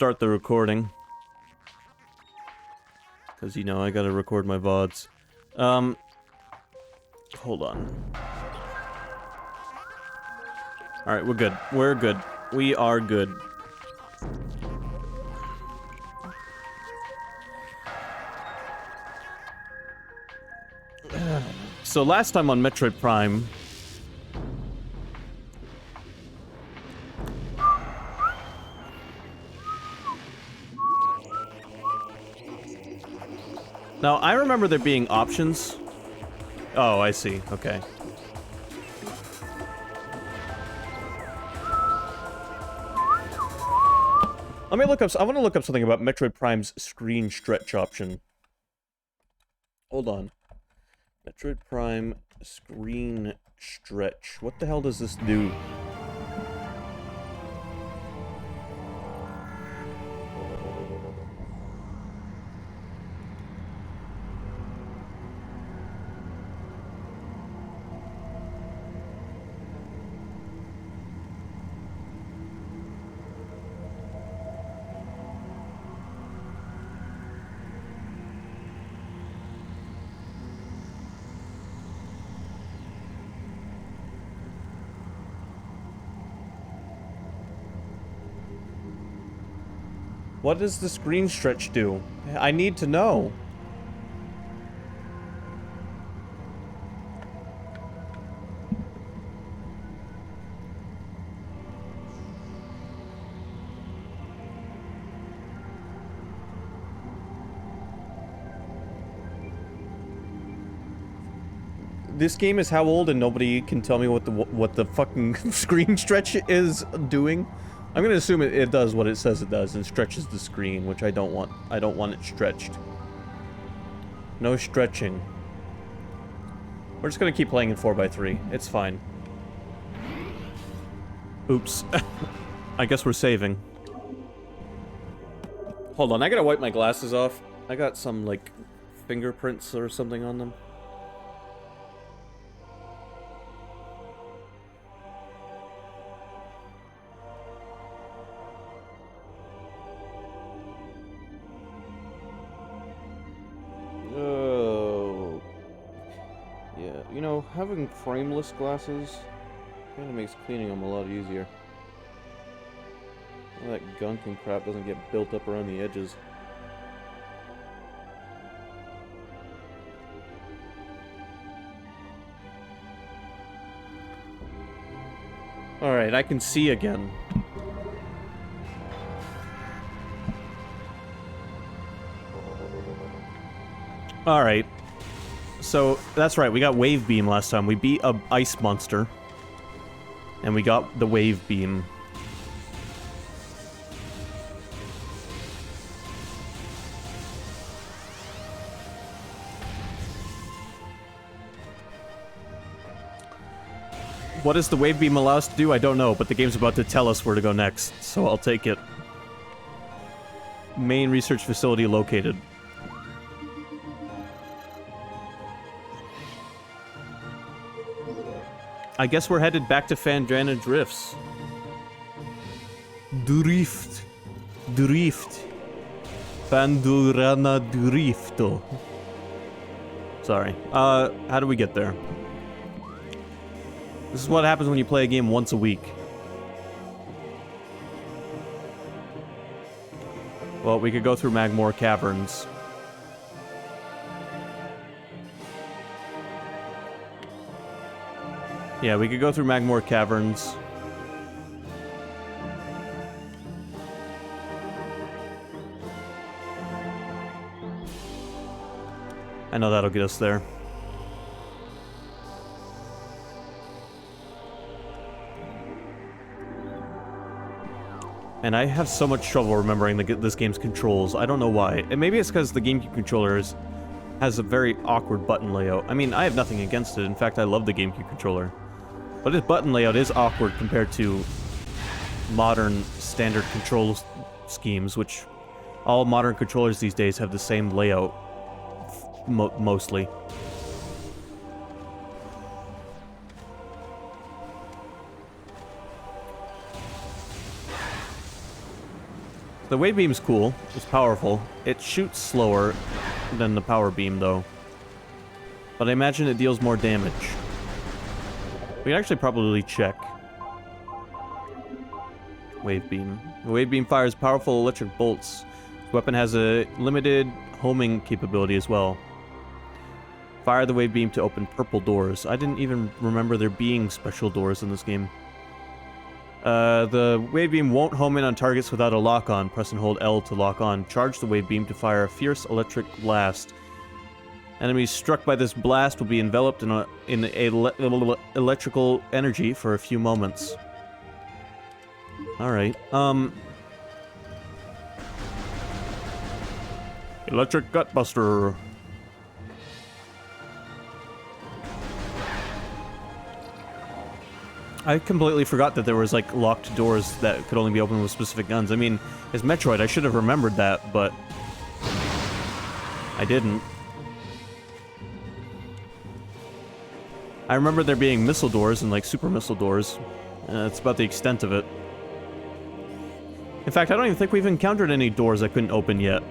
start the recording. Because, you know, I gotta record my VODs. Hold on. Alright, we're good. We're good. We are good. So last time on Metroid Prime... Now, I remember there being options. Oh, I see. Okay. Let me look up... I want to look up something about Metroid Prime's screen stretch option. Hold on. Metroid Prime screen stretch. What the hell does this do? What does the screen stretch do? I need to know. This game is how old and nobody can tell me what the fucking screen stretch is doing? I'm gonna assume it does what it says it does and stretches the screen, which I don't want. I don't want it stretched. No stretching. We're just gonna keep playing in 4x3. It's fine. Oops. I guess we're saving. Hold on, I gotta wipe my glasses off. I got some, like, fingerprints or something on them. You know, having frameless glasses kind of makes cleaning them a lot easier. All that gunk and crap doesn't get built up around the edges. Alright, I can see again. Alright. So, that's right, we got Wave Beam last time. We beat a ice monster. And we got the Wave Beam. What does the Wave Beam allow us to do? I don't know, but the game's about to tell us where to go next, so I'll take it. Main research facility located. I guess we're headed back to Fandrana Drifts. Drift. Drift. Fandrana Drifto. Sorry. How do we get there? This is what happens when you play a game once a week. Well, we could go through Magmoor Caverns. Yeah, we could go through Magmoor Caverns. I know that'll get us there. And I have so much trouble remembering this game's controls. I don't know why. And maybe it's because the GameCube controller has a very awkward button layout. I mean, I have nothing against it. In fact, I love the GameCube controller. But its button layout is awkward compared to modern standard control schemes, which all modern controllers these days have the same layout, mostly. The wave beam's cool. It's powerful. It shoots slower than the power beam, though. But I imagine it deals more damage. We can actually probably check. Wave beam. The wave beam fires powerful electric bolts. This weapon has a limited homing capability as well. Fire the wave beam to open purple doors. I didn't even remember there being special doors in this game. The wave beam won't home in on targets without a lock-on. Press and hold L to lock on. Charge the wave beam to fire a fierce electric blast. Enemies struck by this blast will be enveloped in electrical energy for a few moments. Alright, Electric Gutbuster. I completely forgot that there was, like, locked doors that could only be opened with specific guns. I mean, it's Metroid, I should have remembered that, but I didn't. I remember there being missile doors and, like, super missile doors. That's about the extent of it. In fact, I don't even think we've encountered any doors I couldn't open yet.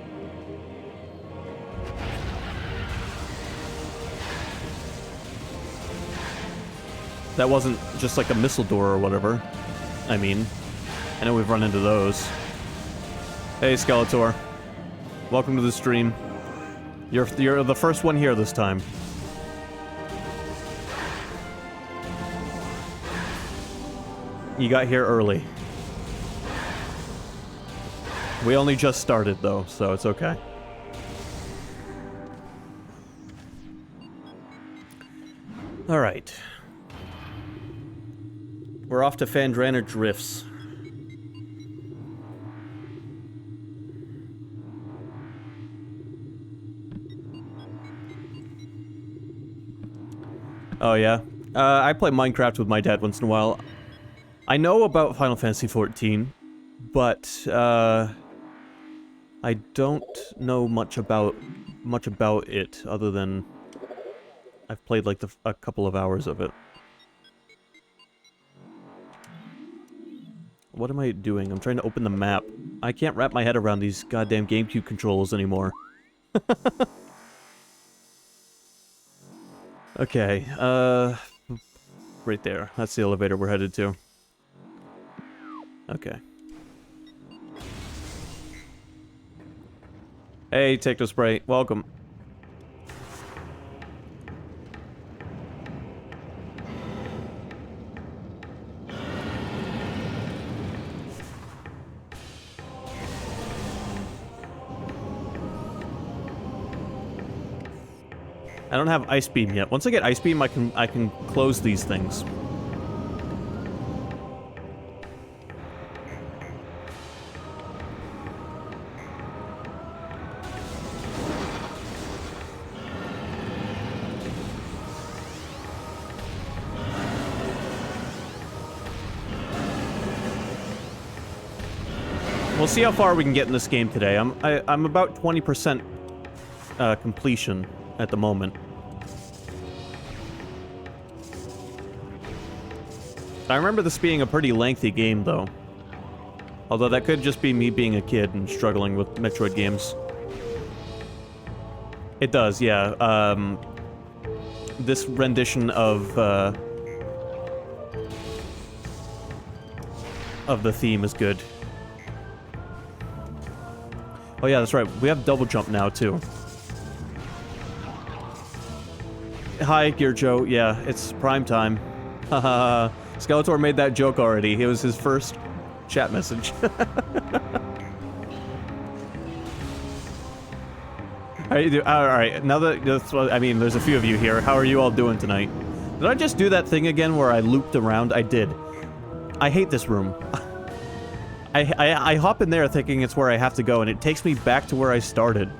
That wasn't just like a missile door or whatever. I mean, I know we've run into those. Hey, Skeletor. Welcome to the stream. You're the first one here this time. You got here early. We only just started, though, so it's okay. Alright. We're off to Fandrana Drifts. Oh, yeah? I play Minecraft with my dad once in a while. I know about Final Fantasy XIV, but, I don't know much about it, other than I've played, like, a couple of hours of it. What am I doing? I'm trying to open the map. I can't wrap my head around these goddamn GameCube controls anymore. Okay, right there. That's the elevator we're headed to. Okay. Hey, Technospray. Welcome. I don't have Ice Beam yet. Once I get Ice Beam, I can close these things. We'll see how far we can get in this game today. I'm about 20% completion at the moment. I remember this being a pretty lengthy game, though. Although that could just be me being a kid and struggling with Metroid games. It does, yeah. This rendition of the theme is good. Oh yeah, that's right. We have double jump now, too. Hi, Gear Joe. Yeah, it's prime time. Haha. Skeletor made that joke already. It was his first chat message. Alright, now that... I mean, there's a few of you here. How are you all doing tonight? Did I just do that thing again where I looped around? I did. I hate this room. I hop in there thinking it's where I have to go, and it takes me back to where I started.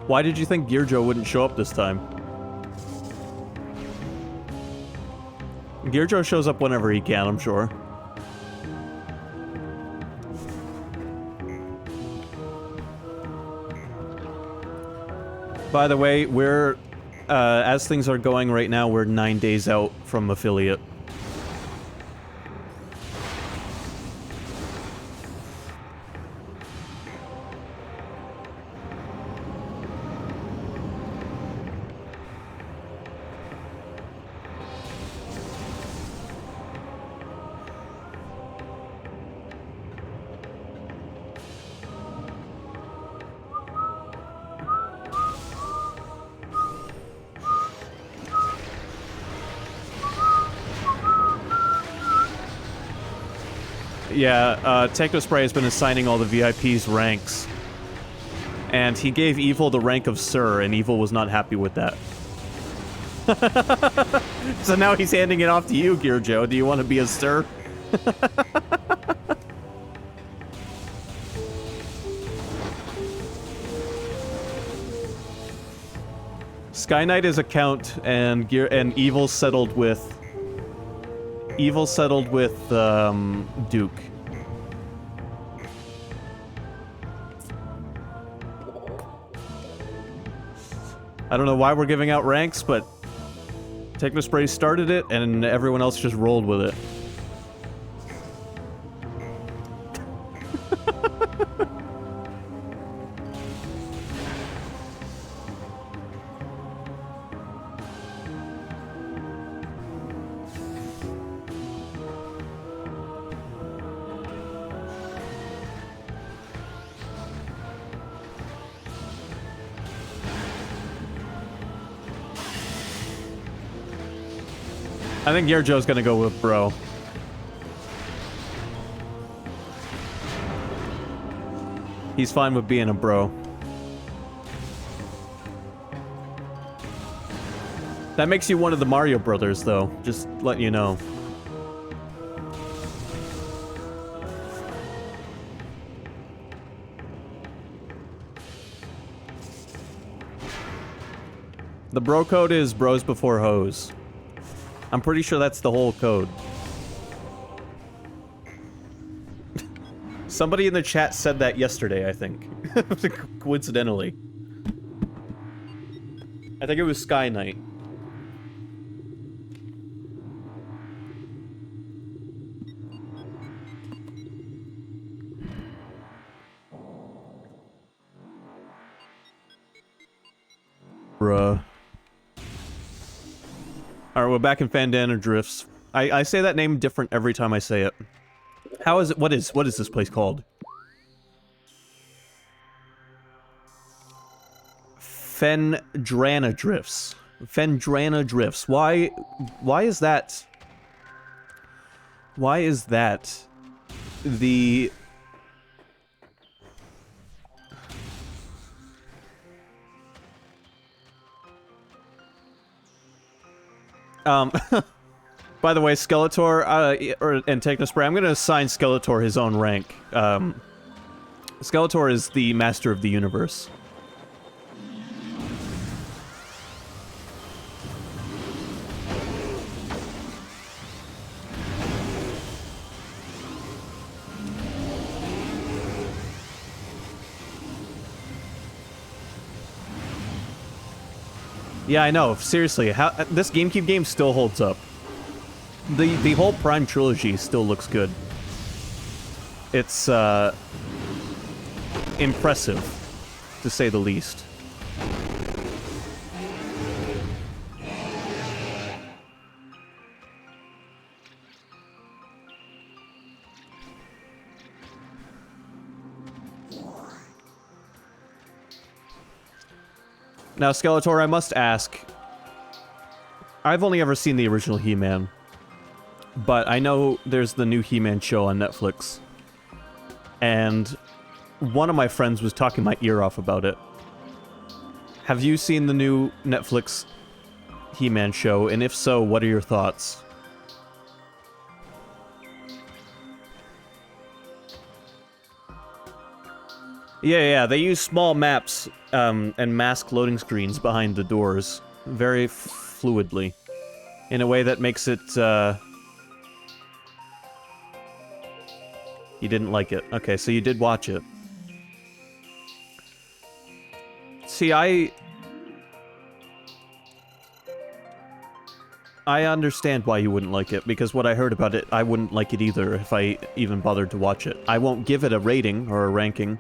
Why did you think Gear Joe wouldn't show up this time? Gear Joe shows up whenever he can, I'm sure. By the way, we're as things are going right now, we're 9 days out from affiliate. Yeah, Technospray has been assigning all the VIPs ranks. And he gave Evil the rank of Sir, and Evil was not happy with that. So now he's handing it off to you, Gear Joe. Do you want to be a Sir? Sky Knight is a count, and Evil settled with... Duke. I don't know why we're giving out ranks, but Technospray started it, and everyone else just rolled with it. I think Joe's gonna go with bro. He's fine with being a bro. That makes you one of the Mario Brothers, though. Just letting you know. The bro code is bros before hoes. I'm pretty sure that's the whole code. Somebody in the chat said that yesterday, I think. Coincidentally. I think it was Sky Knight. Bruh. Alright, we're back in Fandana Drifts. I say that name different every time I say it. How is it? What is this place called? Fendrana Drifts. Fendrana Drifts. Why is that? Why is that the... By the way, Skeletor, and Technospray, I'm gonna assign Skeletor his own rank. Skeletor is the master of the universe. Yeah, I know. Seriously, this GameCube game still holds up. The whole Prime trilogy still looks good. It's impressive, to say the least. Now, Skeletor, I must ask. I've only ever seen the original He-Man. But I know there's the new He-Man show on Netflix. And one of my friends was talking my ear off about it. Have you seen the new Netflix He-Man show? And if so, what are your thoughts? Yeah, they use small maps and mask loading screens behind the doors very fluidly. In a way that makes it, You didn't like it. Okay, so you did watch it. See, I understand why you wouldn't like it, because what I heard about it, I wouldn't like it either if I even bothered to watch it. I won't give it a rating or a ranking.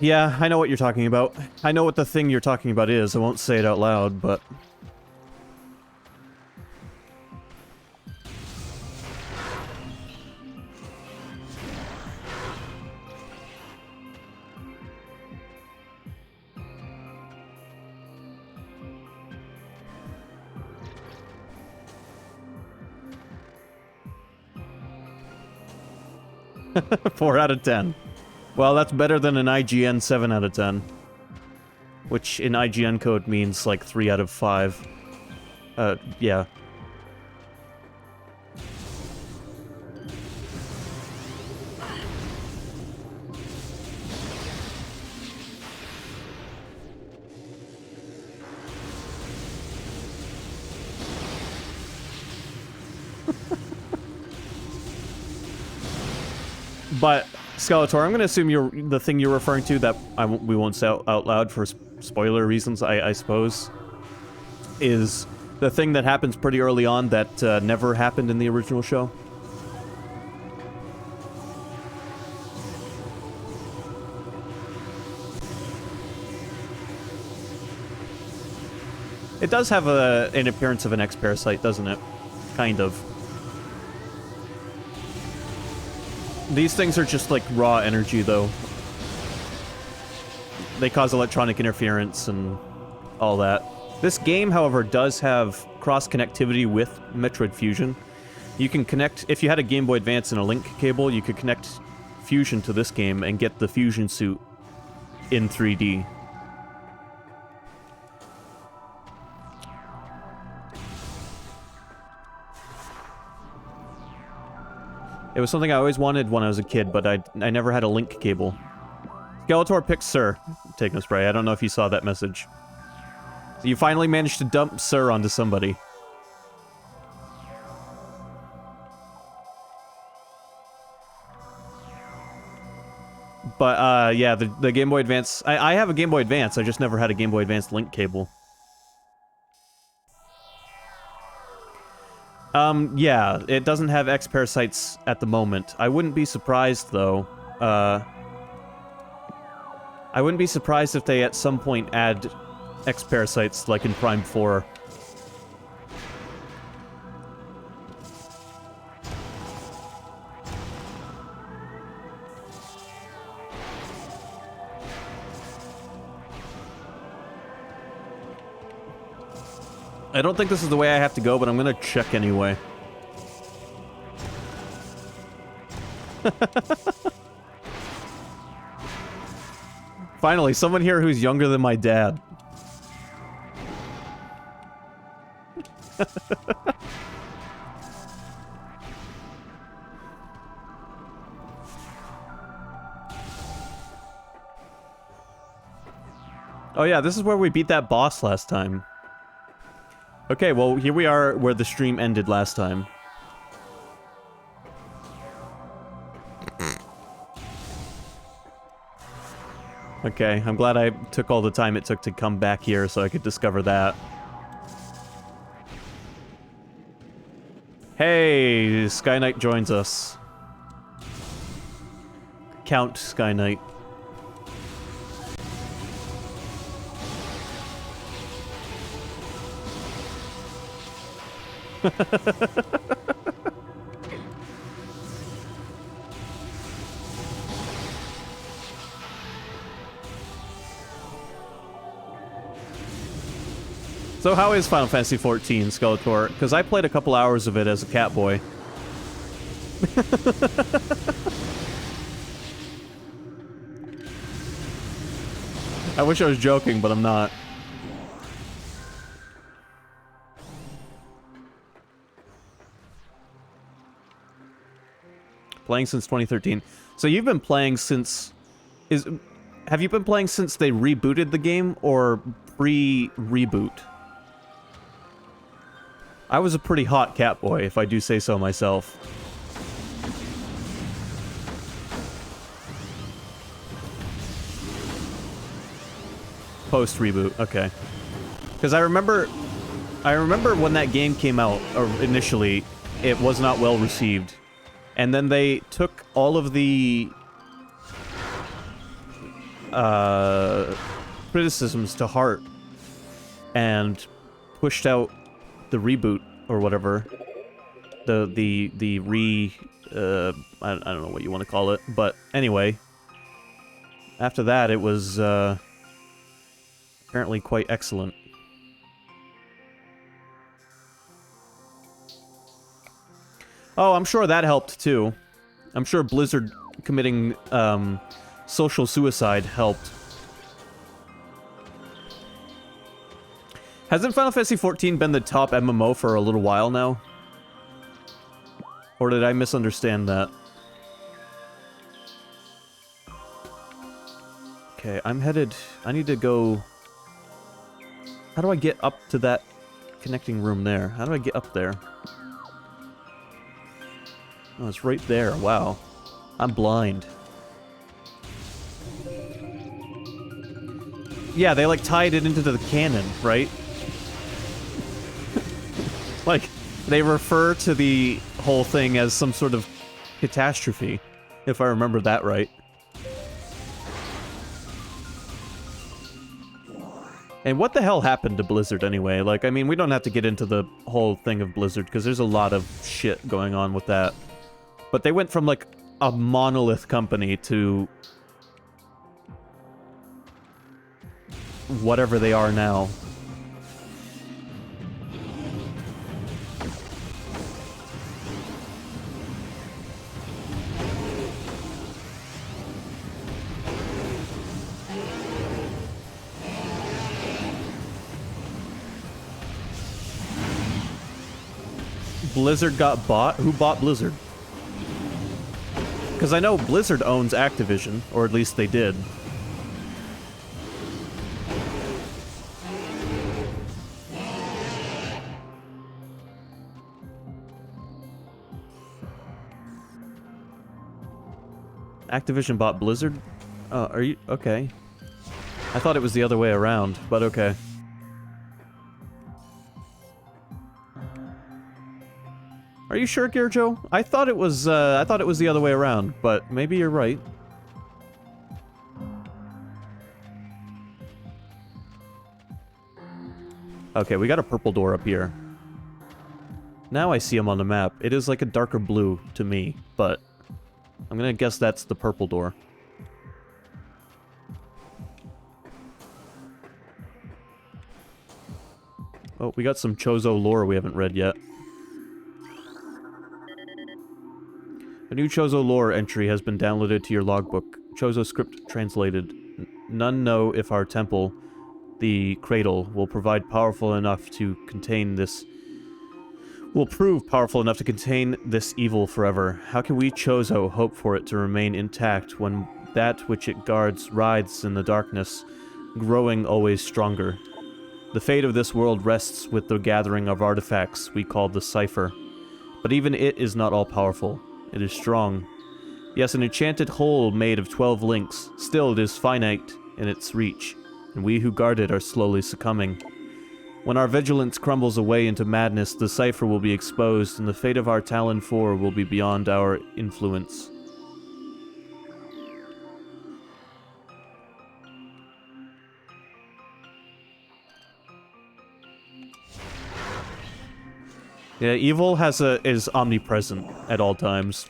Yeah, I know what you're talking about. I know what the thing you're talking about is. I won't say it out loud, but... 4 out of 10. Well, that's better than an IGN 7 out of 10. Which in IGN code means like 3 out of 5. Yeah. But, Skeletor, I'm going to assume the thing you're referring to that we won't say out loud for spoiler reasons, I suppose, is the thing that happens pretty early on that never happened in the original show. It does have an appearance of an X-Parasite, doesn't it? Kind of. These things are just like raw energy, though. They cause electronic interference and all that. This game, however, does have cross-connectivity with Metroid Fusion. You can connect, if you had a Game Boy Advance and a link cable, you could connect Fusion to this game and get the Fusion suit in 3D. It was something I always wanted when I was a kid, but I never had a link cable. Skeletor picks Sir. Taking a spray. I don't know if you saw that message. You finally managed to dump Sir onto somebody. But, yeah, the Game Boy Advance... I have a Game Boy Advance, I just never had a Game Boy Advance link cable. Yeah, it doesn't have X-Parasites at the moment. I wouldn't be surprised, though. I wouldn't be surprised if they at some point add X-Parasites, like in Prime 4. I don't think this is the way I have to go, but I'm gonna check anyway. Finally, someone here who's younger than my dad. Oh yeah, this is where we beat that boss last time. Okay, well, here we are where the stream ended last time. Okay, I'm glad I took all the time it took to come back here so I could discover that. Hey, Sky Knight joins us. Count Sky Knight. So how is Final Fantasy XIV, Skeletor? Because I played a couple hours of it as a cat boy. I wish I was joking, but I'm not. Playing since 2013. So you've been playing since... Have you been playing since they rebooted the game, or pre-reboot? I was a pretty hot cat boy, if I do say so myself. Post-reboot, okay. Because I remember I remember when that game came out, or initially, it was not well received. And then they took all of the criticisms to heart and pushed out the reboot or whatever. I don't know what you want to call it, but anyway. After that, it was apparently quite excellent. Oh, I'm sure that helped too. I'm sure Blizzard committing social suicide helped. Hasn't Final Fantasy XIV been the top MMO for a little while now? Or did I misunderstand that? Okay, I'm headed... I need to go... How do I get up to that connecting room there? How do I get up there? Oh, it's right there. Wow. I'm blind. Yeah, they, like, tied it into the cannon, right? Like, they refer to the whole thing as some sort of catastrophe, if I remember that right. And what the hell happened to Blizzard anyway? Like, I mean, we don't have to get into the whole thing of Blizzard, because there's a lot of shit going on with that. But they went from, like, a monolith company to... whatever they are now. Blizzard got bought? Who bought Blizzard? Because I know Blizzard owns Activision, or at least they did. Activision bought Blizzard? Oh, are you... okay. I thought it was the other way around, but okay. Are you sure, Gearjo? I thought it was the other way around, but maybe you're right. Okay, we got a purple door up here. Now I see him on the map. It is like a darker blue to me, but I'm gonna guess that's the purple door. Oh, we got some Chozo lore we haven't read yet. A new Chozo lore entry has been downloaded to your logbook. Chozo script translated. None know if our temple, the cradle, will provide powerful enough to contain this... will prove powerful enough to contain this evil forever. How can we Chozo hope for it to remain intact when that which it guards writhes in the darkness, growing always stronger? The fate of this world rests with the gathering of artifacts we call the Cipher. But even it is not all-powerful. It is strong. Yes, an enchanted whole made of 12 links. Still, it is finite in its reach, and we who guard it are slowly succumbing. When our vigilance crumbles away into madness, the Cipher will be exposed, and the fate of our Talon 4 will be beyond our influence. Yeah, evil is omnipresent at all times.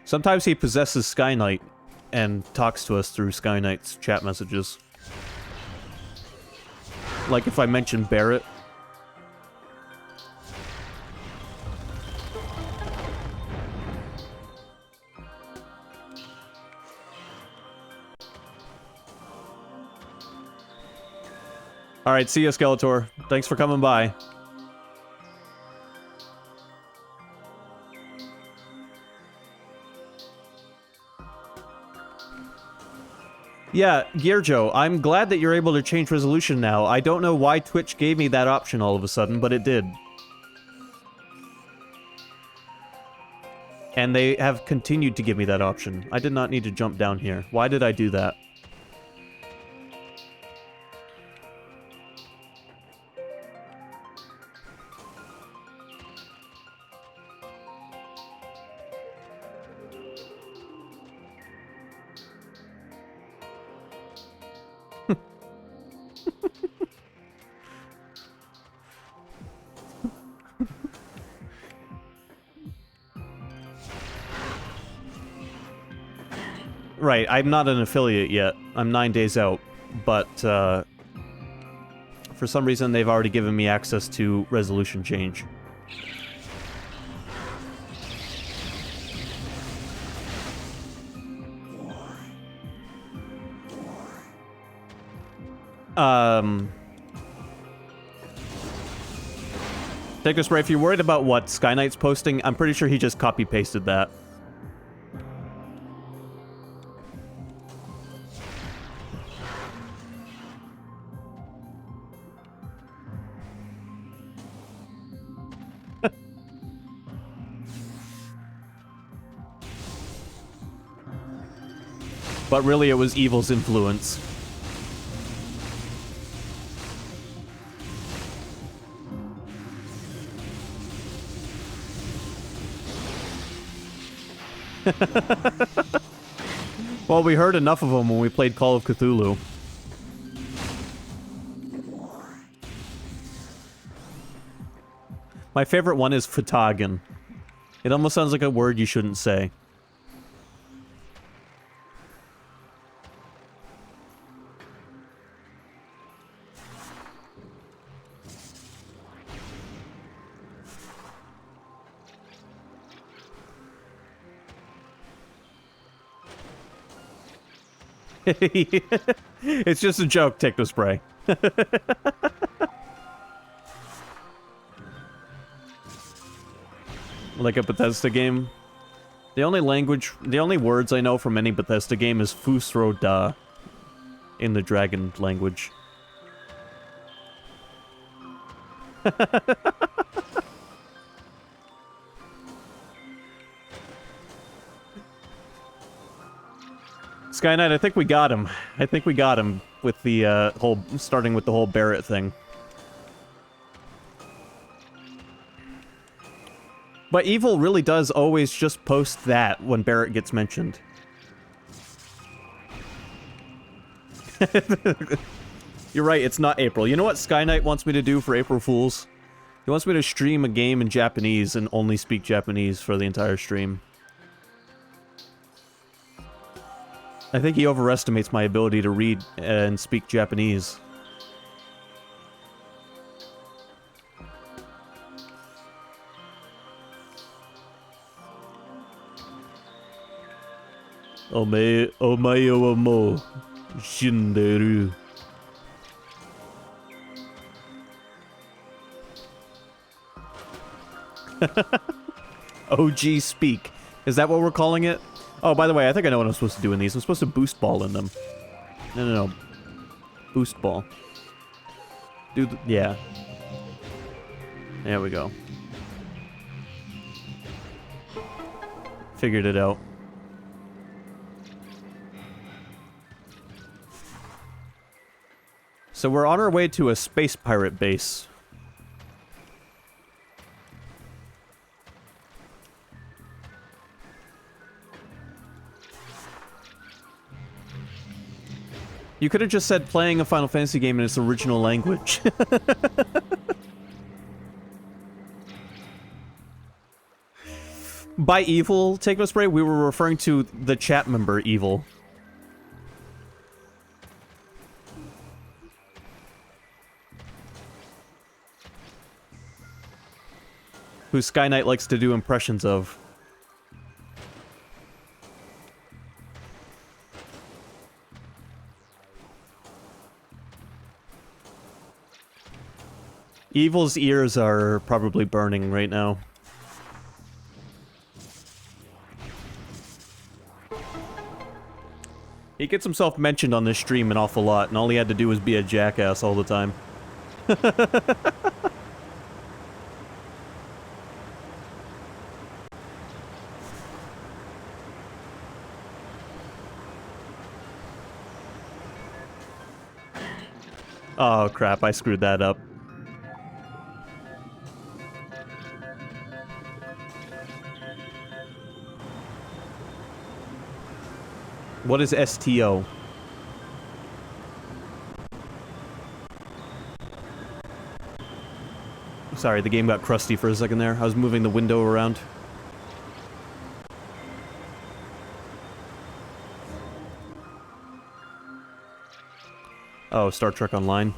Sometimes he possesses Skyknight and talks to us through Skyknight's chat messages. Like if I mention Barrett. Alright, see ya, Skeletor. Thanks for coming by. Yeah, Gearjo, I'm glad that you're able to change resolution now. I don't know why Twitch gave me that option all of a sudden, but it did. And they have continued to give me that option. I did not need to jump down here. Why did I do that? Right, I'm not an affiliate yet. I'm 9 days out, but for some reason they've already given me access to resolution change. Take this, Ray, if you're worried about what Sky Knight's posting, I'm pretty sure he just copy-pasted that. But really, it was Evil's influence. Well, we heard enough of them when we played Call of Cthulhu. My favorite one is Fatagan. It almost sounds like a word you shouldn't say. It's just a joke, Technospray. Like a Bethesda game. The only words I know from any Bethesda game is Fusro Da in the dragon language. Sky Knight, I think we got him. I think we got him with the starting with the whole Barrett thing. But Evil really does always just post that when Barrett gets mentioned. You're right, it's not April. You know what Sky Knight wants me to do for April Fools? He wants me to stream a game in Japanese and only speak Japanese for the entire stream. I think he overestimates my ability to read and speak Japanese. Omae wa mo shinderu. OG speak. Is that what we're calling it? Oh, by the way, I think I know what I'm supposed to do in these. I'm supposed to boost ball in them. No. Boost ball. Yeah. There we go. Figured it out. So we're on our way to a space pirate base. You could have just said playing a Final Fantasy game in its original language. By Evil, Technospray, we were referring to the chat member Evil. Who Sky Knight likes to do impressions of. Evil's ears are probably burning right now. He gets himself mentioned on this stream an awful lot, and all he had to do was be a jackass all the time. Oh crap, I screwed that up. What is STO? Sorry, the game got crusty for a second there. I was moving the window around. Oh, Star Trek Online.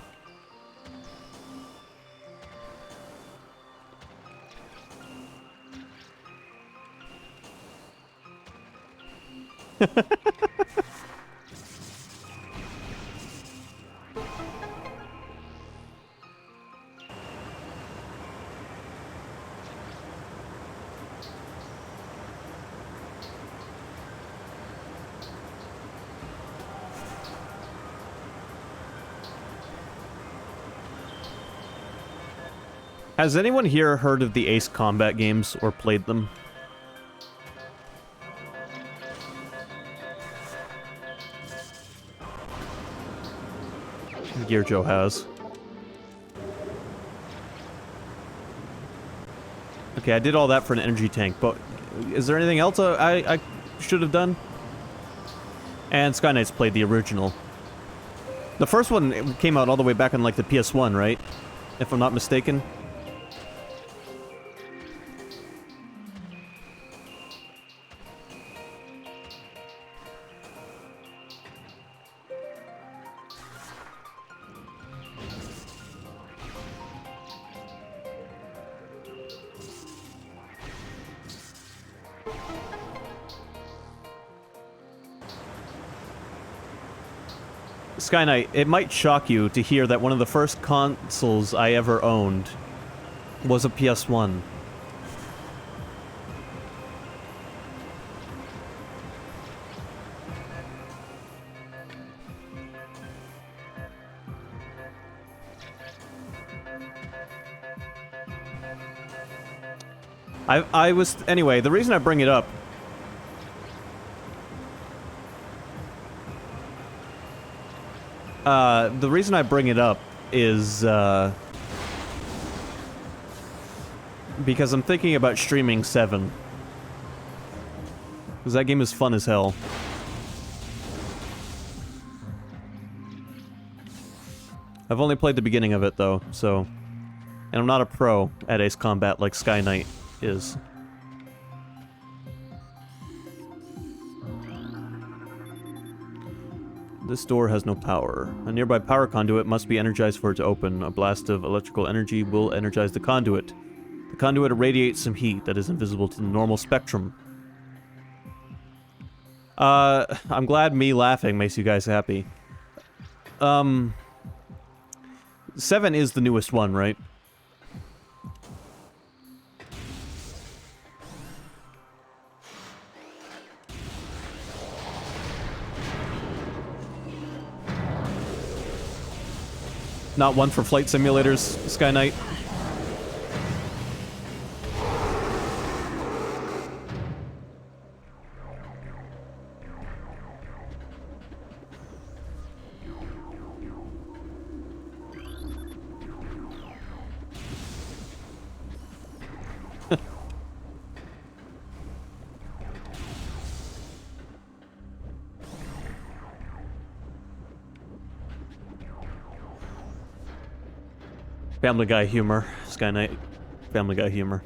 Has anyone here heard of the Ace Combat games or played them? Gear Joe has. Okay, I did all that for an energy tank, but is there anything else I should have done? And Sky Knight's played the original. The first one came out all the way back on, like, the PS1, right? If I'm not mistaken. Sky Knight, it might shock you to hear that one of the first consoles I ever owned was a PS1. Anyway, the reason I bring it up is, because I'm thinking about streaming 7. Because that game is fun as hell. I've only played the beginning of it, though, so... And I'm not a pro at Ace Combat like Sky Knight is. This door has no power. A nearby power conduit must be energized for it to open. A blast of electrical energy will energize the conduit. The conduit irradiates some heat that is invisible to the normal spectrum. I'm glad me laughing makes you guys happy. 7 is the newest one, right? Not one for flight simulators, Sky Knight. Family Guy humor, Sky Knight. Family Guy humor.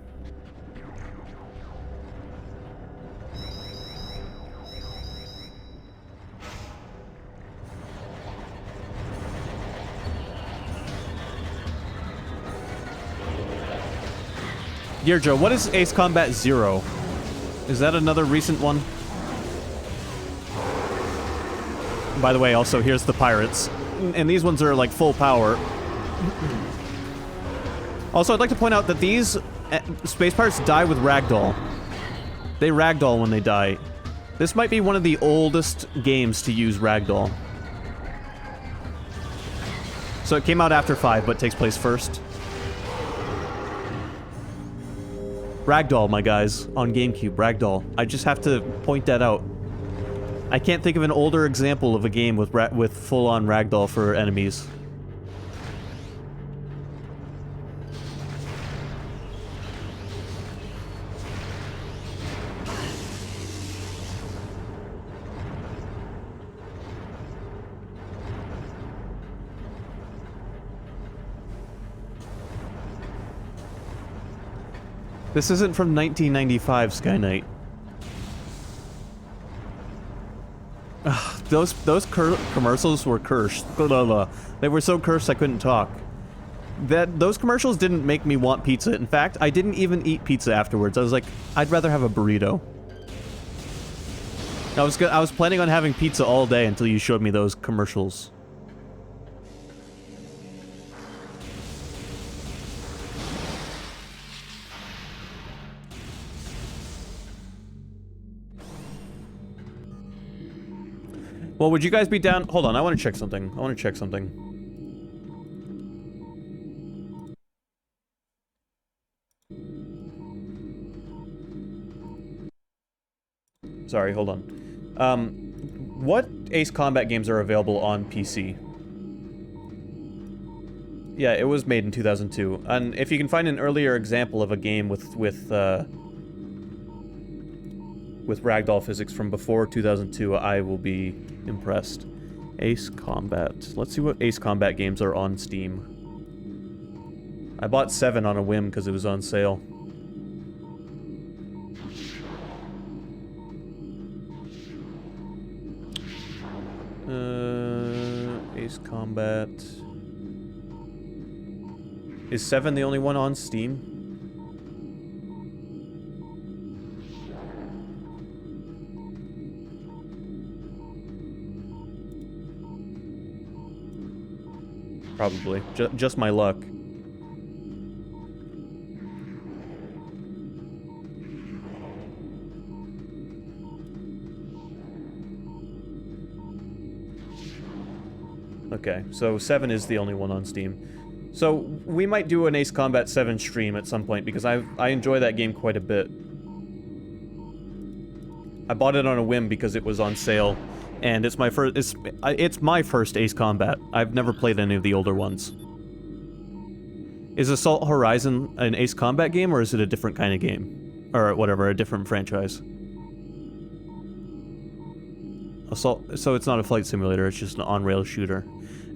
Gear Joe, what is Ace Combat 0? Is that another recent one? By the way, also, here's the pirates. And these ones are, like, full power. Also, I'd like to point out that these space pirates die with ragdoll. They ragdoll when they die. This might be one of the oldest games to use ragdoll. So it came out after 5, but takes place first. Ragdoll, my guys, on GameCube, ragdoll. I just have to point that out. I can't think of an older example of a game with full-on ragdoll for enemies. This isn't from 1995, Sky Knight. Ugh, those commercials were cursed. Blah, blah, blah. They were so cursed I couldn't talk. Those commercials didn't make me want pizza. In fact, I didn't even eat pizza afterwards. I was like, I'd rather have a burrito. I was planning on having pizza all day until you showed me those commercials. Well, would you guys be down? Hold on, I want to check something. Sorry, hold on. What Ace Combat games are available on PC? Yeah, it was made in 2002. And if you can find an earlier example of a game with ragdoll physics from before 2002, I will be impressed. Ace Combat. Let's see what Ace Combat games are on Steam. I bought 7 on a whim because it was on sale. Ace Combat. Is 7 the only one on Steam? Probably. Just my luck. Okay, so 7 is the only one on Steam. So, we might do an Ace Combat 7 stream at some point, because I enjoy that game quite a bit. I bought it on a whim because it was on sale, and it's my first Ace Combat. I've never played any of the older ones. Is Assault Horizon an Ace Combat game, or is it a different kind of game? Or whatever, a different franchise? Assault, so it's not a flight simulator, it's just an on-rail shooter.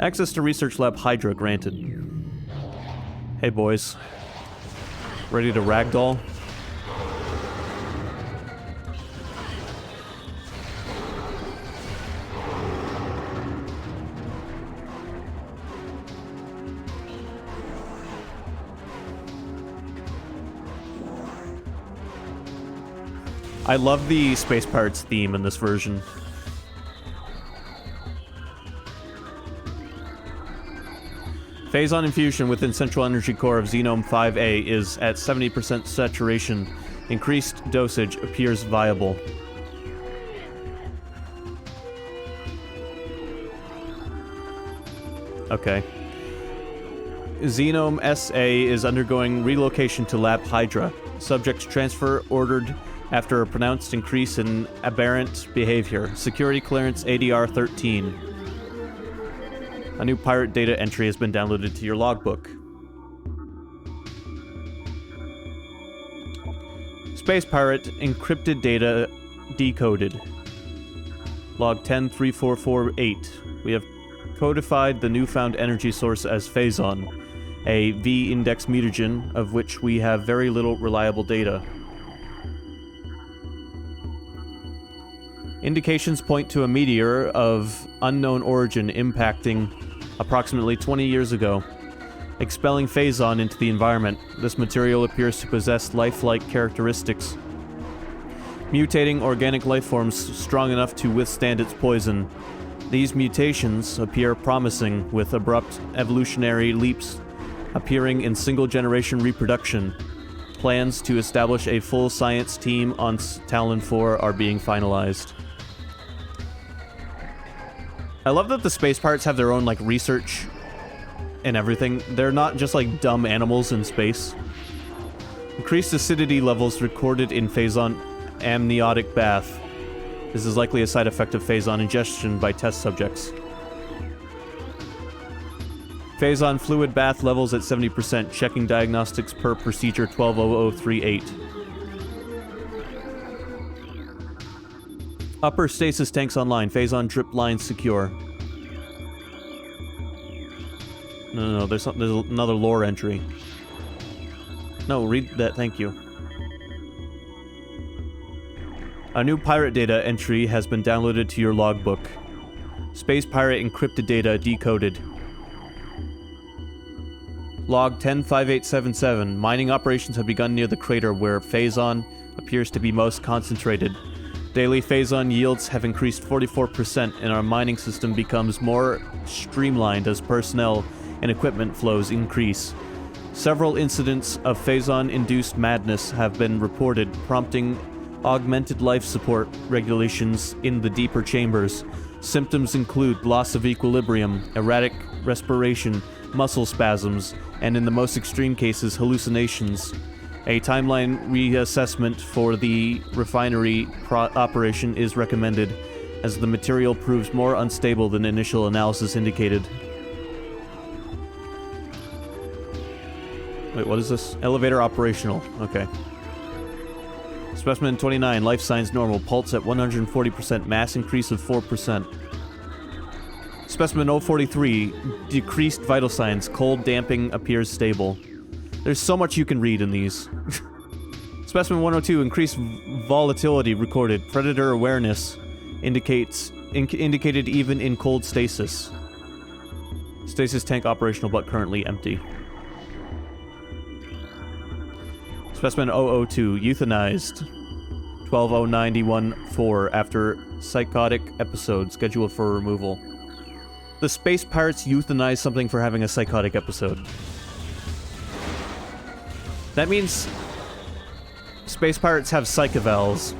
Access to Research Lab Hydra granted. Hey boys. Ready to ragdoll? I love the Space Pirates theme in this version. Phazon infusion within central energy core of Xenome 5A is at 70% saturation. Increased dosage appears viable. Okay. Xenome SA is undergoing relocation to Lab Hydra. Subjects transfer ordered after a pronounced increase in aberrant behavior. Security clearance ADR 13. A new pirate data entry has been downloaded to your logbook. Space Pirate, encrypted data decoded. Log 103448. We have codified the newfound energy source as Phazon, a V-index mutagen of which we have very little reliable data. Indications point to a meteor of unknown origin impacting approximately 20 years ago, expelling Phazon into the environment. This material appears to possess lifelike characteristics, mutating organic life forms strong enough to withstand its poison. These mutations appear promising, with abrupt evolutionary leaps appearing in single-generation reproduction. Plans to establish a full science team on Talon 4 are being finalized. I love that the Space Pirates have their own, like, research and everything. They're not just, like, dumb animals in space. Increased acidity levels recorded in Phazon amniotic bath. This is likely a side effect of Phazon ingestion by test subjects. Phazon fluid bath levels at 70%, checking diagnostics per procedure 120038. Upper stasis tanks online. Phazon drip lines secure. No, there's another lore entry. No, read that, thank you. A new pirate data entry has been downloaded to your logbook. Space pirate encrypted data decoded. Log 105877. Mining operations have begun near the crater where Phazon appears to be most concentrated. Daily Phazon yields have increased 44%, and our mining system becomes more streamlined as personnel and equipment flows increase. Several incidents of Phazon-induced madness have been reported, prompting augmented life support regulations in the deeper chambers. Symptoms include loss of equilibrium, erratic respiration, muscle spasms, and in the most extreme cases, hallucinations. A timeline reassessment for the refinery operation is recommended, as the material proves more unstable than initial analysis indicated. Wait, what is this? Elevator operational. Okay. Specimen 29, life signs normal, pulse at 140%, mass increase of 4%. Specimen 043, decreased vital signs, cold damping appears stable. There's so much you can read in these. Specimen 102, increased volatility recorded, predator awareness indicated even in cold stasis. Stasis tank operational but currently empty. Specimen 002, euthanized. 1209D14 after psychotic episode, scheduled for removal. The space pirates euthanize something for having a psychotic episode. That means space pirates have psychovals.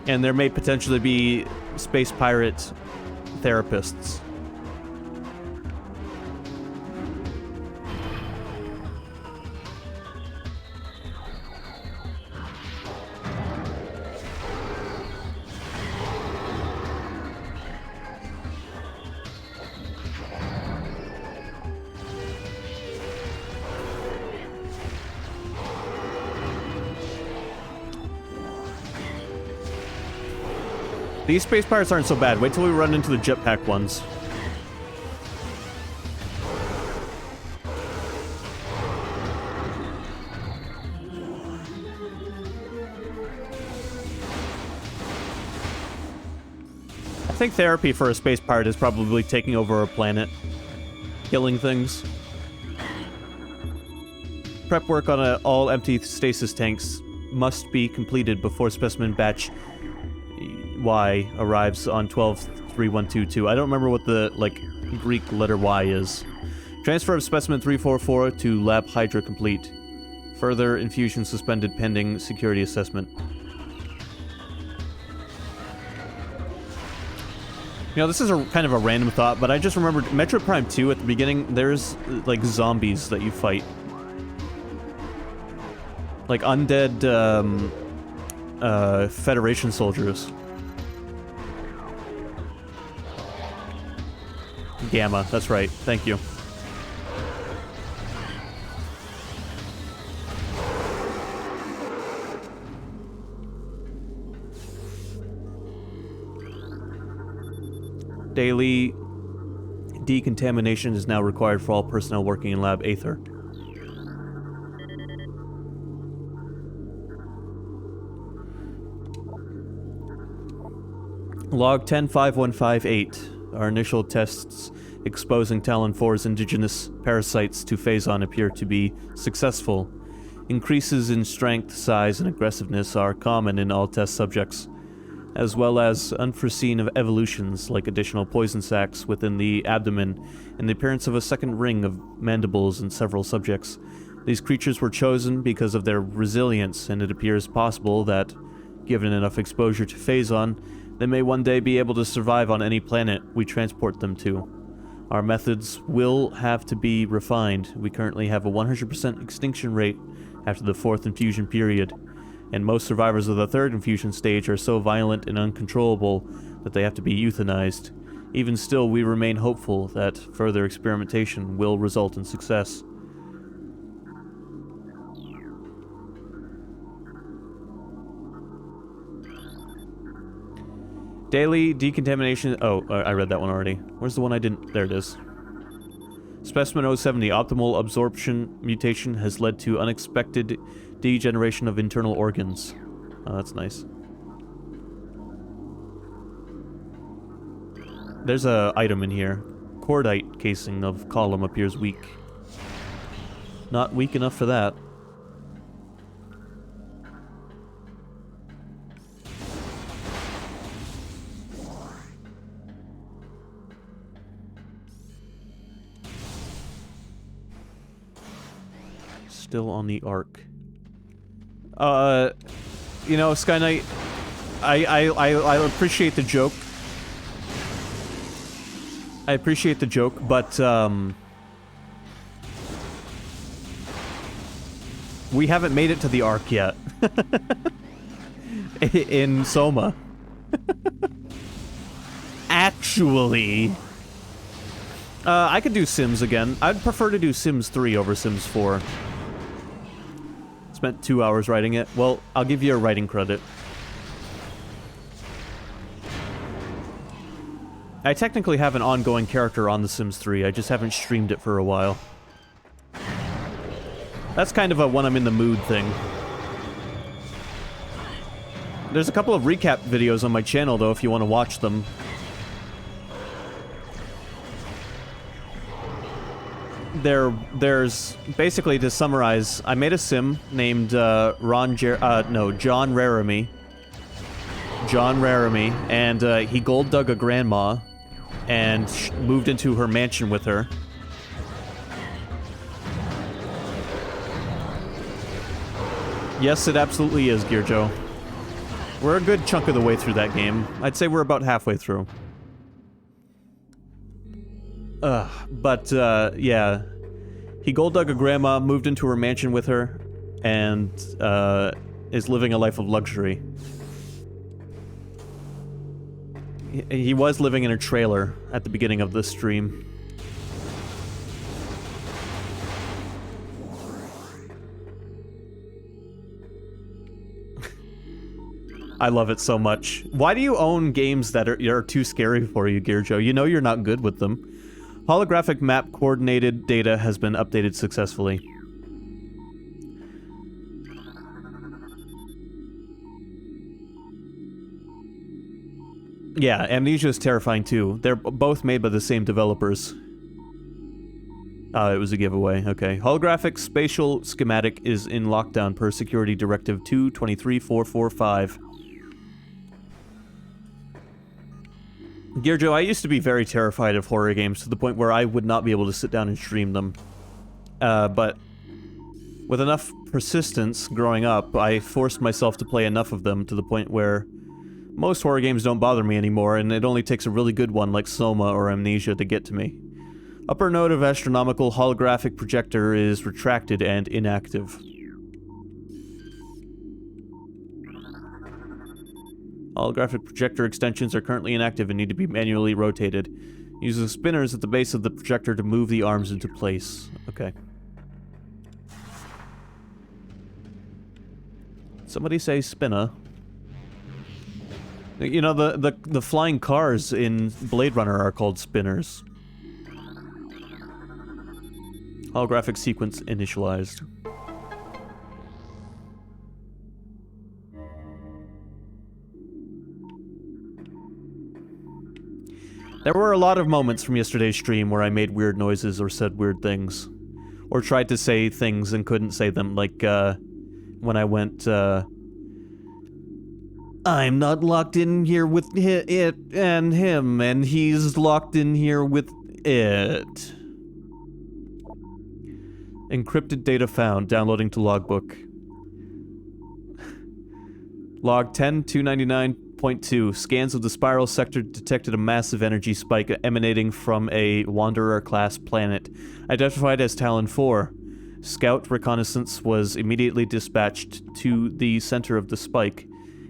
And there may potentially be space pirate therapists. These space pirates aren't so bad. Wait till we run into the jetpack ones. I think therapy for a space pirate is probably taking over a planet. Killing things. Prep work on all empty stasis tanks must be completed before specimen batch Y arrives on 123122. I don't remember what the, Greek letter Y is. Transfer of specimen 344 to Lab Hydra complete. Further infusion suspended pending security assessment. You know, this is kind of a random thought, but I just remembered Metroid Prime 2 at the beginning, there's, zombies that you fight. Like undead, Federation soldiers. Gamma, that's right. Thank you. Daily decontamination is now required for all personnel working in Lab Aether. Log 105158. Our initial tests exposing Talon 4's indigenous parasites to Phazon appear to be successful. Increases in strength, size, and aggressiveness are common in all test subjects, as well as unforeseen evolutions like additional poison sacs within the abdomen and the appearance of a second ring of mandibles in several subjects. These creatures were chosen because of their resilience, and it appears possible that, given enough exposure to Phazon, they may one day be able to survive on any planet we transport them to. Our methods will have to be refined. We currently have a 100% extinction rate after the 4th infusion period, and most survivors of the 3rd infusion stage are so violent and uncontrollable that they have to be euthanized. Even still, we remain hopeful that further experimentation will result in success. Daily decontamination... Oh, I read that one already. Where's the one I didn't... There it is. Specimen 070, optimal absorption mutation has led to unexpected Degeneration of internal organs. Oh, that's nice. There's a item in here. Cordite casing of column appears weak. Not weak enough for that. Still on the arc. You know, Sky Knight, I appreciate the joke. I appreciate the joke, but, we haven't made it to the arc yet. In Soma. Actually. I could do Sims again. I'd prefer to do Sims 3 over Sims 4. Spent 2 hours writing it. Well, I'll give you a writing credit. I technically have an ongoing character on The Sims 3, I just haven't streamed it for a while. That's kind of a when I'm in the mood thing. There's a couple of recap videos on my channel, though, if you want to watch them. There's basically, to summarize, I made a sim named John Raramy. John Raramy, and he gold dug a grandma and moved into her mansion with her. Yes, it absolutely is, Gear Joe. We're a good chunk of the way through that game. I'd say we're about halfway through. Yeah. He gold dug a grandma, moved into her mansion with her, and, is living a life of luxury. He was living in a trailer at the beginning of this stream. I love it so much. Why do you own games that are too scary for you, Gear Joe? You know you're not good with them. Holographic map coordinated data has been updated successfully. Yeah, Amnesia is terrifying too. They're both made by the same developers. It was a giveaway. Okay. Holographic spatial schematic is in lockdown per Security Directive 223.445. Gear Joe, I used to be very terrified of horror games to the point where I would not be able to sit down and stream them. But with enough persistence growing up, I forced myself to play enough of them to the point where most horror games don't bother me anymore, and it only takes a really good one like Soma or Amnesia to get to me. Upper node of astronomical holographic projector is retracted and inactive. Holographic projector extensions are currently inactive and need to be manually rotated. Using spinners at the base of the projector to move the arms into place. Okay. Somebody say spinner. You know, the flying cars in Blade Runner are called spinners. Holographic sequence initialized. There were a lot of moments from yesterday's stream where I made weird noises or said weird things. Or tried to say things and couldn't say them, like, when I went, I'm not locked in here with it and him, and he's locked in here with it. Encrypted data found. Downloading to logbook. Log 10-299.2. Scans of the spiral sector detected a massive energy spike emanating from a Wanderer-class planet. Identified as Talon 4. Scout reconnaissance was immediately dispatched to the center of the spike.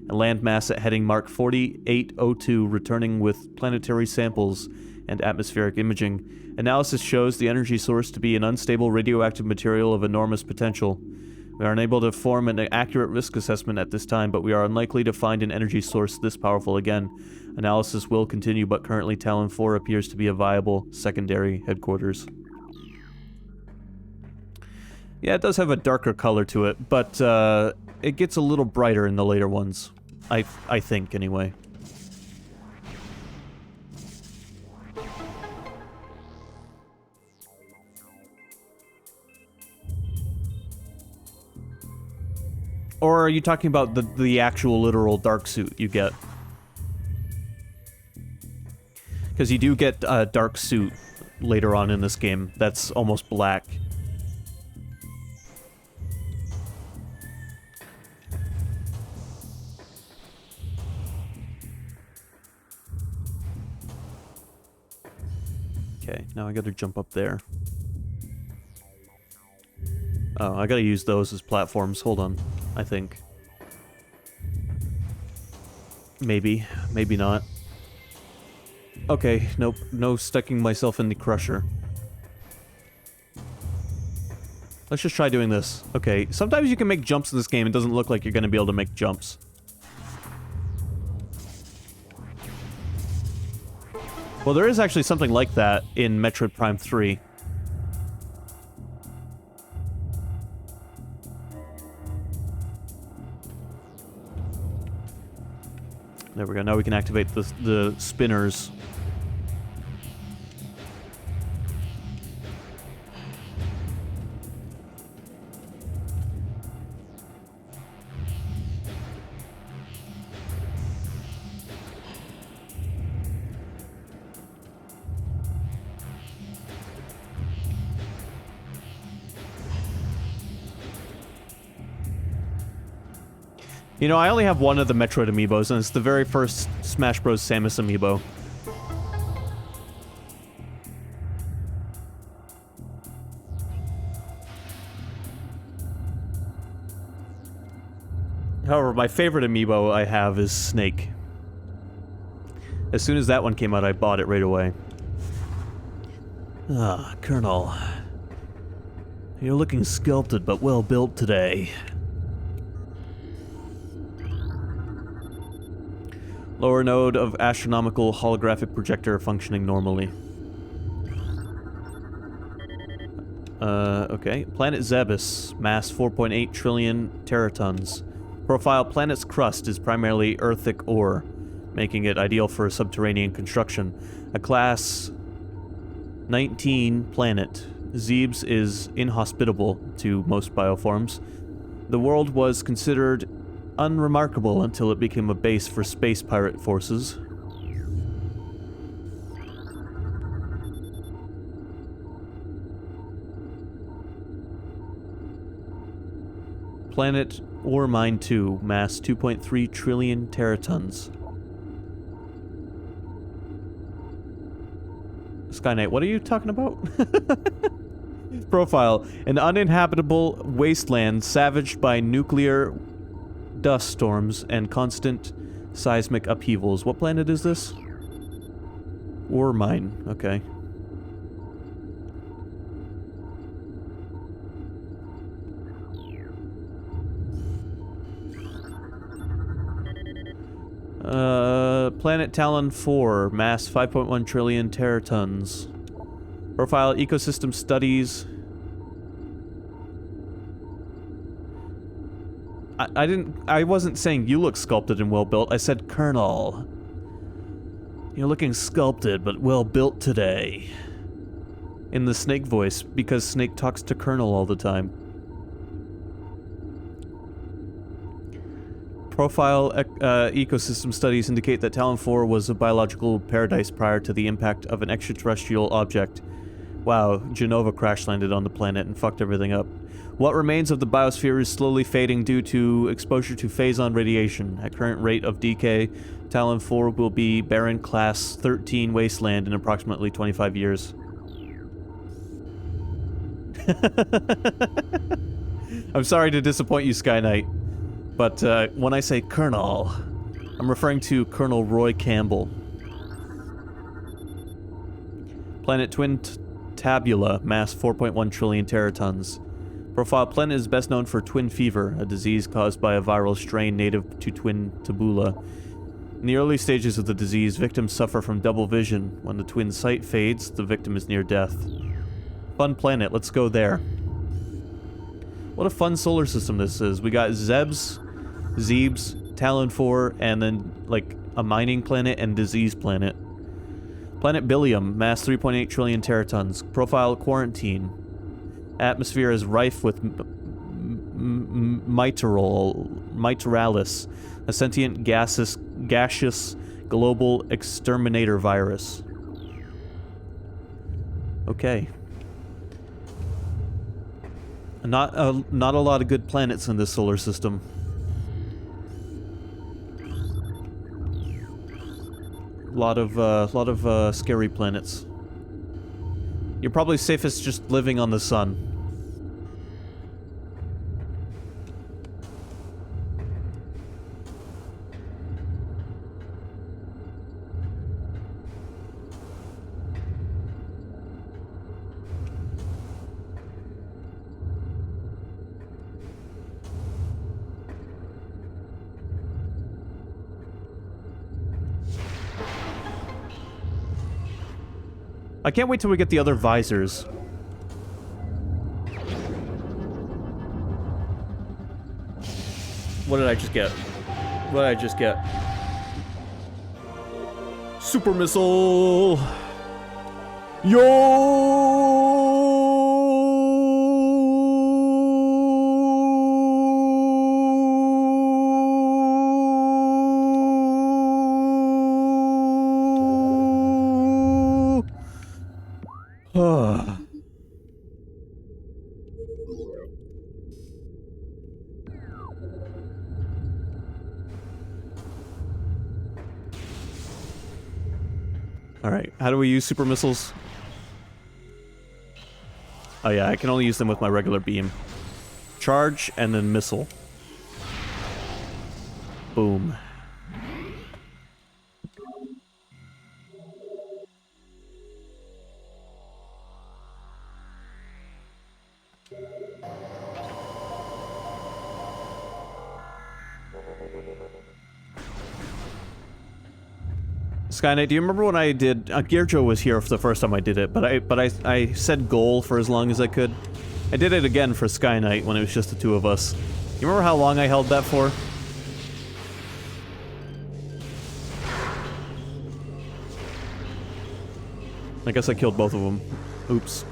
A landmass at heading mark 4802 returning with planetary samples and atmospheric imaging. Analysis shows the energy source to be an unstable radioactive material of enormous potential. We are unable to form an accurate risk assessment at this time, but we are unlikely to find an energy source this powerful again. Analysis will continue, but currently Talon 4 appears to be a viable secondary headquarters. Yeah, it does have a darker color to it, but it gets a little brighter in the later ones. I think, anyway. Or are you talking about the actual literal dark suit you get? Because you do get a dark suit later on in this game that's almost black. Okay, now I gotta jump up there. Oh, I gotta use those as platforms. Hold on. I think. Maybe. Maybe not. Okay, nope. No sticking myself in the crusher. Let's just try doing this. Okay, sometimes you can make jumps in this game. It doesn't look like you're gonna be able to make jumps. Well, there is actually something like that in Metroid Prime 3. There we go. Now we can activate the spinners. You know, I only have one of the Metroid amiibos, and it's the very first Smash Bros. Samus amiibo. However, my favorite amiibo I have is Snake. As soon as that one came out, I bought it right away. Ah, Colonel. You're looking sculpted but well built today. Lower node of astronomical holographic projector functioning normally. Okay. Planet Zebes, mass 4.8 trillion teratons. Profile: planet's crust is primarily earthic ore, making it ideal for subterranean construction. A class 19 planet. Zebes is inhospitable to most bioforms. The world was considered unremarkable until it became a base for space pirate forces. Planet Ore Mine 2, mass 2.3 trillion teratons. Skyknight, what are you talking about? Profile: an uninhabitable wasteland savaged by nuclear dust storms and constant seismic upheavals. What planet is this? Ore mine. Okay. Planet Talon 4, mass 5.1 trillion teratons. Profile: ecosystem studies. I wasn't saying you look sculpted and well built. I said Colonel. You're looking sculpted but well built today. In the Snake voice, because Snake talks to Colonel all the time. Profile: ecosystem studies indicate that Talon 4 was a biological paradise prior to the impact of an extraterrestrial object. Wow, Genova crash landed on the planet and fucked everything up. What remains of the biosphere is slowly fading due to exposure to phazon radiation. At current rate of decay, Talon 4 will be barren class 13 wasteland in approximately 25 years. I'm sorry to disappoint you, Skyknight, but when I say Colonel, I'm referring to Colonel Roy Campbell. Planet Twin Tabula, mass 4.1 trillion teratons. Profile: planet is best known for twin fever, a disease caused by a viral strain native to Twin Tabula. In the early stages of the disease, victims suffer from double vision. When the twin sight fades, the victim is near death. Fun planet, let's go there. What a fun solar system this is. We got Zebes, Zebes, Talon 4, and then, like, a mining planet and disease planet. Planet Billium, mass 3.8 trillion teratons. Profile quarantine. Atmosphere is rife with Miteralis, a sentient gaseous global exterminator virus. Okay. Not a lot of good planets in this solar system. A lot of scary planets. You're probably safest just living on the sun. I can't wait till we get the other visors. What did I just get? What did I just get? Super missile! Alright, how do we use super missiles? Oh yeah, I can only use them with my regular beam. Charge, and then missile. Boom. Skynet, do you remember when I did... Gearjo was here for the first time I did it, but I said goal for as long as I could. I did it again for Skynight when it was just the two of us. You remember how long I held that for? I guess I killed both of them. Oops.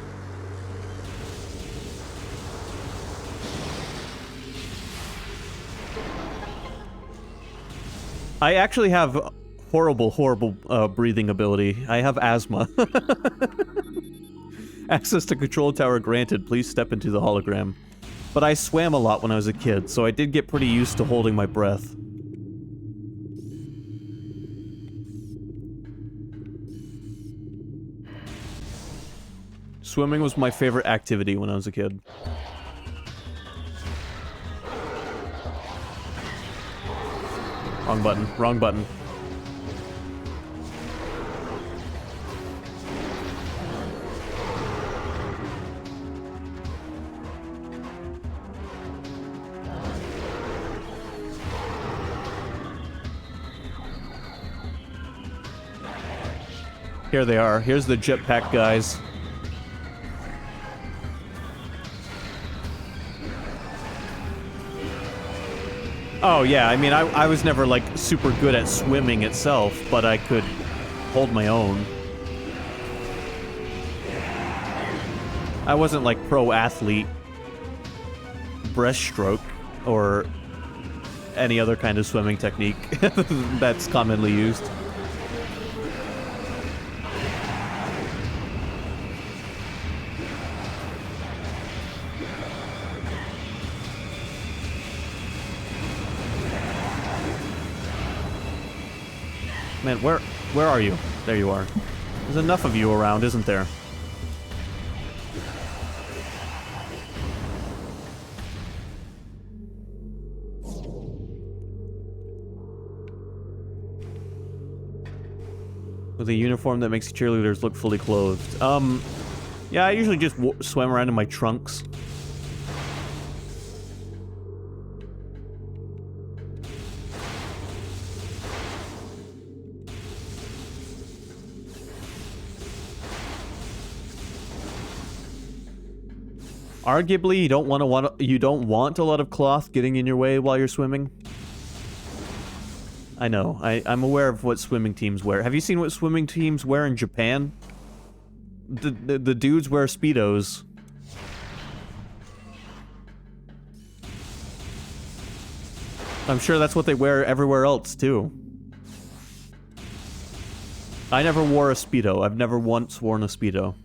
I actually have horrible breathing ability. I have asthma. Access to control tower granted. Please step into the hologram. But I swam a lot when I was a kid, so I did get pretty used to holding my breath. Swimming was my favorite activity when I was a kid. Wrong button. Wrong button. Here they are. Here's the jetpack guys. Oh yeah, I mean, I was never like super good at swimming itself, but I could hold my own. I wasn't like pro athlete, breaststroke, or any other kind of swimming technique that's commonly used. Man, where are you? There you are. There's enough of you around, isn't there? With a uniform that makes cheerleaders look fully clothed. Yeah, I usually just swam around in my trunks. Arguably, you don't want a lot of cloth getting in your way while you're swimming. I know. I'm aware of what swimming teams wear. Have you seen what swimming teams wear in Japan? The dudes wear Speedos. I'm sure that's what they wear everywhere else, too. I never wore a Speedo. I've never once worn a Speedo.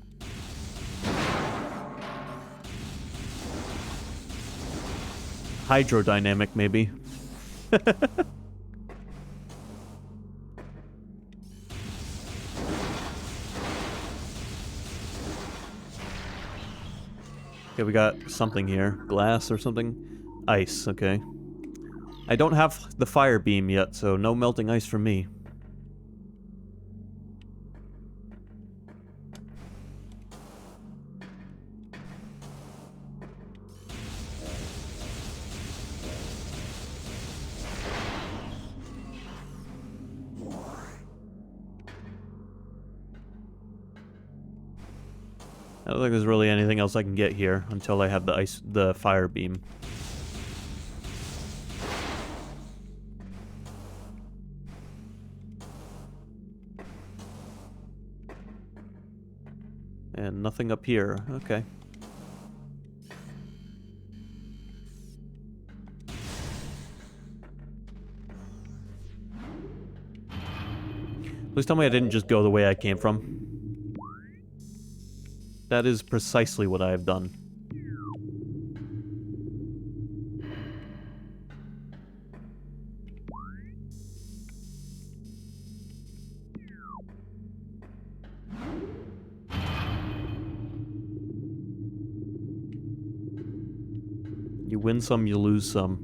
Hydrodynamic, maybe. Okay, we got something here. Glass or something? Ice, okay. I don't have the fire beam yet, so no melting ice for me. I don't think there's really anything else I can get here until I have the fire beam. And nothing up here. Okay. Please tell me I didn't just go the way I came from. That is precisely what I have done. You win some, you lose some.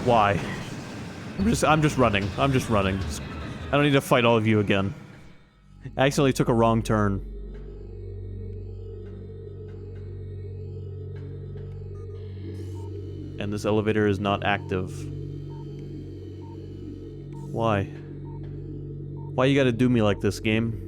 Why? I'm just running. I'm just running. I don't need to fight all of you again. I accidentally took a wrong turn. And this elevator is not active. Why? Why you gotta do me like this, game?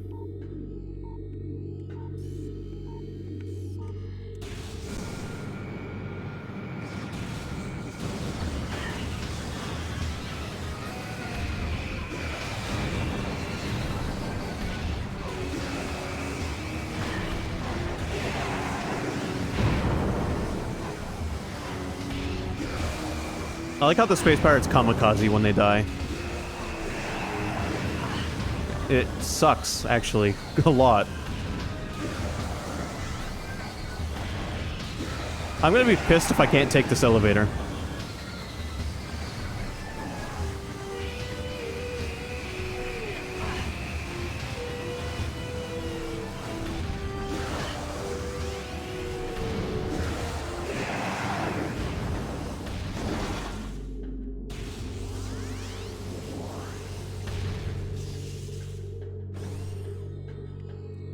I like how the space pirates kamikaze when they die. It sucks, actually, a lot. I'm gonna be pissed if I can't take this elevator.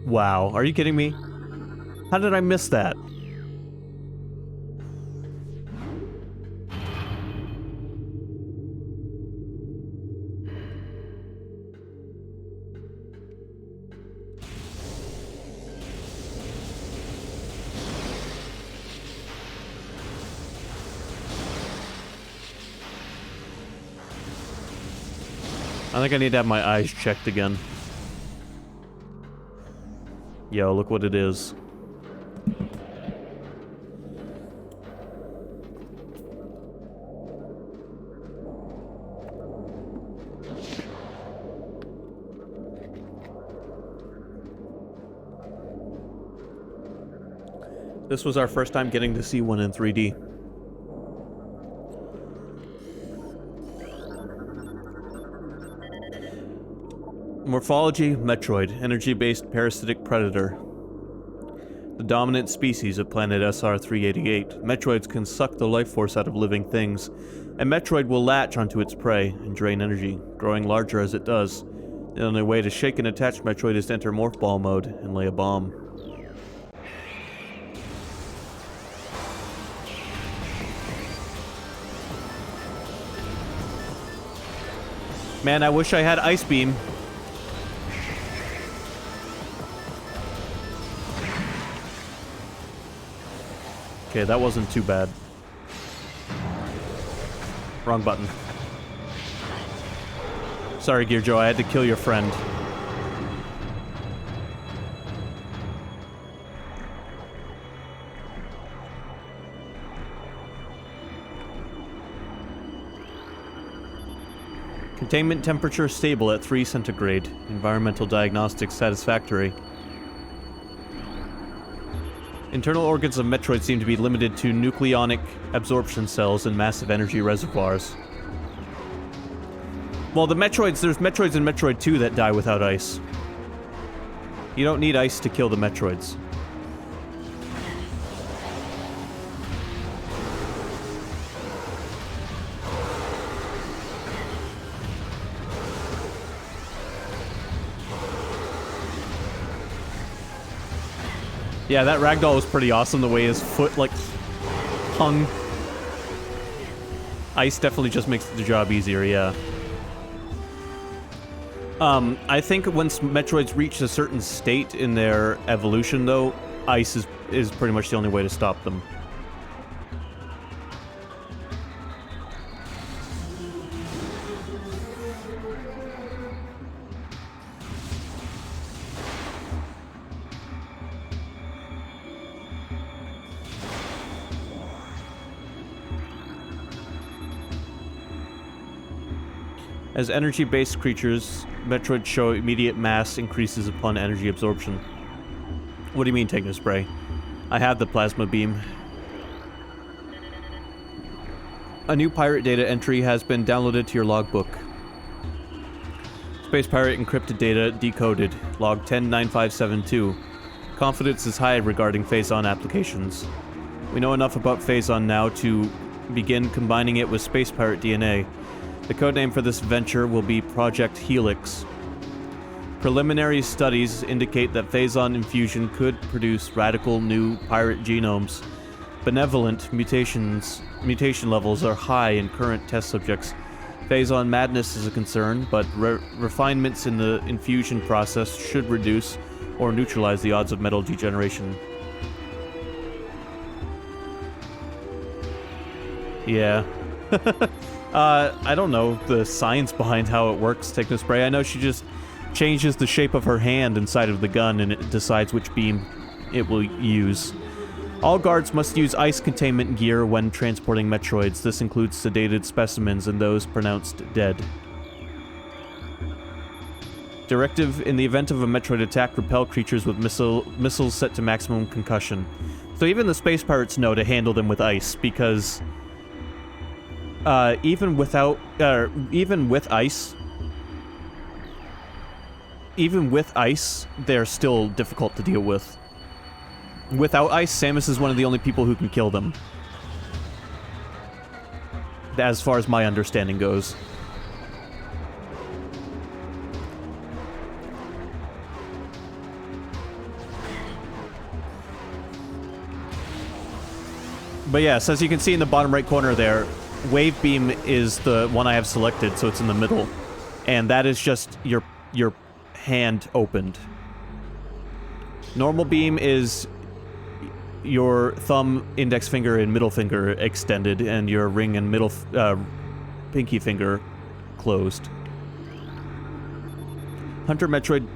Wow, are you kidding me? How did I miss that? I think I need to have my eyes checked again. Yo, look what it is. This was our first time getting to see one in 3D. Morphology, Metroid, energy-based parasitic predator. The dominant species of planet SR-388, Metroids can suck the life force out of living things, and Metroid will latch onto its prey and drain energy, growing larger as it does. The only way to shake an attached Metroid is to enter Morph Ball mode and lay a bomb. Man, I wish I had Ice Beam. Okay, that wasn't too bad. Wrong button. Sorry, Gear Joe, I had to kill your friend. Containment temperature stable at 3 centigrade. Environmental diagnostics satisfactory. Internal organs of Metroid seem to be limited to nucleonic absorption cells and massive energy reservoirs. Well, there's Metroids in Metroid 2 that die without ice. You don't need ice to kill the Metroids. Yeah, that ragdoll was pretty awesome, the way his foot, like, hung. Ice definitely just makes the job easier, yeah. I think once Metroids reach a certain state in their evolution, though, ice is pretty much the only way to stop them. As energy-based creatures, Metroid show immediate mass increases upon energy absorption. What do you mean, Technospray? I have the plasma beam. A new pirate data entry has been downloaded to your logbook. Space pirate encrypted data decoded. Log 109572. Confidence is high regarding Phazon applications. We know enough about Phazon now to begin combining it with space pirate DNA. The codename for this venture will be Project Helix. Preliminary studies indicate that Phazon infusion could produce radical new pirate genomes. Benevolent mutation levels are high in current test subjects. Phazon madness is a concern, but refinements in the infusion process should reduce or neutralize the odds of metal degeneration. Yeah. I don't know the science behind how it works, Technospray. I know she just changes the shape of her hand inside of the gun and it decides which beam it will use. All guards must use ice containment gear when transporting Metroids. This includes sedated specimens and those pronounced dead. Directive: in the event of a Metroid attack, repel creatures with missiles set to maximum concussion. So even the space pirates know to handle them with ice, because even with ice, they're still difficult to deal with. Without ice, Samus is one of the only people who can kill them. As far as my understanding goes. But yes, as you can see in the bottom right corner there, Wave Beam is the one I have selected, so it's in the middle. And that is just your hand opened. Normal Beam is your thumb, index finger, and middle finger extended, and your ring and middle pinky finger closed. Hunter Metroid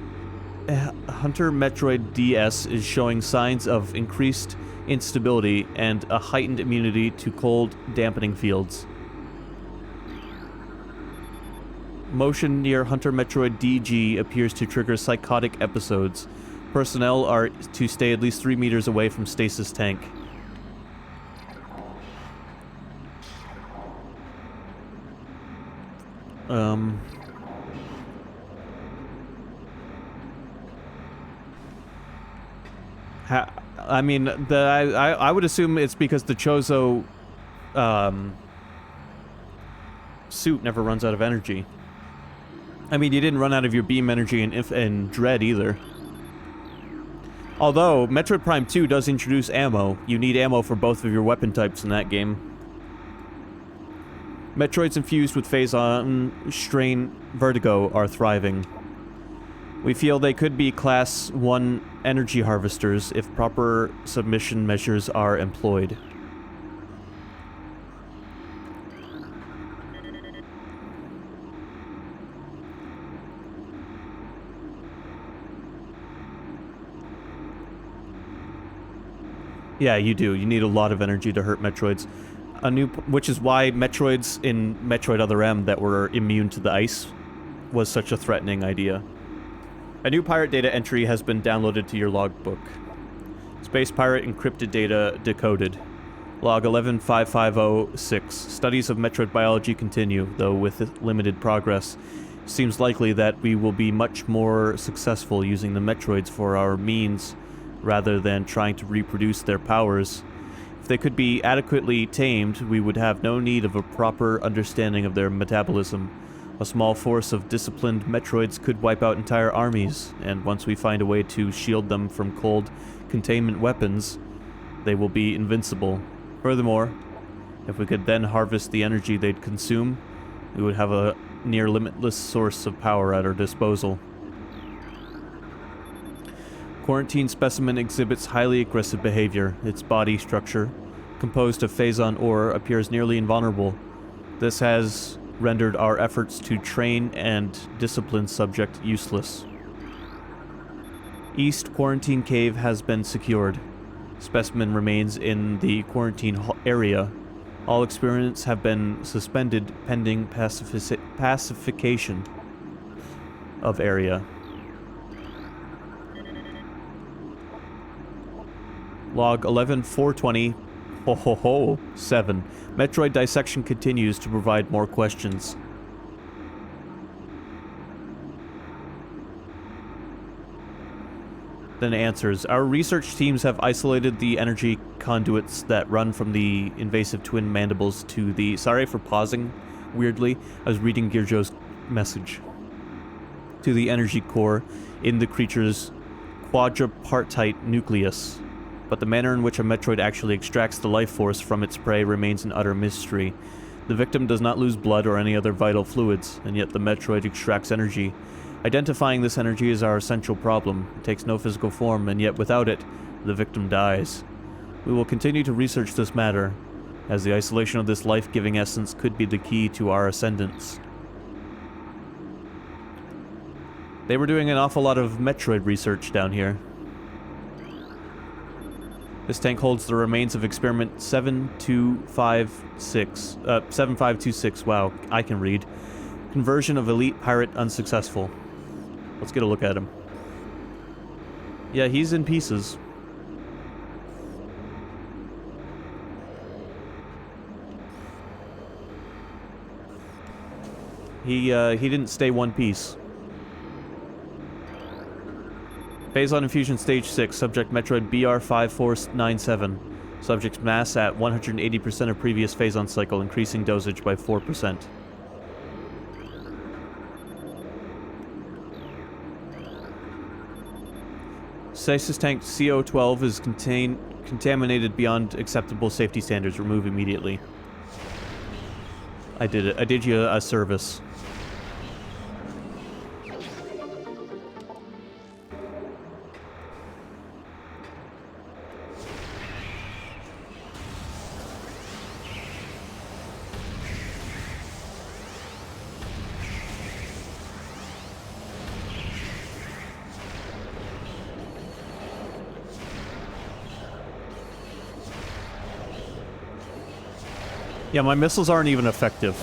DS is showing signs of increased instability and a heightened immunity to cold dampening fields. Motion near Hunter Metroid DG appears to trigger psychotic episodes. Personnel are to stay at least 3 meters away from stasis tank. I mean, I would assume it's because the Chozo suit never runs out of energy. I mean, you didn't run out of your beam energy in Dread either. Although, Metroid Prime 2 does introduce ammo. You need ammo for both of your weapon types in that game. Metroids infused with Phazon strain Vertigo are thriving. We feel they could be Class 1 energy harvesters if proper submission measures are employed. Yeah, you do. You need a lot of energy to hurt Metroids. Which is why Metroids in Metroid Other M that were immune to the ice was such a threatening idea. A new pirate data entry has been downloaded to your logbook. Space pirate encrypted data decoded. Log 115506. Studies of Metroid biology continue, though with limited progress. Seems likely that we will be much more successful using the Metroids for our means, rather than trying to reproduce their powers. If they could be adequately tamed, we would have no need of a proper understanding of their metabolism. A small force of disciplined Metroids could wipe out entire armies, and once we find a way to shield them from cold containment weapons, they will be invincible. Furthermore, if we could then harvest the energy they'd consume, we would have a near limitless source of power at our disposal. Quarantine specimen exhibits highly aggressive behavior. Its body structure, composed of phazon ore, appears nearly invulnerable. This has rendered our efforts to train and discipline subject useless. East Quarantine Cave has been secured. Specimen remains in the quarantine area. All experiments have been suspended pending pacification of area. Log 11420 7. Metroid dissection continues to provide more questions. Then answers. Our research teams have isolated the energy conduits that run from the invasive twin mandibles to the... Sorry for pausing, weirdly. I was reading Girjo's message. To the energy core in the creature's quadripartite nucleus. But the manner in which a Metroid actually extracts the life force from its prey remains an utter mystery. The victim does not lose blood or any other vital fluids, and yet the Metroid extracts energy. Identifying this energy is our essential problem. It takes no physical form, and yet without it, the victim dies. We will continue to research this matter, as the isolation of this life-giving essence could be the key to our ascendance. They were doing an awful lot of Metroid research down here. This tank holds the remains of experiment 7526. Wow, I can read. Conversion of elite pirate unsuccessful. Let's get a look at him. Yeah, he's in pieces. He didn't stay one piece. Phazon Infusion Stage 6, Subject Metroid BR5497. Subject's mass at 180% of previous Phazon cycle, increasing dosage by 4%. Stasis tank CO12 is contaminated beyond acceptable safety standards. Remove immediately. I did it. I did you a service. Yeah, my missiles aren't even effective.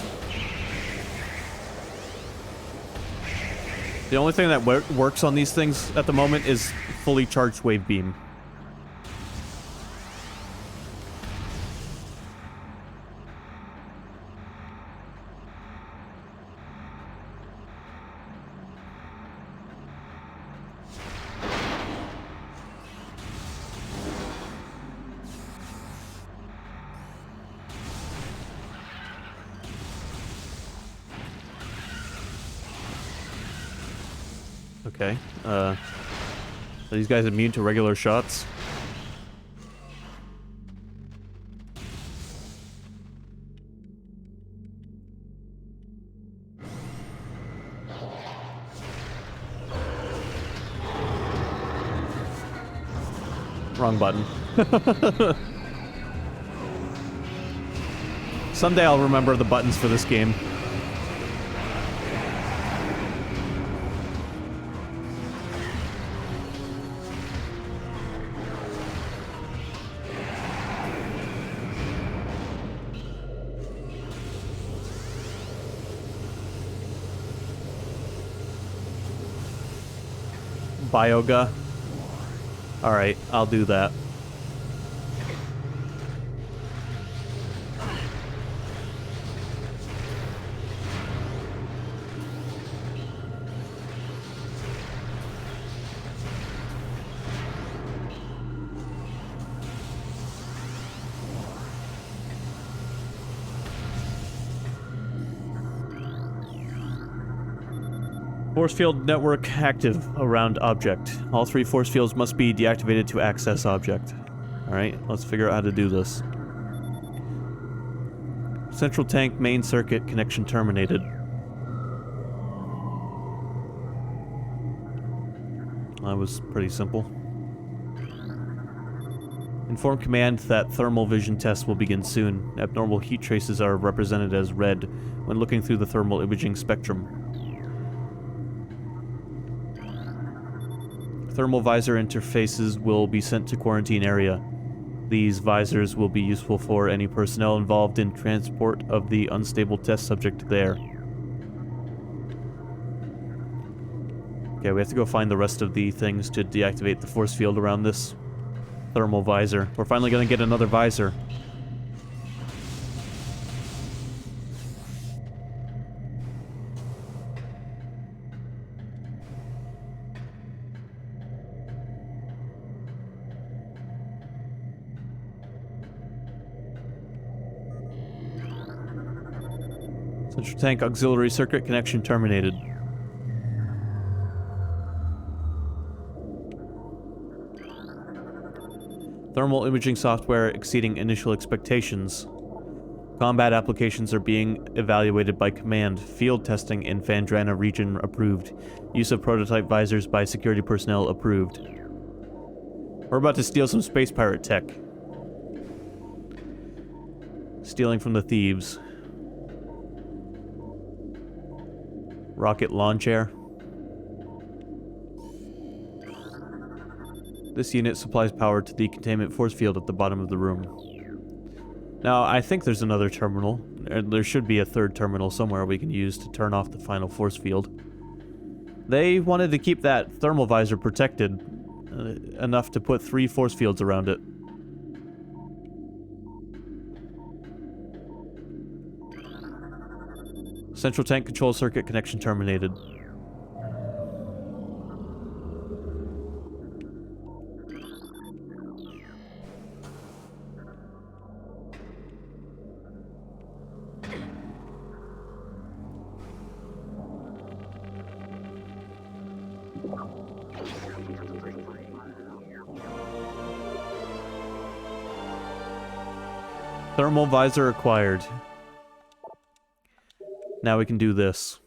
The only thing that works on these things at the moment is fully charged wave beam. Okay, are these guys immune to regular shots? Wrong button. Someday I'll remember the buttons for this game. Bioga. Alright, I'll do that. Force field network active around object. All 3 force fields must be deactivated to access object. Alright, let's figure out how to do this. Central tank main circuit connection terminated. That was pretty simple. Inform command that thermal vision tests will begin soon. Abnormal heat traces are represented as red when looking through the thermal imaging spectrum. Thermal visor interfaces will be sent to quarantine area. These visors will be useful for any personnel involved in transport of the unstable test subject there. Okay, we have to go find the rest of the things to deactivate the force field around this thermal visor. We're finally gonna get another visor. Central tank auxiliary circuit connection terminated. Thermal imaging software exceeding initial expectations. Combat applications are being evaluated by command. Field testing in Fandrana region approved. Use of prototype visors by security personnel approved. We're about to steal some space pirate tech. Stealing from the thieves. Rocket lawn chair. This unit supplies power to the containment force field at the bottom of the room. Now, I think there's another terminal. There should be a third terminal somewhere we can use to turn off the final force field. They wanted to keep that thermal visor protected enough to put 3 force fields around it. Central tank control circuit connection terminated. Thermal visor acquired. Now we can do this.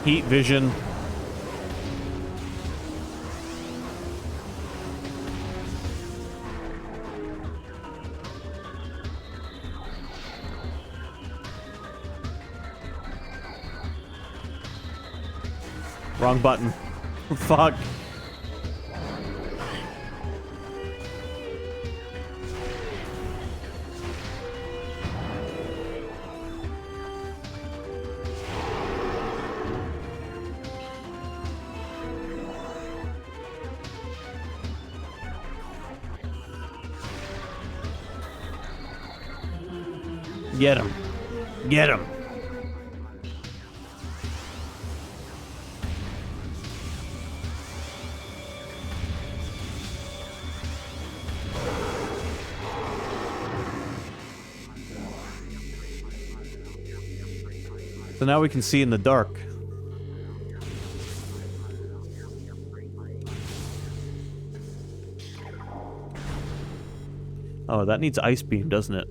Heat vision. Wrong button. Fuck. Get him. Get him. So now we can see in the dark. Oh, that needs ice beam, doesn't it?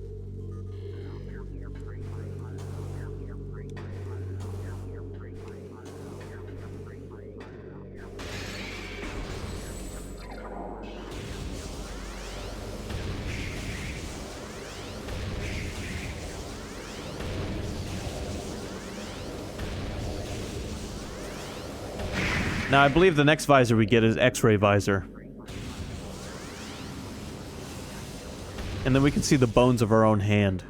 Now, I believe the next visor we get is X-ray visor. And then we can see the bones of our own hand.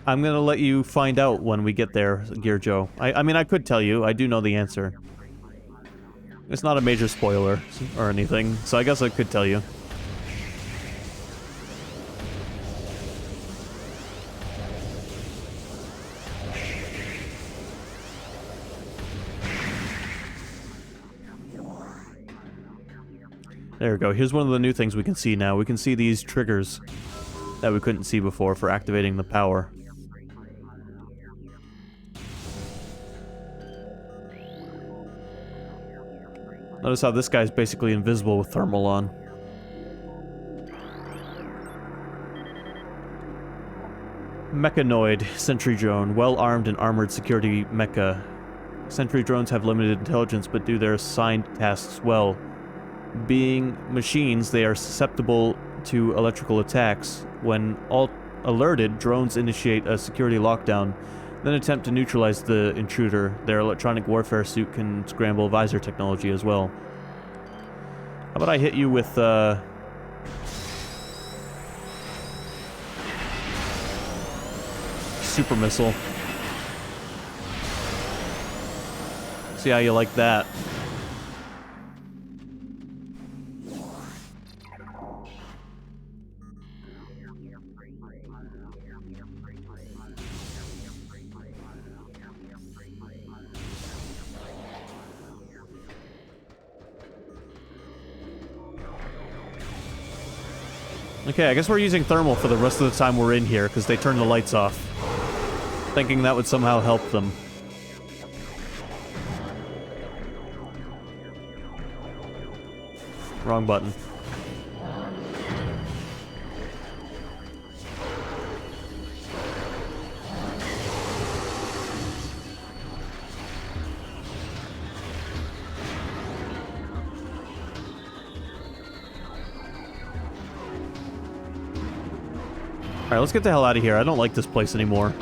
I'm gonna let you find out when we get there, Gear Joe. I mean, I could tell you. I do know the answer. It's not a major spoiler or anything, so I guess I could tell you. There we go. Here's one of the new things we can see now. We can see these triggers that we couldn't see before for activating the power. Notice how this guy's basically invisible with thermal on. Mechanoid, sentry drone, well-armed and armored security mecha. Sentry drones have limited intelligence but do their assigned tasks well. Being machines, they are susceptible to electrical attacks. When alerted, drones initiate a security lockdown, then attempt to neutralize the intruder. Their electronic warfare suit can scramble visor technology as well. How about I hit you with, super missile. See how you like that. Okay, I guess we're using thermal for the rest of the time we're in here, because they turned the lights off. Thinking that would somehow help them. Wrong button. Alright, let's get the hell out of here. I don't like this place anymore.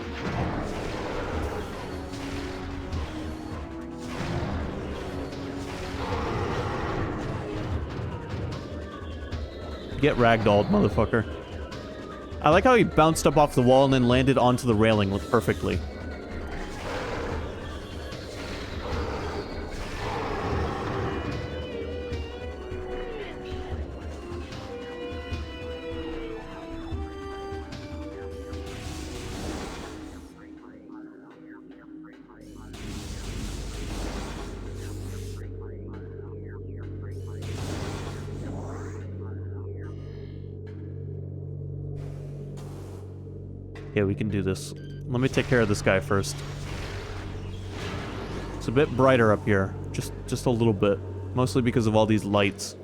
Get ragdolled, motherfucker. I like how he bounced up off the wall and then landed onto the railing perfectly. Yeah, we can do this. Let me take care of this guy first. It's a bit brighter up here. Just a little bit. Mostly because of all these lights.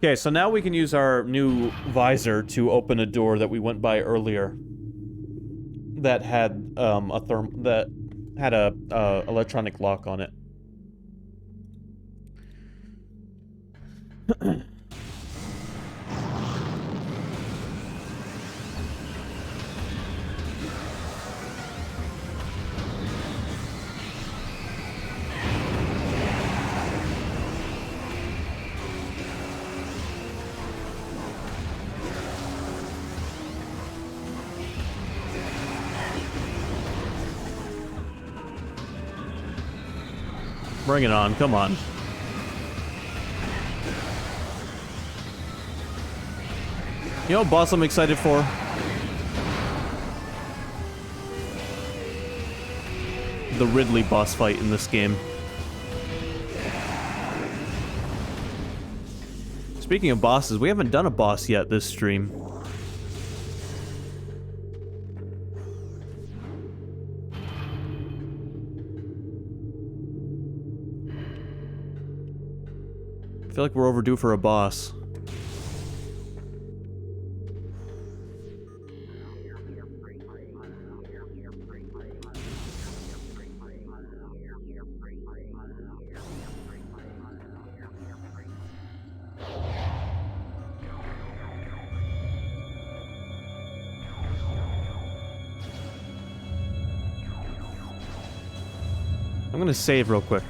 Okay, so now we can use our new visor to open a door that we went by earlier. That had a electronic lock on it. Bring it on, come on. You know what boss I'm excited for? the Ridley boss fight in this game. Speaking of bosses, we haven't done a boss yet this stream. I feel like we're overdue for a boss. I'm gonna save real quick.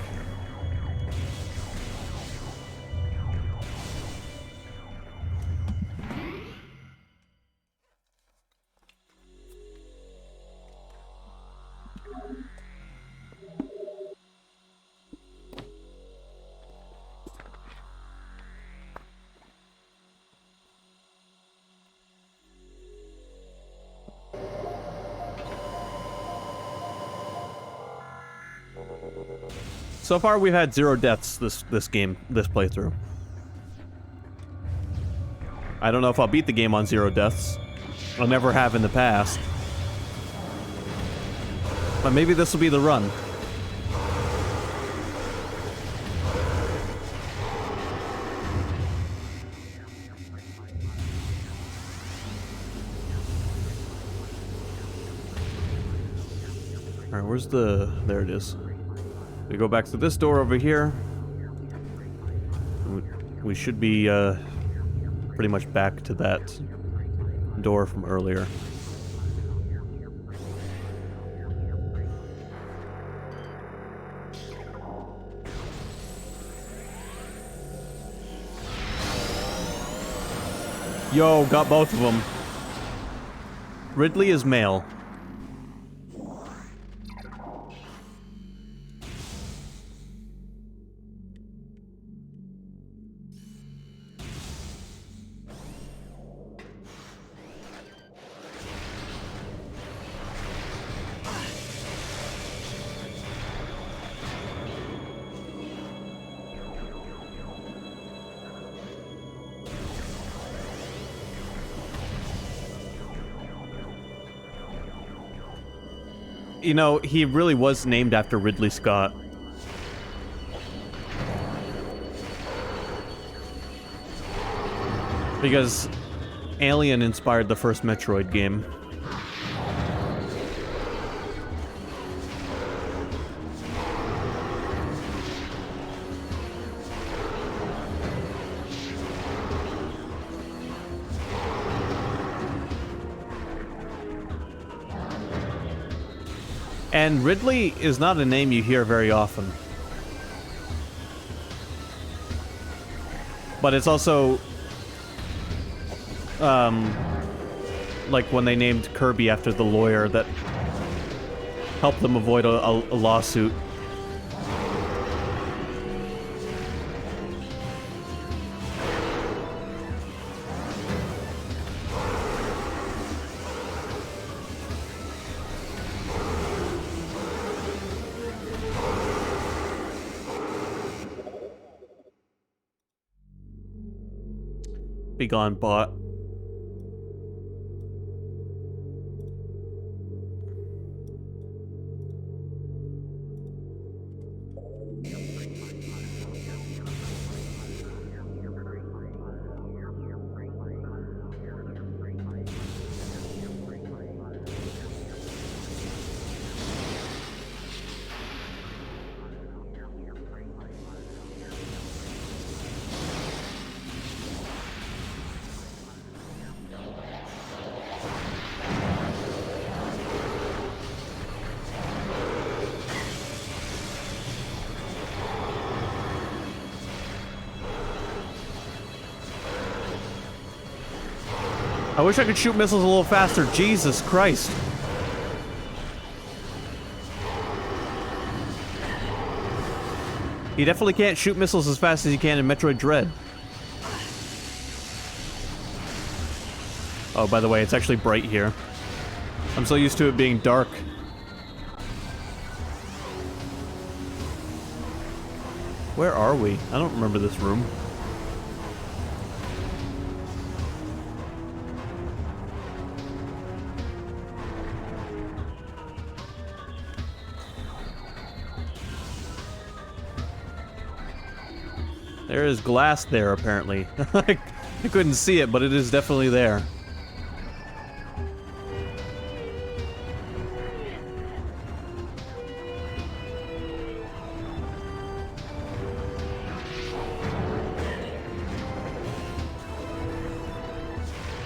So far, we've had 0 deaths this playthrough. I don't know if I'll beat the game on 0 deaths. I never have in the past. But maybe this will be the run. Alright, where's the... There it is. We go back to this door over here. We should be pretty much back to that door from earlier. Yo, got both of them. Ridley is male. You know, he really was named after Ridley Scott. Because Alien inspired the first Metroid game. And Ridley is not a name you hear very often. But it's also... like when they named Kirby after the lawyer that helped them avoid a lawsuit. Be gone, bot. I wish I could shoot missiles a little faster. Jesus Christ. You definitely can't shoot missiles as fast as you can in Metroid Dread. Oh, by the way, it's actually bright here. I'm so used to it being dark. Where are we? I don't remember this room. There is glass there, apparently. I couldn't see it, but it is definitely there.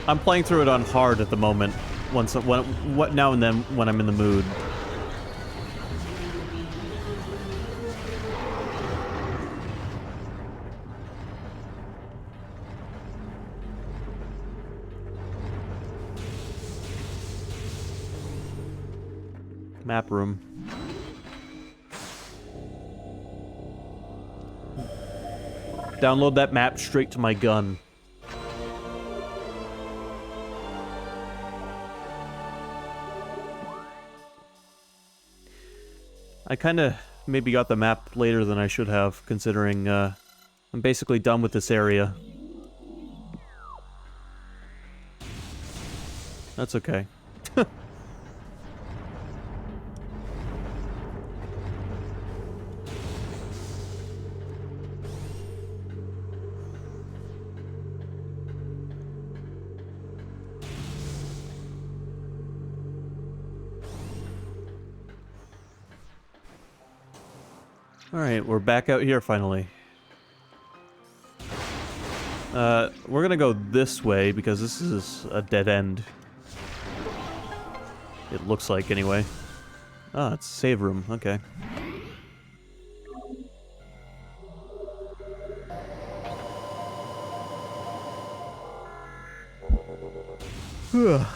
I'm playing through it on hard at the moment. Now and then when I'm in the mood. Map room. Download that map straight to my gun. I kinda maybe got the map later than I should have, considering I'm basically done with this area. That's okay. Alright, we're back out here finally. We're gonna go this way because this is a dead end. It looks like, anyway. Ah, it's a save room. Okay.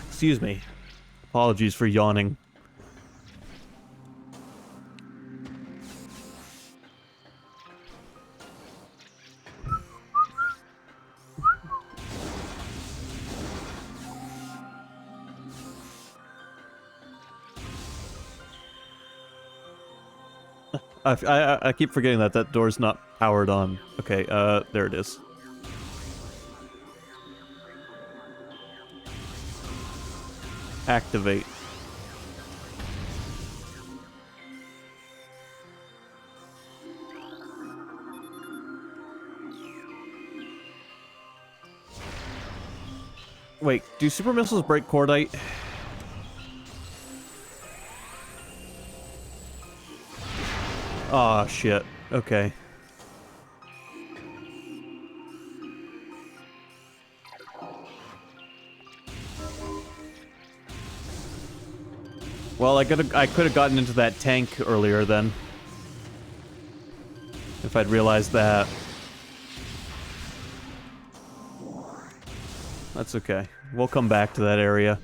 Excuse me. Apologies for yawning. I keep forgetting that that door's not powered on. Okay, there it is. Activate. Wait, do super missiles break cordite? Aw, shit. Okay. Well, I could have gotten into that tank earlier then. If I'd realized that. That's okay. We'll come back to that area.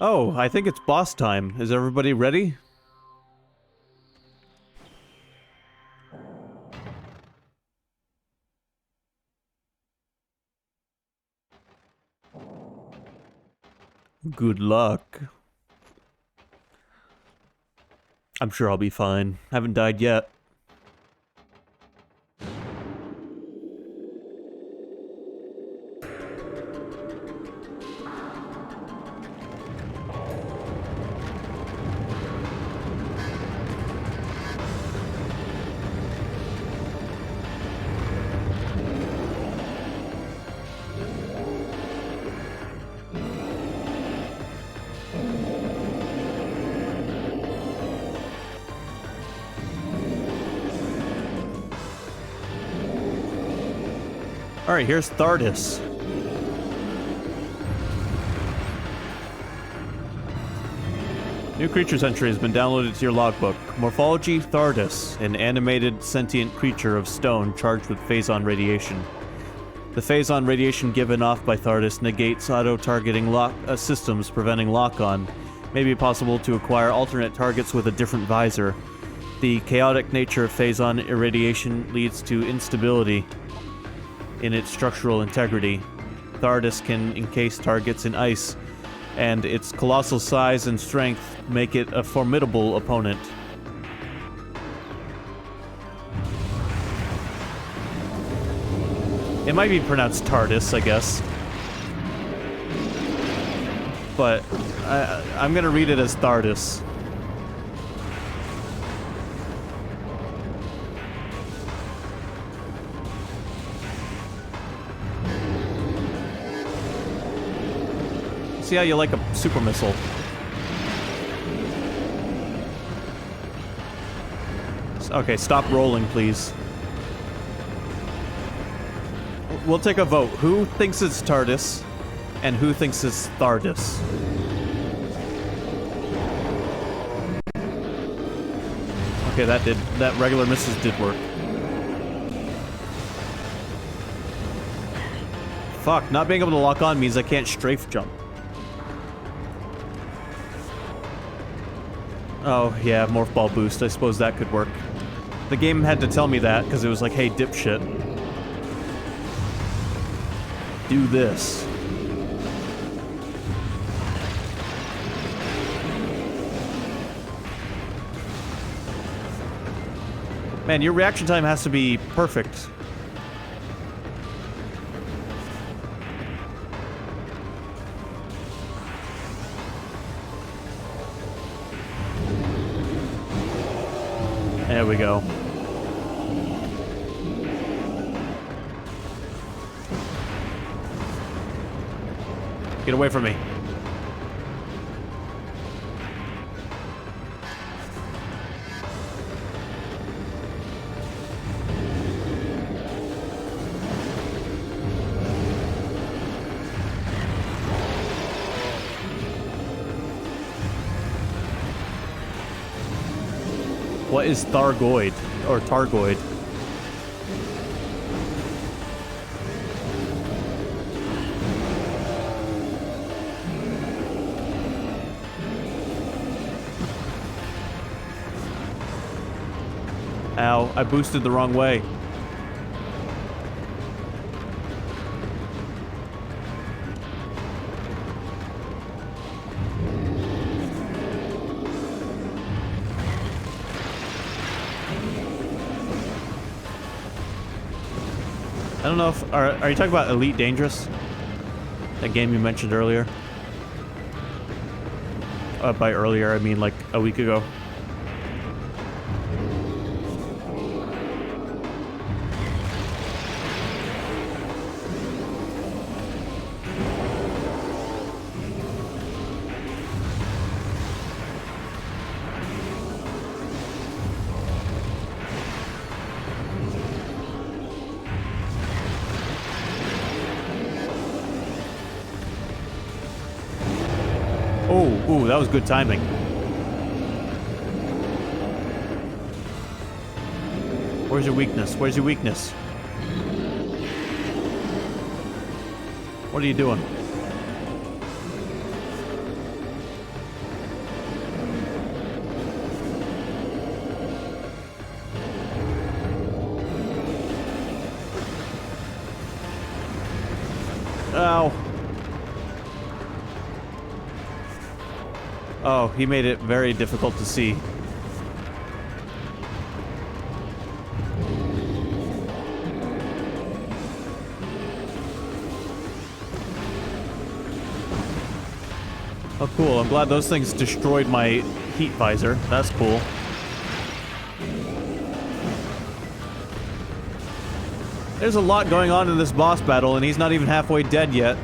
Oh, I think it's boss time. Is everybody ready? Good luck. I'm sure I'll be fine. Haven't died yet. Alright, here's Thardis. New creatures entry has been downloaded to your logbook. Morphology, Thardis, an animated sentient creature of stone charged with phazon radiation. The phazon radiation given off by Thardis negates auto-targeting systems, preventing lock-on. May be possible to acquire alternate targets with a different visor. The chaotic nature of phazon irradiation leads to instability. in its structural integrity. Thardus can encase targets in ice, and its colossal size and strength make it a formidable opponent. It might be pronounced TARDIS, I guess. But I'm gonna read it as Thardus. See how you like a super missile. Okay, stop rolling, please. We'll take a vote. Who thinks it's TARDIS, and who thinks it's Thardus? Okay, that regular misses did work. Fuck, not being able to lock on means I can't strafe jump. Oh, yeah, Morph Ball boost. I suppose that could work. The game had to tell me that, because it was like, hey, dipshit. Do this. Man, your reaction time has to be perfect. There we go. Get away from me. What is Thargoid? Or Targoid? Ow, I boosted the wrong way. I don't know if... Are you talking about Elite Dangerous? That game you mentioned earlier? By earlier, I mean like a week ago. Ooh, that was good timing. Where's your weakness? Where's your weakness? What are you doing? Ow. Oh, he made it very difficult to see. Oh, cool. I'm glad those things destroyed my heat visor. That's cool. There's a lot going on in this boss battle, and he's not even halfway dead yet.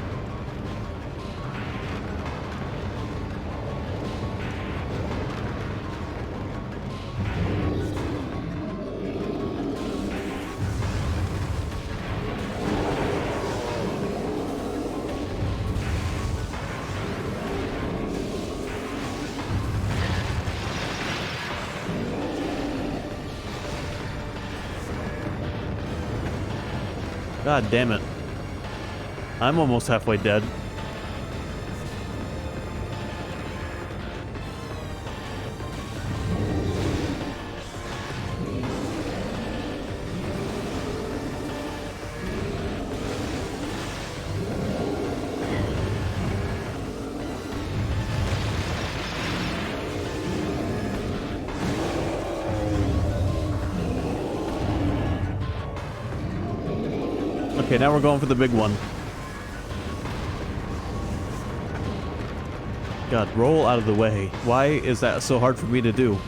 God damn it. I'm almost halfway dead. Okay, now we're going for the big one. God, roll out of the way. Why is that so hard for me to do?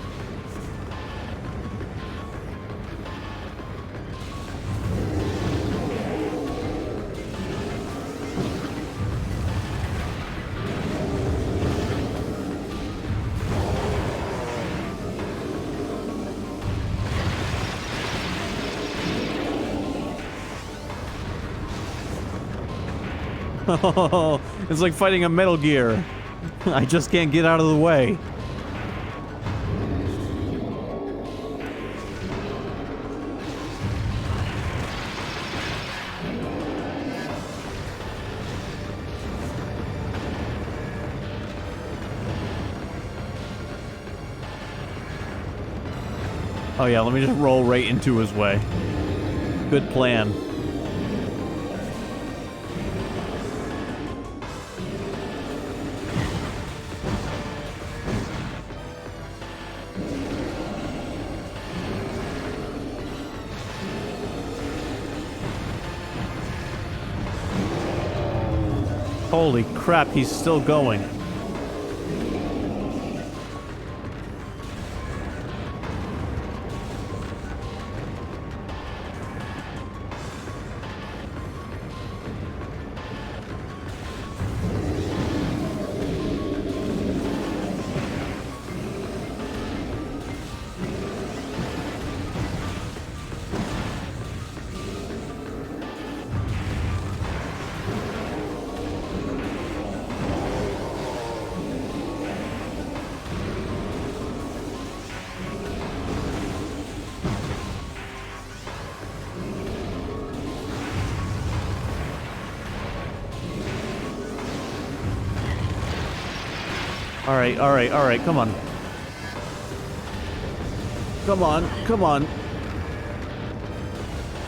It's like fighting a Metal Gear. I just can't get out of the way. Oh yeah, let me just roll right into his way. Good plan. Holy crap, he's still going. Alright, come on. Come on.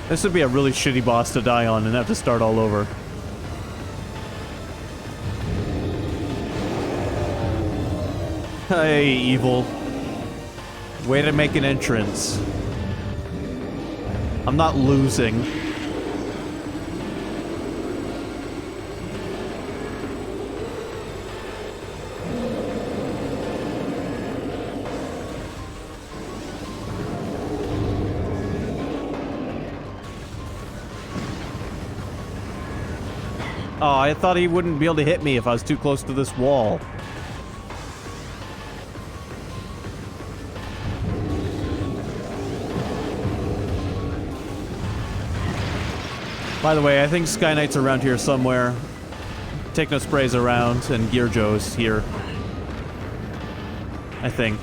This would be a really shitty boss to die on and have to start all over. Hey, evil. Way to make an entrance. I'm not losing. Oh, I thought he wouldn't be able to hit me if I was too close to this wall. By the way, I think Sky Knight's around here somewhere. Techno Spray's around, and Gear Joe's here. I think.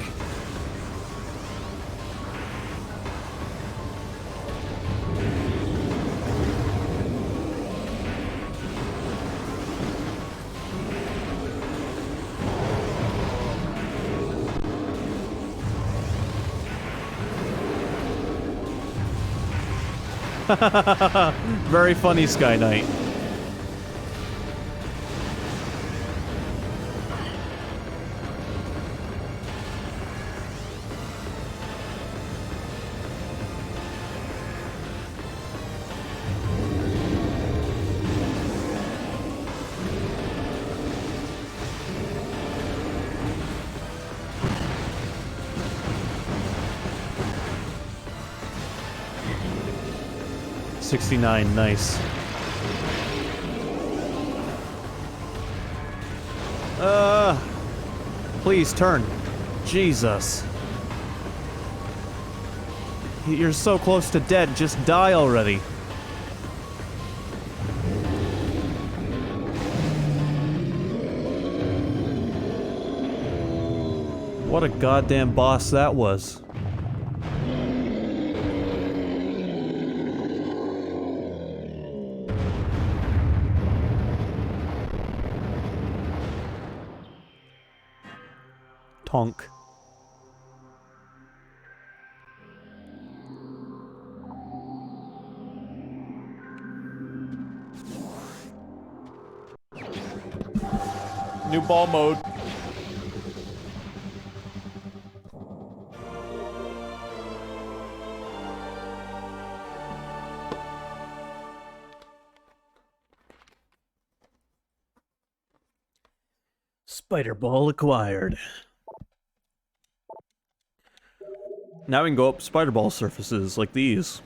Very funny, Sky Knight. $69, nice. Please turn. Jesus. You're so close to dead, just die already. What a goddamn boss that was. Tonk. New ball mode. Spider ball acquired. Now we can go up spider ball surfaces like these.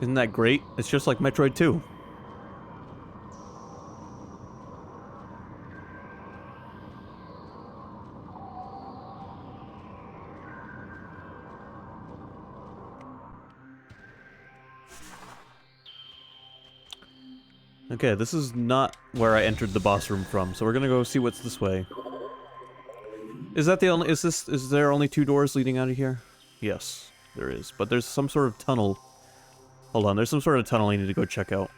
Isn't that great? It's just like Metroid 2. Okay, this is not where I entered the boss room from, so we're gonna go see what's this way. Is that the only- is there only 2 doors leading out of here? Yes, there is. But there's some sort of tunnel. Hold on, there's some sort of tunnel I need to go check out.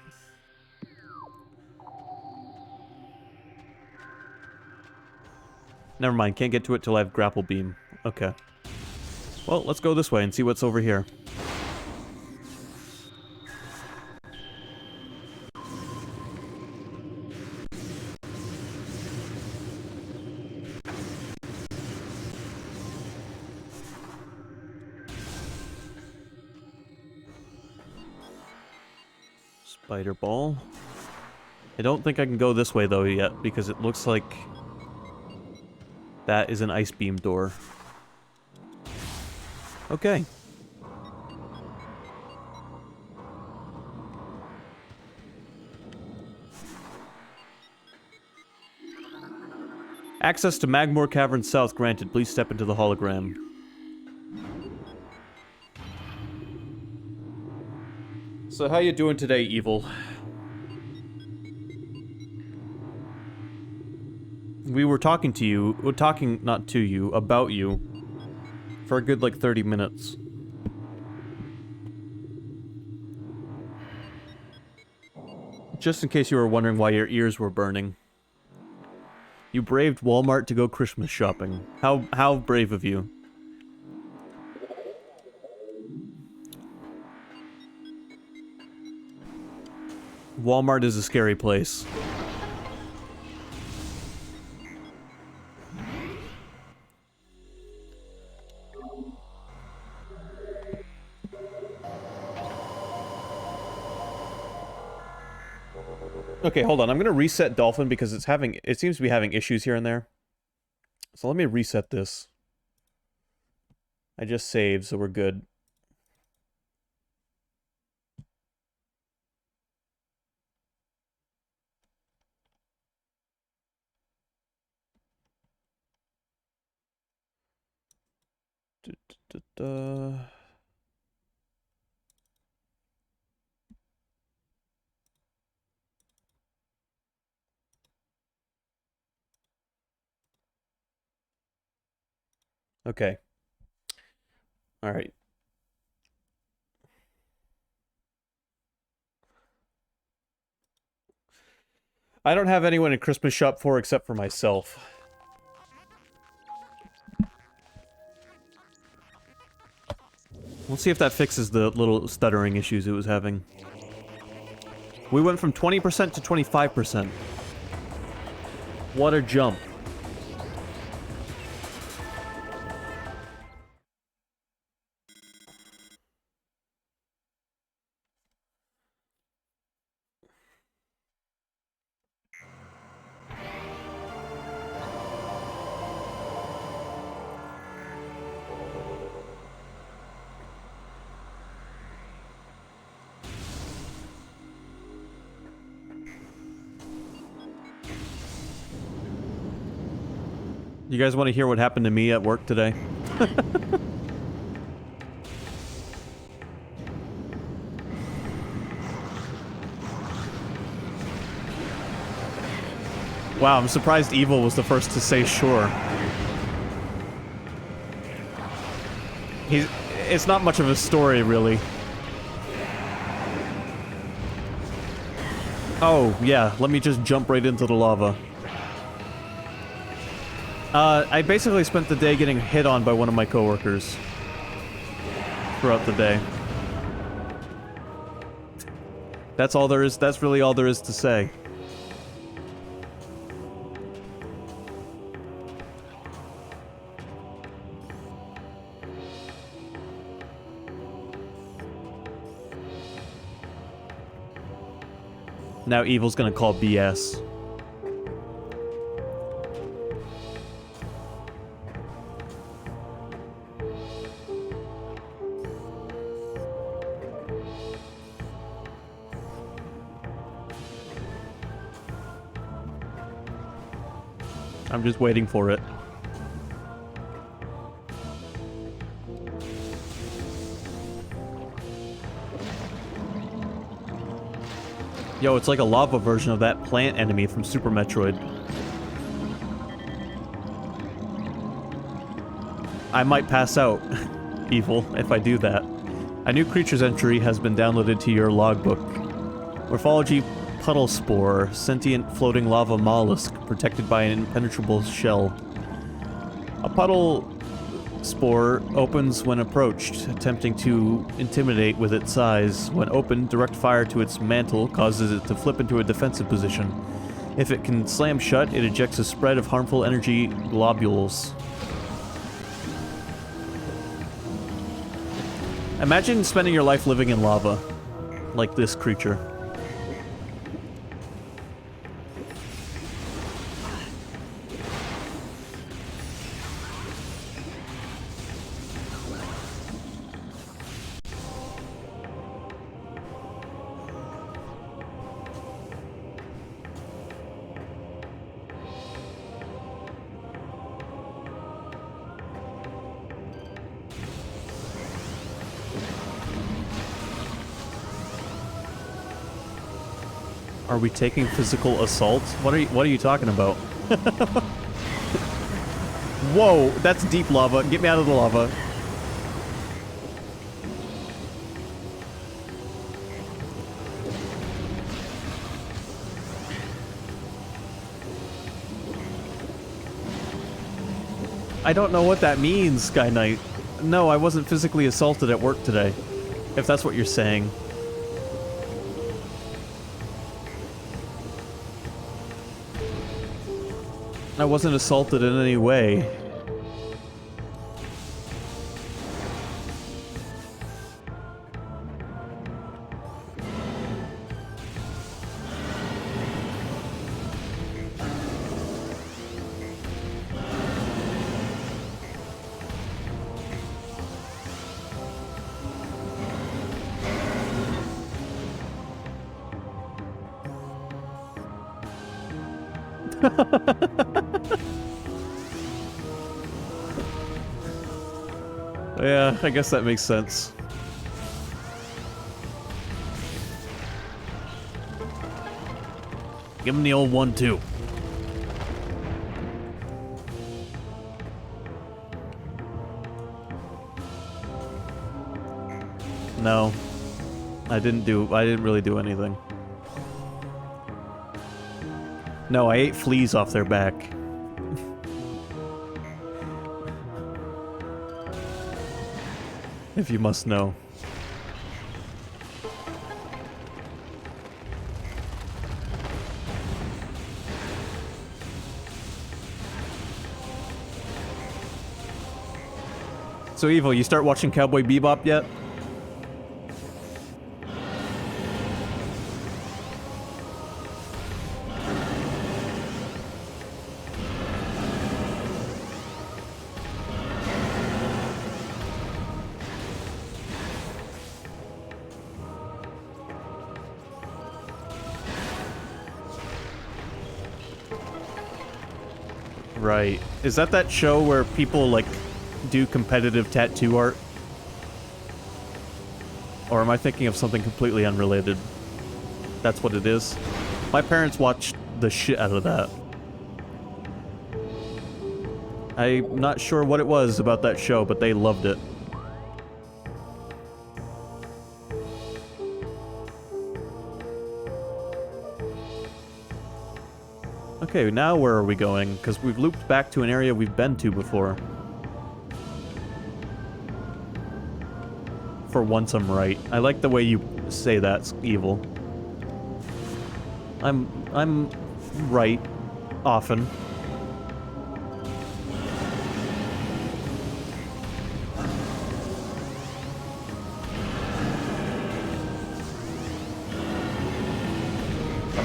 Never mind, can't get to it till I have grapple beam. Okay. Well, let's go this way and see what's over here. Spider ball. I don't think I can go this way though yet, because it looks like that is an ice beam door. Okay. Access to Magmoor Cavern South granted. Please step into the hologram. So how you doing today, Evil? We were talking to you, not to you, about you, for a good, like, 30 minutes. Just in case you were wondering why your ears were burning. You braved Walmart to go Christmas shopping. How brave of you. Walmart is a scary place. Okay, hold on. I'm gonna reset Dolphin because it seems to be having issues here and there. So let me reset this. I just saved, so we're good. Okay. Alright. I don't have anyone to Christmas shop for except for myself. We'll see if that fixes the little stuttering issues it was having. We went from 20% to 25%. What a jump. You guys want to hear what happened to me at work today? Wow, I'm surprised Evil was the first to say sure. It's not much of a story, really. Oh, yeah, let me just jump right into the lava. I basically spent the day getting hit on by one of my coworkers. Throughout the day. That's all there is, that's really all there is to say. Now Evil's gonna call BS. I'm just waiting for it. Yo, it's like a lava version of that plant enemy from Super Metroid. I might pass out, Evil, if I do that. A new creature's entry has been downloaded to your logbook. Morphology puddle spore, sentient floating lava mollusk protected by an impenetrable shell. A puddle spore opens when approached, attempting to intimidate with its size. When opened, direct fire to its mantle causes it to flip into a defensive position. If it can slam shut, it ejects a spread of harmful energy globules. Imagine spending your life living in lava, like this creature. Are we taking physical assault? What are you talking about? Whoa, that's deep lava. Get me out of the lava. I don't know what that means, Sky Knight. No, I wasn't physically assaulted at work today. If that's what you're saying. I wasn't assaulted in any way. Yeah, I guess that makes sense. Give him the old 1-2. No. I didn't really do anything. No, I ate fleas off their back. If you must know. So Evil, you start watching Cowboy Bebop yet? Right. Is that show where people, like, do competitive tattoo art? Or am I thinking of something completely unrelated? That's what it is. My parents watched the shit out of that. I'm not sure what it was about that show, but they loved it. Okay, now where are we going? Because we've looped back to an area we've been to before. For once I'm right. I like the way you say that, Evil. I'm right. Often.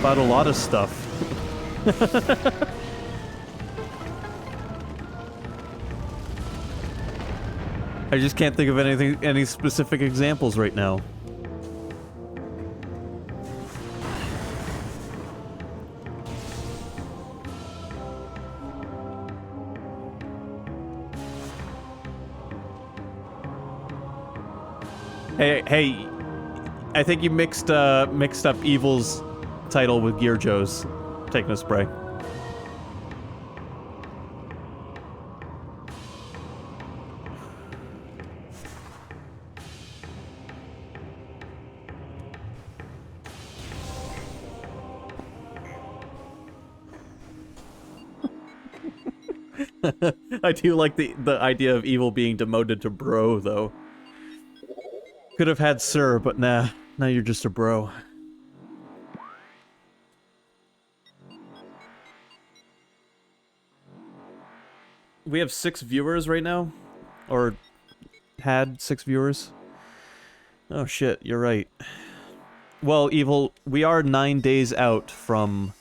about a lot of stuff. I just can't think of any specific examples right now. Hey, I think you mixed up Evil's title with Gear Joe's Techno Spray. I do like the idea of Evil being demoted to bro, though. Could have had sir, but nah. Now you're just a bro. We have 6 viewers right now? Or had 6 viewers? Oh shit, you're right. Well, Evil, we are 9 days out from...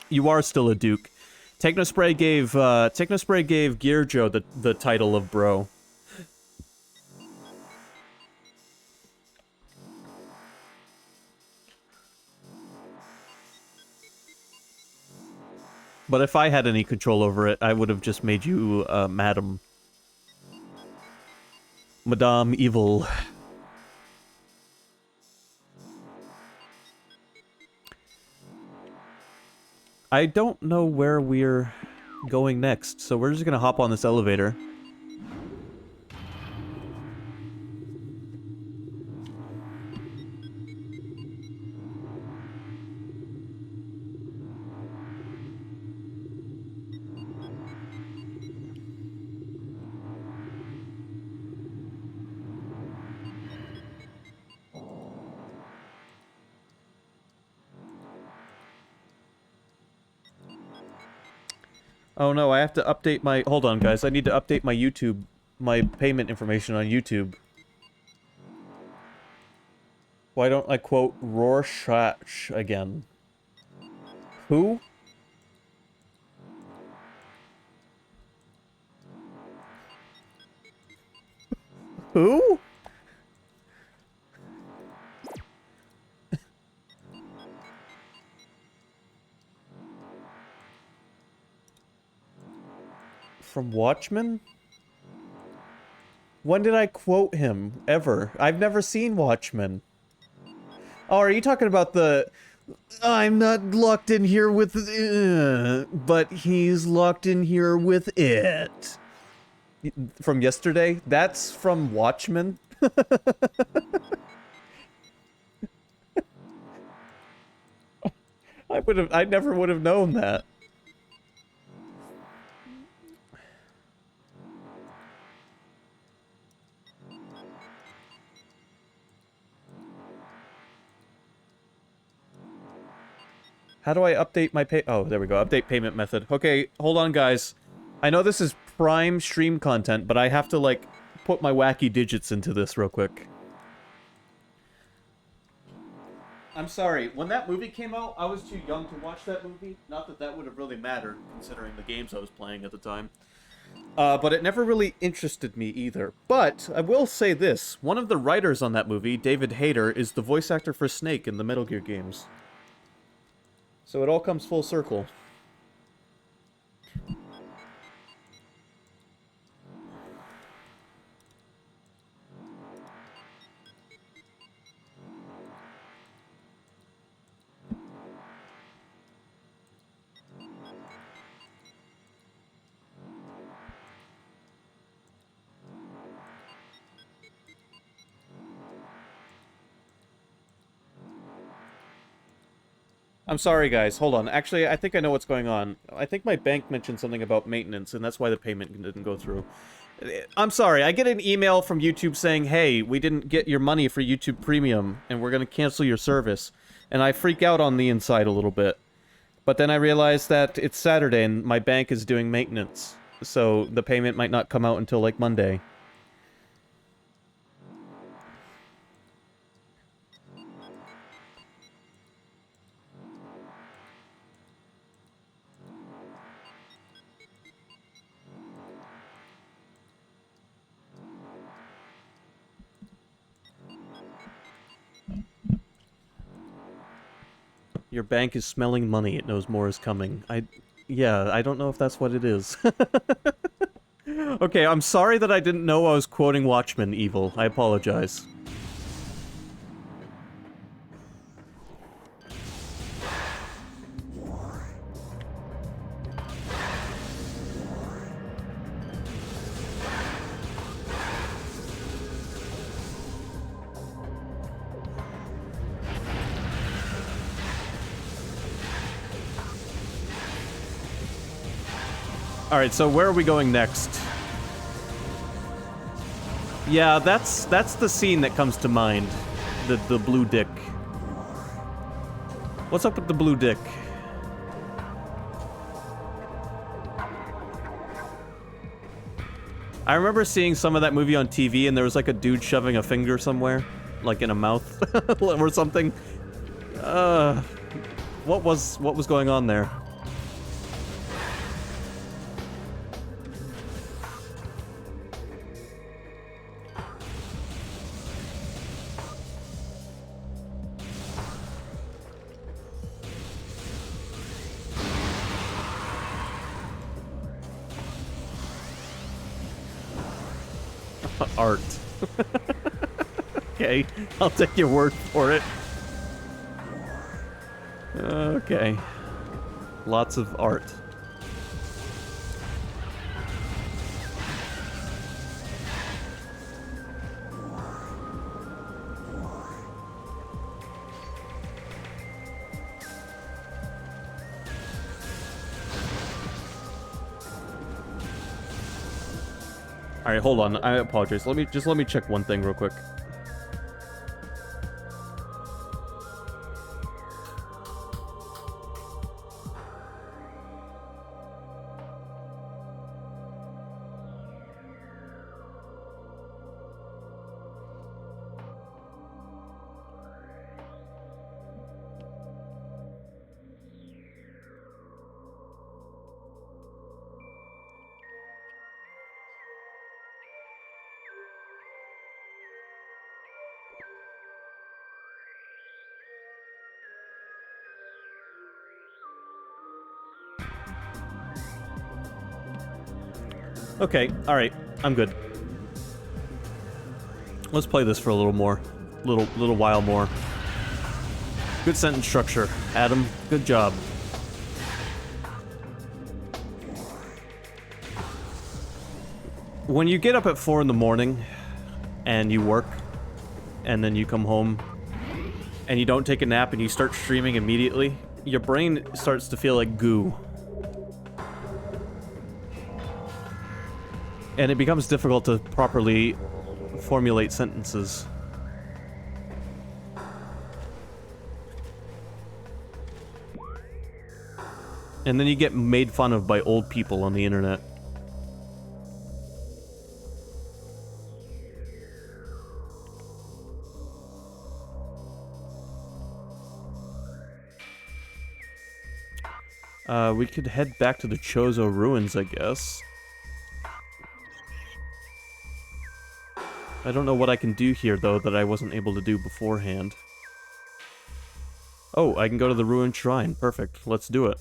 You are still a Duke. Technospray gave Gear Joe the title of bro. But if I had any control over it, I would have just made you, Madam. Madame Evil. I don't know where we're going next, so we're just gonna hop on this elevator. Oh no, I have to update my... Hold on, guys. I need to update my YouTube... my payment information on YouTube. Why don't I quote Rorschach again? Who? Who? From Watchmen? When did I quote him? Ever? I've never seen Watchmen. Oh, are you talking about the... I'm not locked in here with... but he's locked in here with it. From yesterday? That's from Watchmen? I never would have known that. How do I update my pay- Oh, there we go. Update payment method. Okay, hold on, guys. I know this is prime stream content, but I have to, like, put my wacky digits into this real quick. I'm sorry. When that movie came out, I was too young to watch that movie. Not that that would have really mattered, considering the games I was playing at the time. But it never really interested me either. But I will say this. One of the writers on that movie, David Hayter, is the voice actor for Snake in the Metal Gear games. So it all comes full circle. I'm sorry, guys. Hold on. Actually, I think I know what's going on. I think my bank mentioned something about maintenance, and that's why the payment didn't go through. I'm sorry. I get an email from YouTube saying, hey, we didn't get your money for YouTube Premium, and we're going to cancel your service. And I freak out on the inside a little bit. But then I realize that it's Saturday, and my bank is doing maintenance. So the payment might not come out until, like, Monday. Your bank is smelling money. It knows more is coming. Yeah, I don't know if that's what it is. Okay, I'm sorry that I didn't know I was quoting Watchmen evil. I apologize. Alright, so where are we going next? Yeah, that's the scene that comes to mind. The blue dick. What's up with the blue dick? I remember seeing some of that movie on TV and there was like a dude shoving a finger somewhere. Like in a mouth or something. What was going on there? Art. Okay, I'll take your word for it. Okay. Lots of art. Alright, hold on. I apologize. Let me check one thing real quick. Okay, alright. I'm good. Let's play this for a little more. Little while more. Good sentence structure, Adam. Good job. When you get up at 4 in the morning and you work and then you come home and you don't take a nap and you start streaming immediately, your brain starts to feel like goo. And it becomes difficult to properly formulate sentences. And then you get made fun of by old people on the internet. We could head back to the Chozo ruins, I guess. I don't know what I can do here, though, that I wasn't able to do beforehand. Oh, I can go to the ruined shrine. Perfect. Let's do it.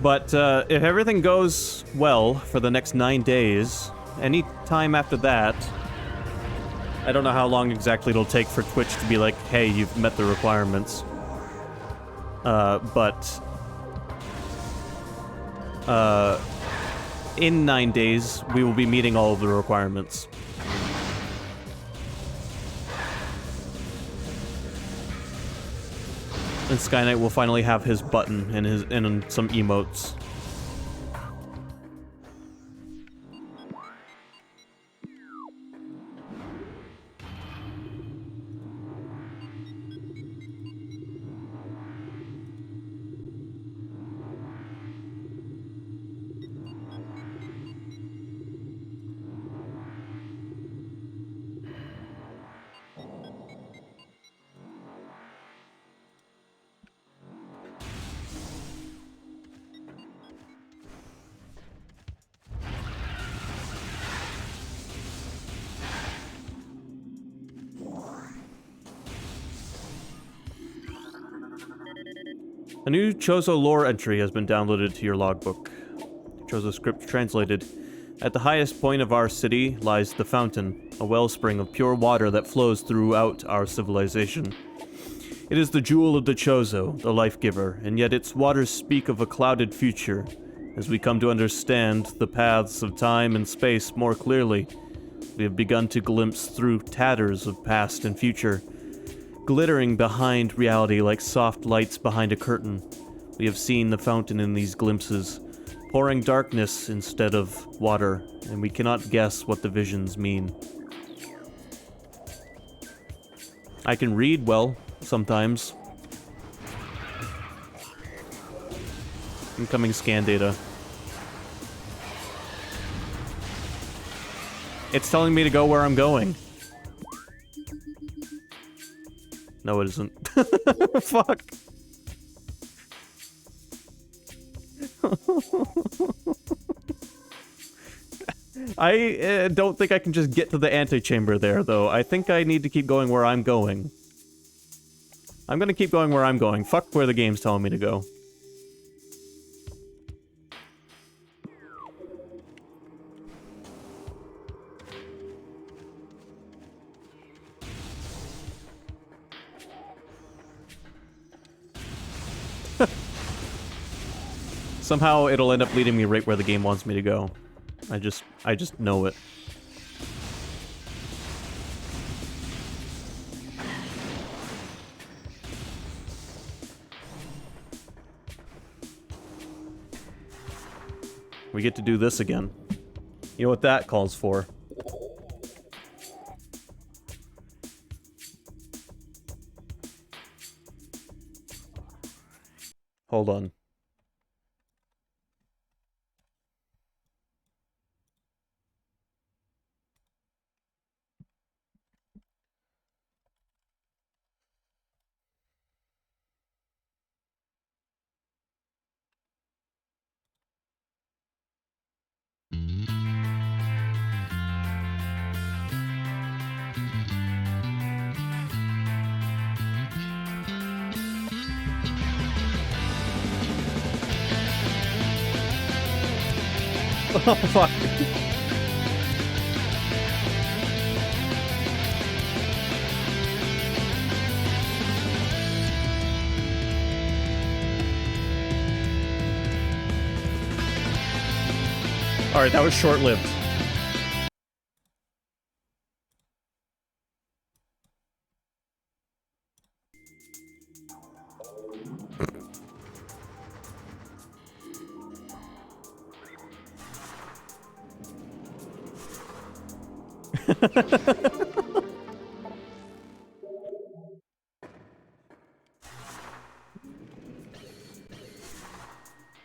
But if everything goes well for the next 9 days, any time after that, I don't know how long exactly it'll take for Twitch to be like, hey, you've met the requirements. In 9 days, we will be meeting all of the requirements. And Skyknight will finally have his button and some emotes. A new Chozo lore entry has been downloaded to your logbook. Chozo script translated. At the highest point of our city lies the fountain, a wellspring of pure water that flows throughout our civilization. It is the jewel of the Chozo, the life giver, and yet its waters speak of a clouded future. As we come to understand the paths of time and space more clearly, we have begun to glimpse through tatters of past and future, glittering behind reality like soft lights behind a curtain. We have seen the fountain in these glimpses, pouring darkness instead of water, and we cannot guess what the visions mean. I can read well, sometimes. Incoming scan data. It's telling me to go where I'm going. No, it isn't. Fuck. I don't think I can just get to the antechamber there, though. I think I need to keep going where I'm going. I'm gonna keep going where I'm going. Fuck where the game's telling me to go. Somehow it'll end up leading me right where the game wants me to go. I just know it. We get to do this again. You know what that calls for? Hold on. Oh, fuck. Alright, that was short-lived.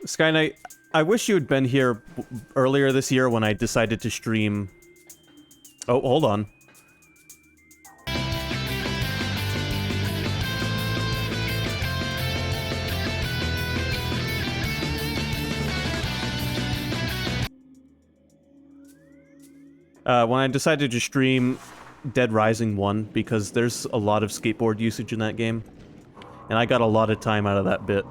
Sky Knight, I wish you had been here earlier this year when I decided to stream... Oh, hold on. When I decided to stream Dead Rising 1, because there's a lot of skateboard usage in that game, and I got a lot of time out of that bit.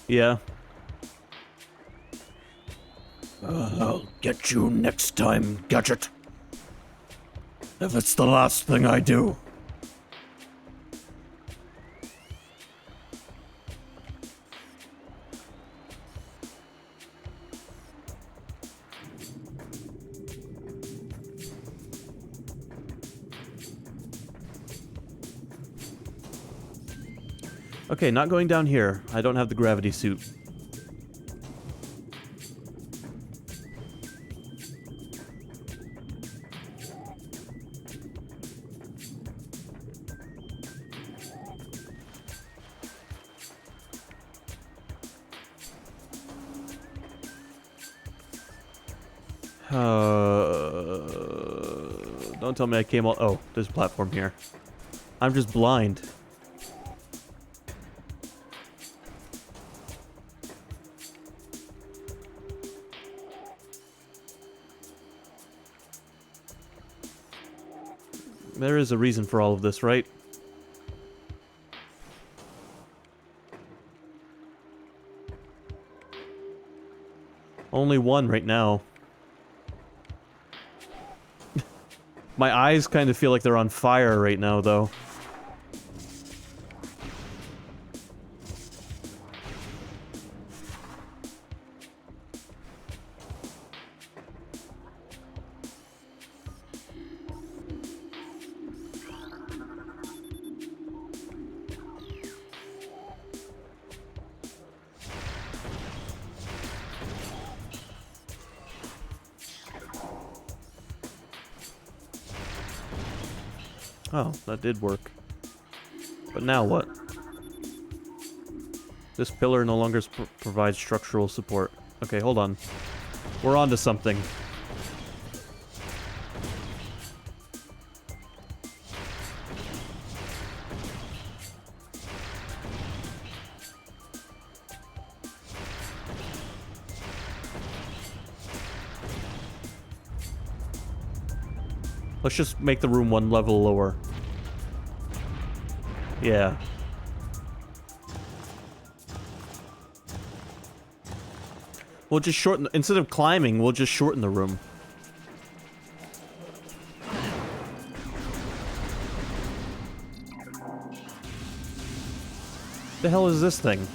Yeah. I'll get you next time, Gadget. If it's the last thing I do. Okay, not going down here. I don't have the gravity suit. Don't tell me I came all... Oh, there's a platform here. I'm just blind. There is a reason for all of this, right? Only one right now. My eyes kind of feel like they're on fire right now, though. Oh, that did work. But now what? This pillar no longer provides structural support. Okay, hold on. We're on to something. Let's just make the room one level lower. Yeah. We'll just shorten... Instead of climbing, we'll just shorten the room. The hell is this thing?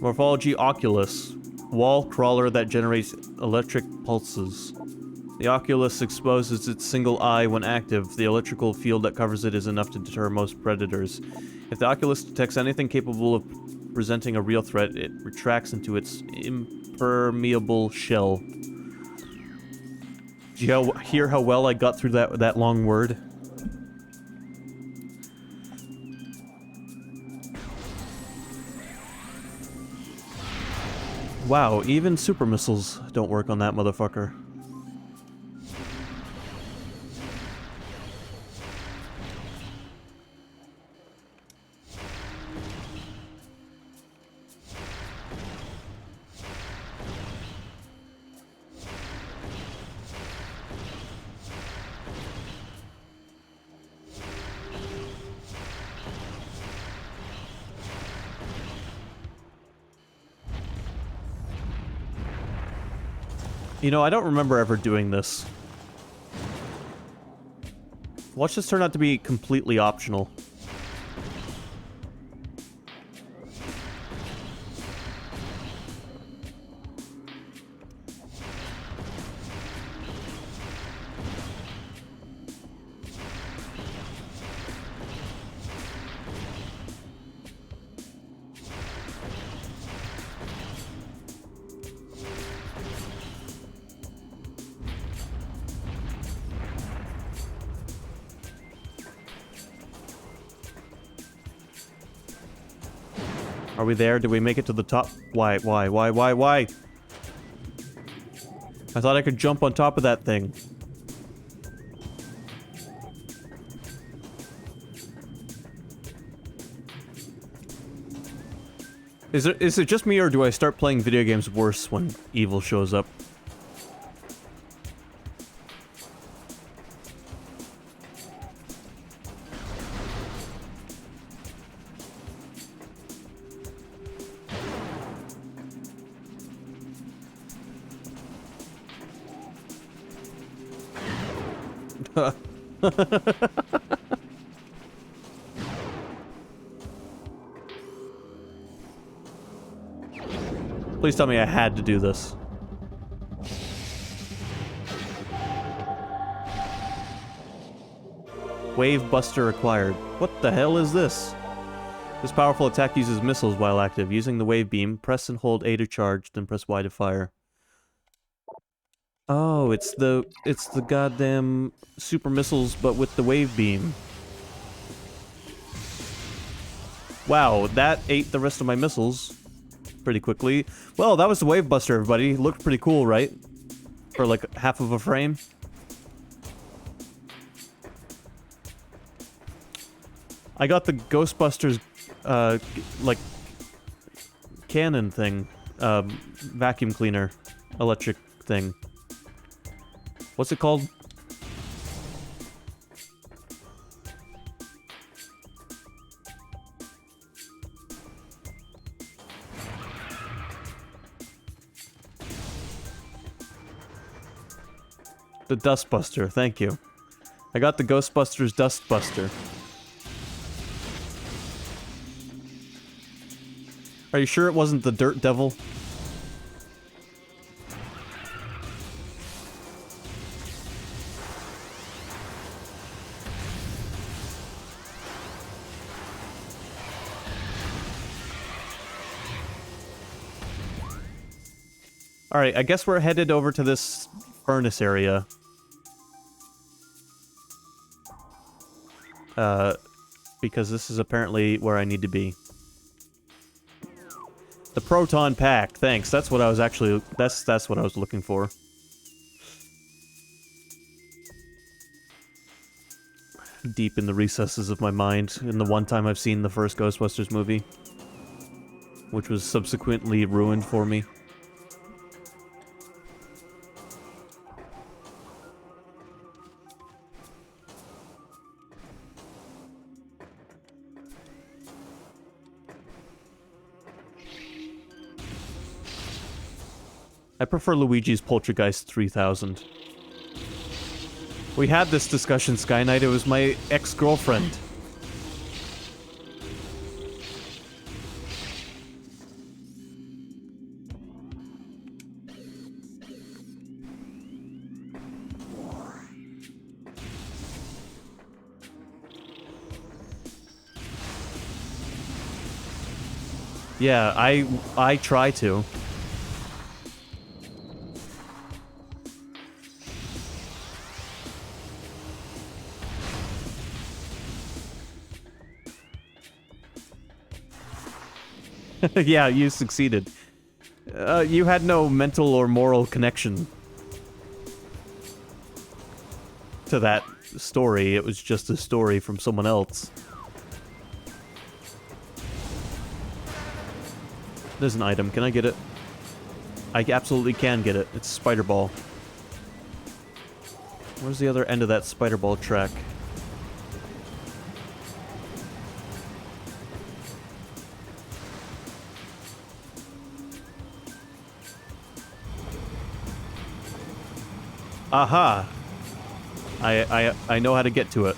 Morphology Oculus. Wall crawler that generates electric pulses. The Oculus exposes its single eye when active. The electrical field that covers it is enough to deter most predators. If the Oculus detects anything capable of presenting a real threat, it retracts into its impermeable shell. Did you hear how well I got through that long word? Wow, even super missiles don't work on that motherfucker. You know, I don't remember ever doing this. Watch this turn out to be completely optional. Are we there? Did we make it to the top? Why? I thought I could jump on top of that thing. Is it just me, or do I start playing video games worse when evil shows up? Please tell me I had to do this. Wave Buster acquired. What the hell is this? This powerful attack uses missiles while active. Using the wave beam, press and hold A to charge, then press Y to fire. Oh, it's the goddamn super missiles, but with the wave beam. Wow, that ate the rest of my missiles. pretty quickly. Well, that was the Wave Buster, everybody. Looked pretty cool, right? For like half of a frame. I got the Ghostbusters, like, cannon thing. Vacuum cleaner. Electric thing. What's it called? The Dustbuster, thank you. I got the Ghostbusters Dustbuster. Are you sure it wasn't the Dirt Devil? Alright, I guess we're headed over to this furnace area. Because this is apparently where I need to be. The proton pack, thanks. That's what I was actually... That's what I was looking for. Deep in the recesses of my mind, in the one time I've seen the first Ghostbusters movie. Which was subsequently ruined for me. I prefer Luigi's Poltergeist 3000. We had this discussion, Sky Knight. It was my ex-girlfriend. Yeah, I try to. Yeah, you succeeded. You had no mental or moral connection to that story. It was just a story from someone else. There's an item. Can I get it? I absolutely can get it. It's Spider Ball. Where's the other end of that Spider Ball track? Aha! I know how to get to it.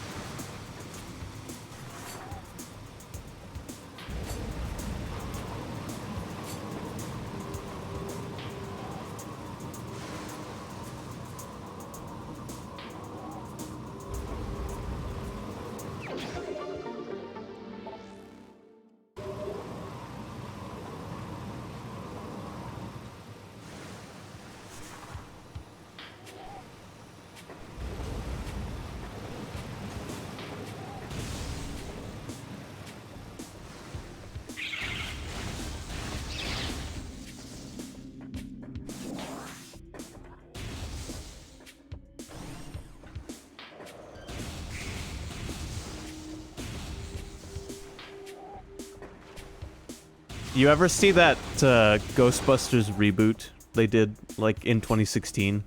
You ever see that Ghostbusters reboot they did, like, in 2016?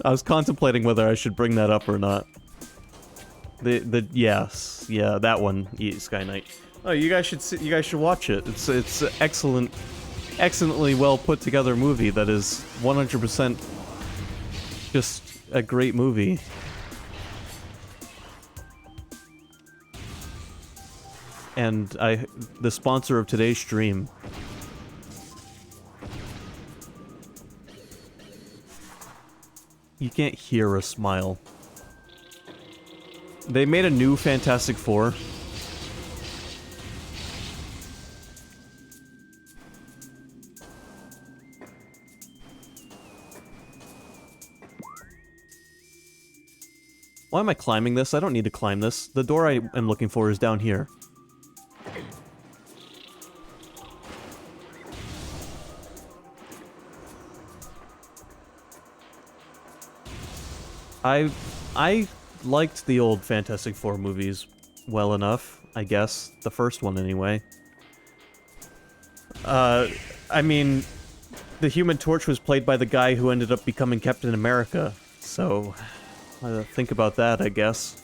I was contemplating whether I should bring that up or not. Yes, yeah, that one, Sky Knight. Oh, you guys should watch it. It's excellent. Excellently well put together movie that is 100% just a great movie. And the sponsor of today's stream. You can't hear a smile. They made a new Fantastic Four. Why am I climbing this? I don't need to climb this. The door I am looking for is down here. I liked the old Fantastic Four movies well enough, I guess. The first one, anyway. I mean, the Human Torch was played by the guy who ended up becoming Captain America, so think about that, I guess.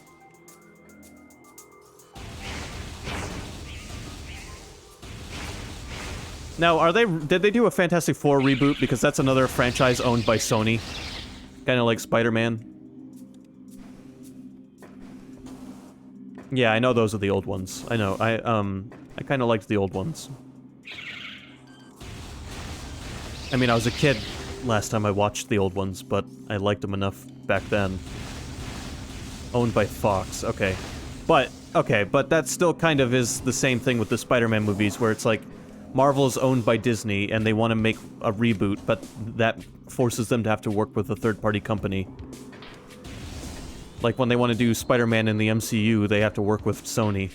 Now, did they do a Fantastic Four reboot? Because that's another franchise owned by Sony. Kind of like Spider-Man. Yeah, I know those are the old ones. I know. I kind of liked the old ones. I mean, I was a kid last time I watched the old ones, but I liked them enough back then. Owned by Fox, okay. But that still kind of is the same thing with the Spider-Man movies, where it's like, Marvel is owned by Disney, and they want to make a reboot, but that forces them to have to work with a third-party company. Like, when they want to do Spider-Man in the MCU, they have to work with Sony.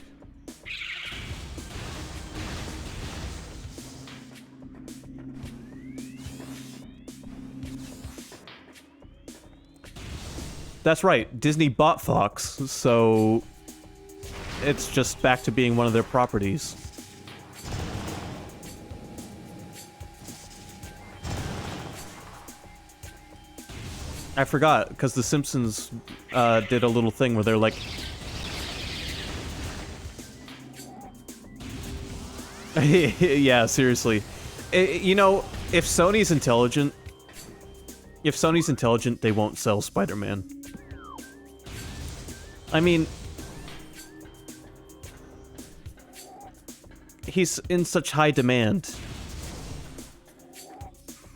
That's right, Disney bought Fox, so it's just back to being one of their properties. I forgot, because The Simpsons did a little thing where they're like... Yeah, seriously. You know, if Sony's intelligent, they won't sell Spider-Man. I mean... he's in such high demand.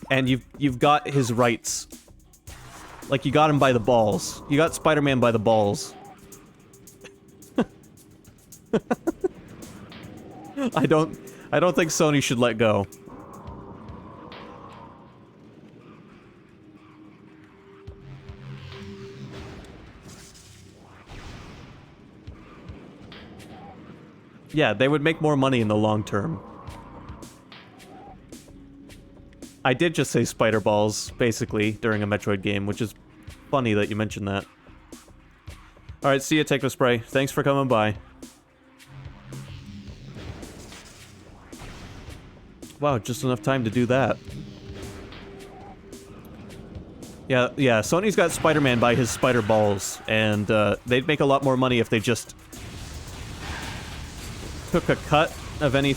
And you've got his rights. Like, you got him by the balls. You got Spider-Man by the balls. I don't think Sony should let go. Yeah, they would make more money in the long term. I did just say spider balls, basically, during a Metroid game, which is funny that you mentioned that. Alright, see ya, Techno Spray. Thanks for coming by. Wow, just enough time to do that. Yeah, Sony's got Spider-Man by his spider balls, and they'd make a lot more money if they just took a cut of any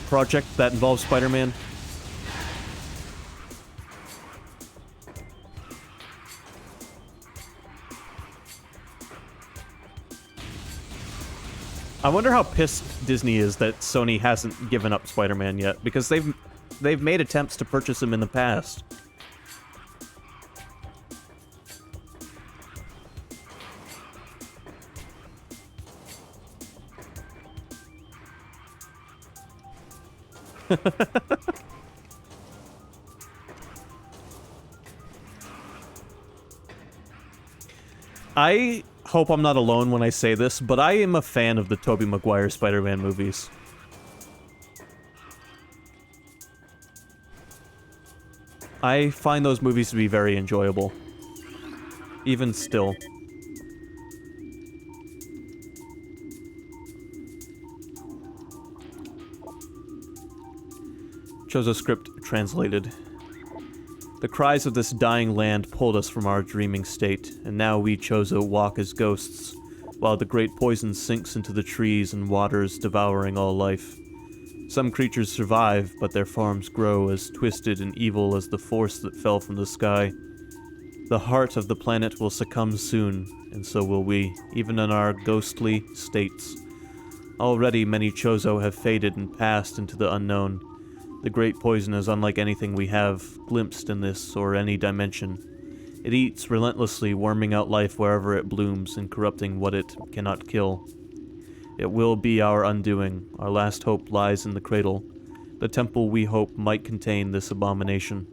project that involves Spider-Man. I wonder how pissed Disney is that Sony hasn't given up Spider-Man yet, because they've made attempts to purchase him in the past. I hope I'm not alone when I say this, but I am a fan of the Tobey Maguire Spider-Man movies. I find those movies to be very enjoyable. Even still. Chozo script translated. The cries of this dying land pulled us from our dreaming state, and now we Chozo walk as ghosts, while the great poison sinks into the trees and waters, devouring all life. Some creatures survive, but their forms grow as twisted and evil as the force that fell from the sky. The heart of the planet will succumb soon, and so will we, even in our ghostly states. Already many Chozo have faded and passed into the unknown. The great poison is unlike anything we have glimpsed in this or any dimension. It eats relentlessly, worming out life wherever it blooms and corrupting what it cannot kill. It will be our undoing. Our last hope lies in the cradle. The temple we hope might contain this abomination.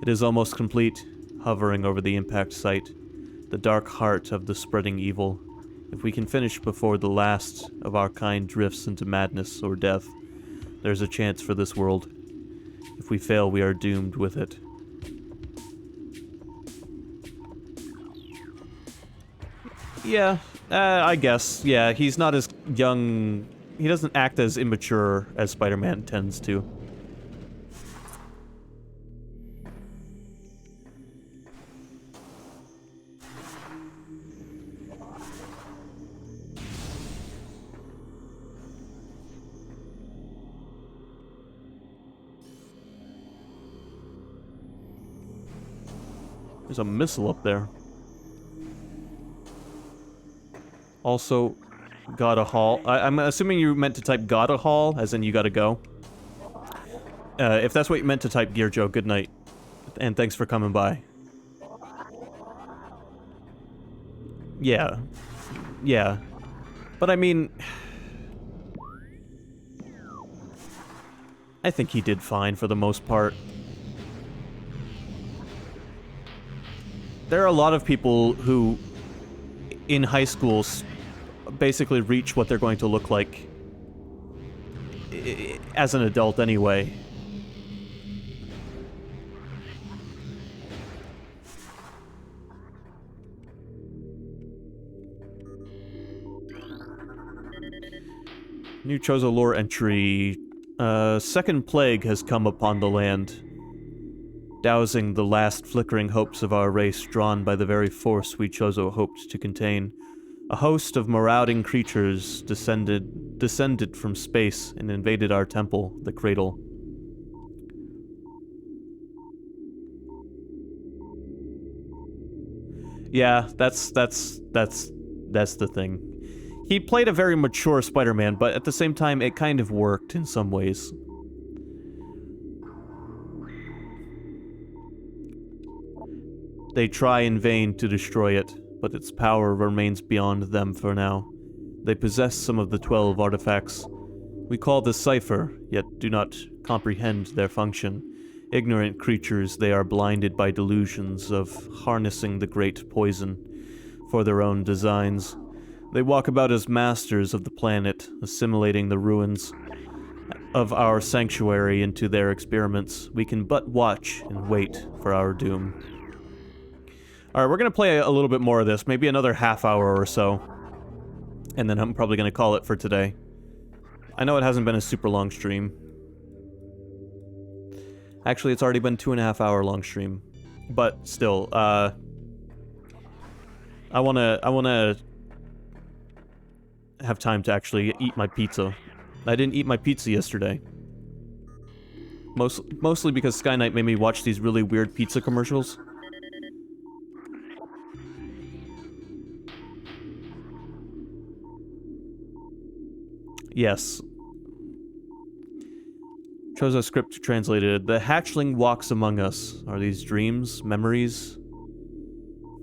It is almost complete, hovering over the impact site. the dark heart of the spreading evil. If we can finish before the last of our kind drifts into madness or death, there's a chance for this world. If we fail, we are doomed with it. Yeah, I guess. Yeah, he's not as young. He doesn't act as immature as Spider-Man tends to. There's a missile up there. Also, gotta haul. I'm assuming you meant to type gotta haul, as in you gotta go. If that's what you meant to type, Gear Joe, good night. And thanks for coming by. Yeah. Yeah. But I mean... I think he did fine for the most part. There are a lot of people who, in high school, basically reach what they're going to look like as an adult anyway. New Chozo lore entry. Second plague has come upon the land, dousing the last flickering hopes of our race drawn by the very force we Chozo hoped to contain. A host of marauding creatures descended from space and invaded our temple, the Cradle. Yeah, that's the thing. He played a very mature Spider-Man, but at the same time, it kind of worked in some ways. They try in vain to destroy it, but its power remains beyond them for now. They possess some of the 12 artifacts. We call this cipher, yet do not comprehend their function. Ignorant creatures, they are blinded by delusions of harnessing the great poison for their own designs. They walk about as masters of the planet, assimilating the ruins of our sanctuary into their experiments. We can but watch and wait for our doom. Alright, we're gonna play a little bit more of this, maybe another half hour or so. And then I'm probably gonna call it for today. I know it hasn't been a super long stream. Actually, it's already been 2.5 hour long stream. But still, I wanna have time to actually eat my pizza. I didn't eat my pizza yesterday. Mostly because Skyknight made me watch these really weird pizza commercials. Yes. Chozo script translated. The hatchling walks among us. Are these dreams, memories,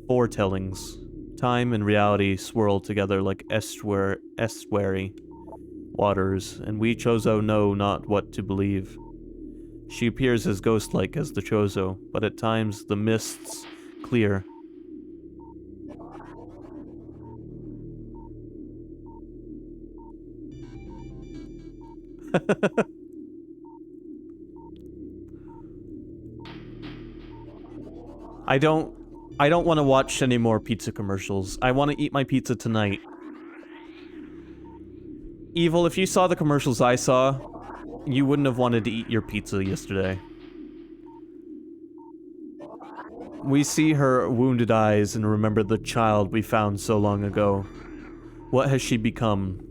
foretellings? Time and reality swirl together like estuary waters, and we Chozo know not what to believe. She appears as ghost-like as the Chozo, but at times the mists clear. I don't want to watch any more pizza commercials. I want to eat my pizza tonight. Evil, if you saw the commercials I saw, you wouldn't have wanted to eat your pizza yesterday. We see her wounded eyes and remember the child we found so long ago. What has she become?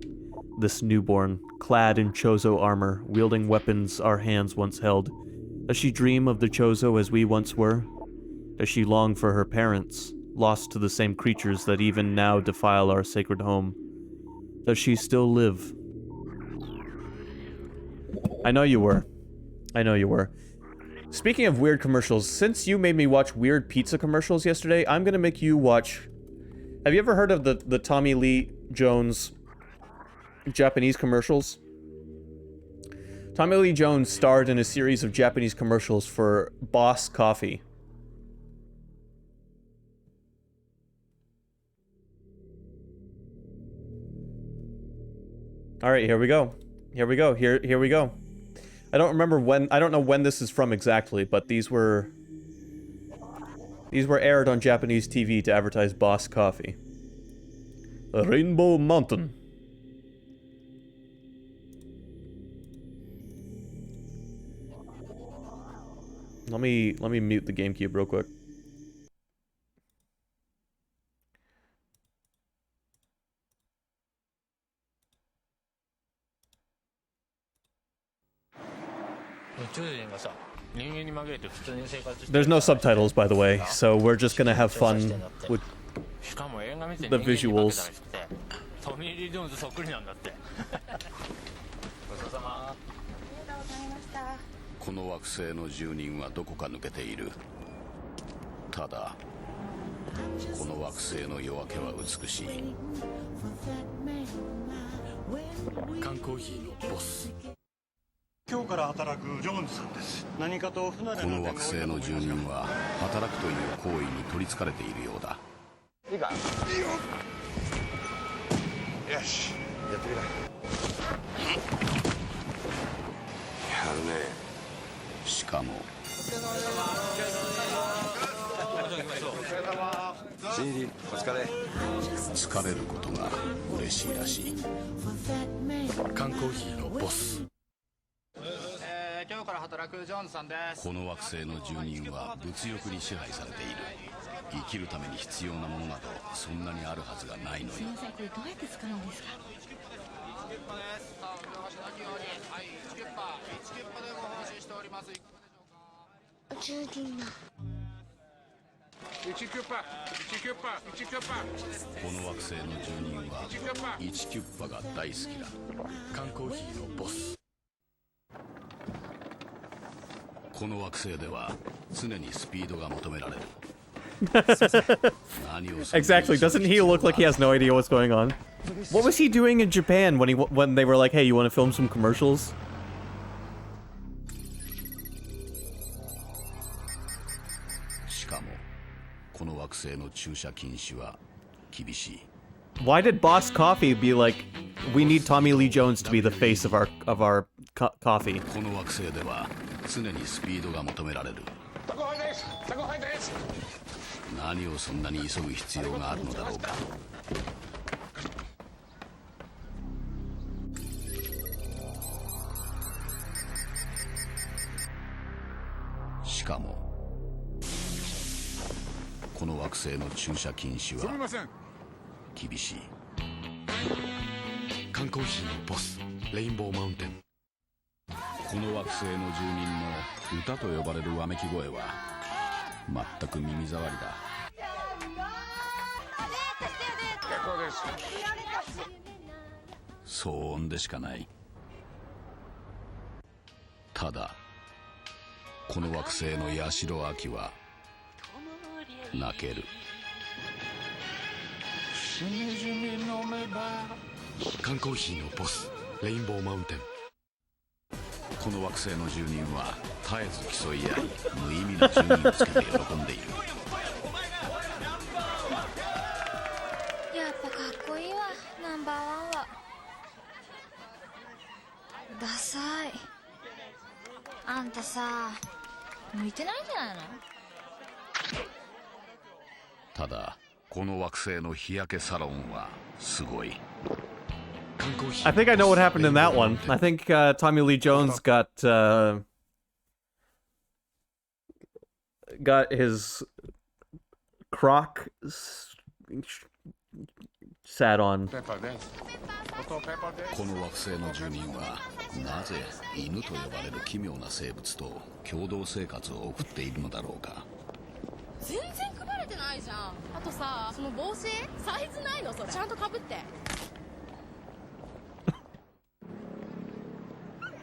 This newborn, clad in Chozo armor, wielding weapons our hands once held. Does she dream of the Chozo as we once were? Does she long for her parents, lost to the same creatures that even now defile our sacred home? Does she still live? I know you were. I know you were. Speaking of weird commercials, since you made me watch weird pizza commercials yesterday, I'm gonna make you watch... Have you ever heard of the Tommy Lee Jones Japanese commercials? Tommy Lee Jones starred in a series of Japanese commercials for Boss Coffee. All right, here we go. Here we go. Here we go. I don't remember when. I don't know when this is from exactly, but these were aired on Japanese TV to advertise Boss Coffee. Rainbow Mountain. Let me mute the GameCube real quick. There's no subtitles, by the way, so we're just gonna have fun with the visuals. この惑星の住人はどこか抜けている。ただこの惑星の夜明けは美しい。缶コーヒーのボス。今日から働くジョーンズさんです。何かと不慣れなこの惑星の住人は働くという行為に取りつかれているようだ。いいか。よし、やってみな。やるね。しかも新入りお疲れ。疲れることが嬉しいらしい。缶コーヒーのボス。今日から働くジョーンズさんです。この惑星の住人は物欲に支配されている。生きるために必要なものなどそんなにあるはずがないのよ。すみません、これどうやって使うんですか。1キュッパです。さあ、見逃しなきように。はい、1キュッパでご奉仕しております。いかがでしょうか。住人だ。1キュッパ。この惑星の住人は1キュッパが大好きだ。缶コーヒーのボス。この惑星では常にスピードが求められる。Exactly. Doesn't he look like he has no idea what's going on? What was he doing in Japan when they were like, "Hey, you want to film some commercials?" しかもこの惑星の駐車禁止は厳しい。 Why did Boss Coffee be like, "We need Tommy Lee Jones to be the face of our coffee"? この惑星では常にスピードが求められる。何をそんなに急ぐ必要があるのだろうか。しかもこの惑星の駐車禁止は厳しい。缶コーヒーのボス、レインボーマウンテン。この惑星の住人の歌と呼ばれるわめき声は全く耳障りだ。騒音でしかない。ただこの惑星のヤシロアキは泣ける。缶コーヒーのボス、レインボーマウンテン。この惑星の住人は絶えず競い合い無意味な順位をつけて喜んでいる。やっぱかっこいいわ、ナンバーワンは。ダサい。あんたさ、向いてないんじゃないの？ただこの惑星の日焼けサロンはすごい。 I think I know what happened in that one. I think Tommy Lee Jones got his croc sat on. この惑星の住人はなぜ犬と呼ばれる奇妙な生物と共同生活を送っているのだろうか。全然配れてないじゃん。あとさ、その帽子サイズないの？それちゃんとかぶって。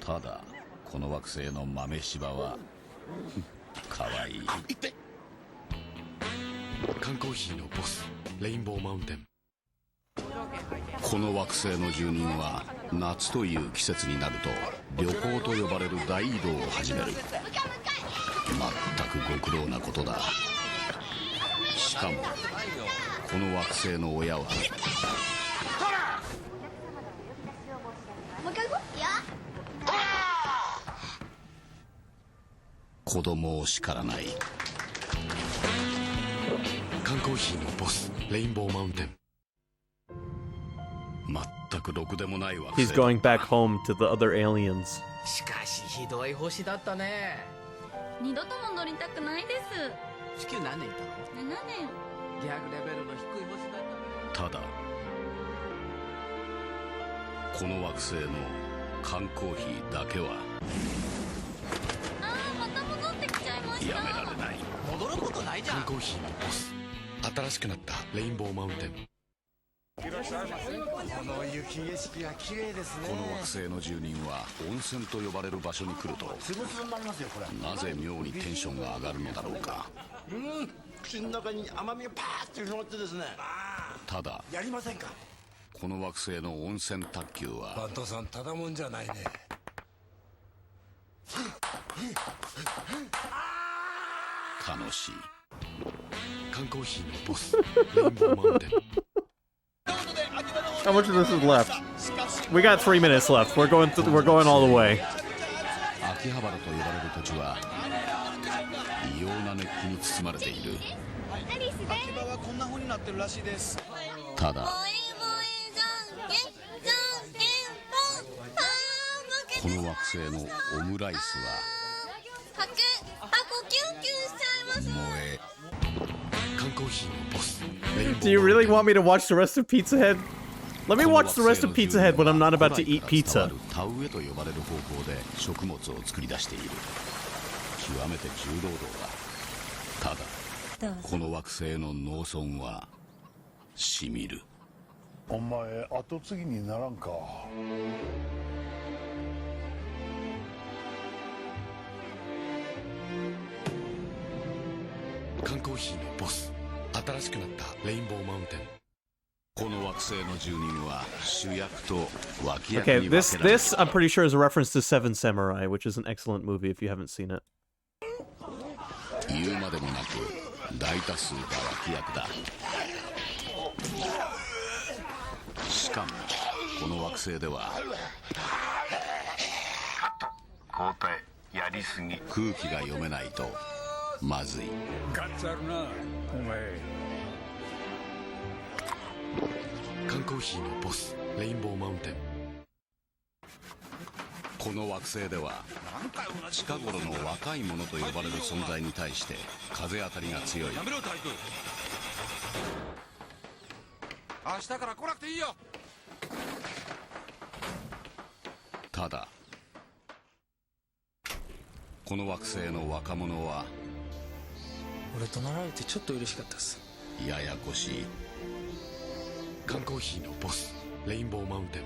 ただこの惑星の豆柴はかわいい。缶コーヒーのボス、レインボーマウンテン。この惑星の住人は夏という季節になると旅行と呼ばれる大移動を始める。全くご苦労なことだ。しかもこの惑星の親は子供を叱らない。缶コーヒーのボス、レインボーマウンテン。全くろくでもない惑星 He's going back home to the other aliens. しかしひどい星だったね。二度とも乗りたくないです。地球何年いたの？ 7年。ギャグレベルの低い星だったね。ただこの惑星の缶コーヒーだけはあー、また戻ってきちゃいました。やめられない。戻ることないじゃん。缶コーヒーのボス、新しくなったレインボーマウンテン。この雪景色が綺麗ですね。この惑星の住人は温泉と呼ばれる場所に来るとつぶつぶになりますよこれ。なぜ妙にテンションが上がるのだろうか。口の中に甘みがパーッと広がってですね。ただやりませんか。この惑星の温泉卓球はバットさんただもんじゃないね。楽しい。缶コーヒーのボス、レインボーマウンテン。 How much of this is left? We got 3 minutes left. We're going all the way. 秋葉原と呼ばれる土地は異様な熱気に包まれている。秋葉はこんな風になってるらしいです。ただこの惑星のオムライスは萌え。缶コーヒーのボス、レインボーマウンテン。 Do you really want me to watch the rest of Pizza Head? Let me watch the rest of Pizza Head when I'm not about to eat pizza. 田植えと呼ばれる方法で食物を作り出している。極めて重労働だ。ただこの惑星の農村はしみる。お前後継ぎにならんか。缶コーヒーのボス、新しくなったレインボーマウンテン。この惑星の住人は主役と脇役 Okay, に分 this けられる。 this I'm pretty sure is a reference to Seven Samurai, which is an excellent movie if you haven't seen it. 言うまでもなく大多数が脇役だ。しかもこの惑星では交代やりすぎ。空気が読めないとまずい。ガッツあるなお前。缶コーヒーのボス、レインボーマウンテン。この惑星では近頃の若い者と呼ばれる存在に対して風当たりが強い。やめろ大工。明日から来なくていいよ。ただこの惑星の若者は俺と習えてちょっと嬉しかったです。ややこしい。缶コーヒーのボス、レインボーマウンテン。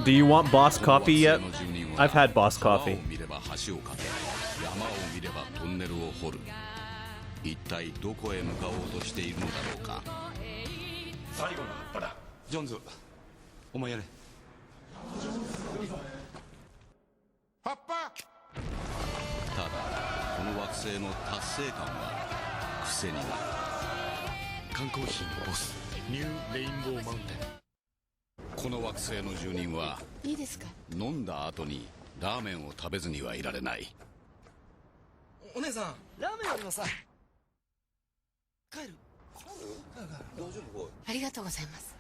Do you want boss coffee yet? I've had boss coffee. 川を見れば橋を架け、山を見ればトンネルを掘る。一体どこへ向かおうとしているのだろうか。最後の葉っぱだ。ジョンズ、お前やれ。葉っぱ。ただこの惑星の達成感は癖になる。缶コーヒーのボス、ニューレインボーマウンテン。この惑星の住人はいいですか？飲んだ後にラーメンを食べずにはいられない。お姉さんラーメンありますさ。帰る。大丈夫？ありがとうございます。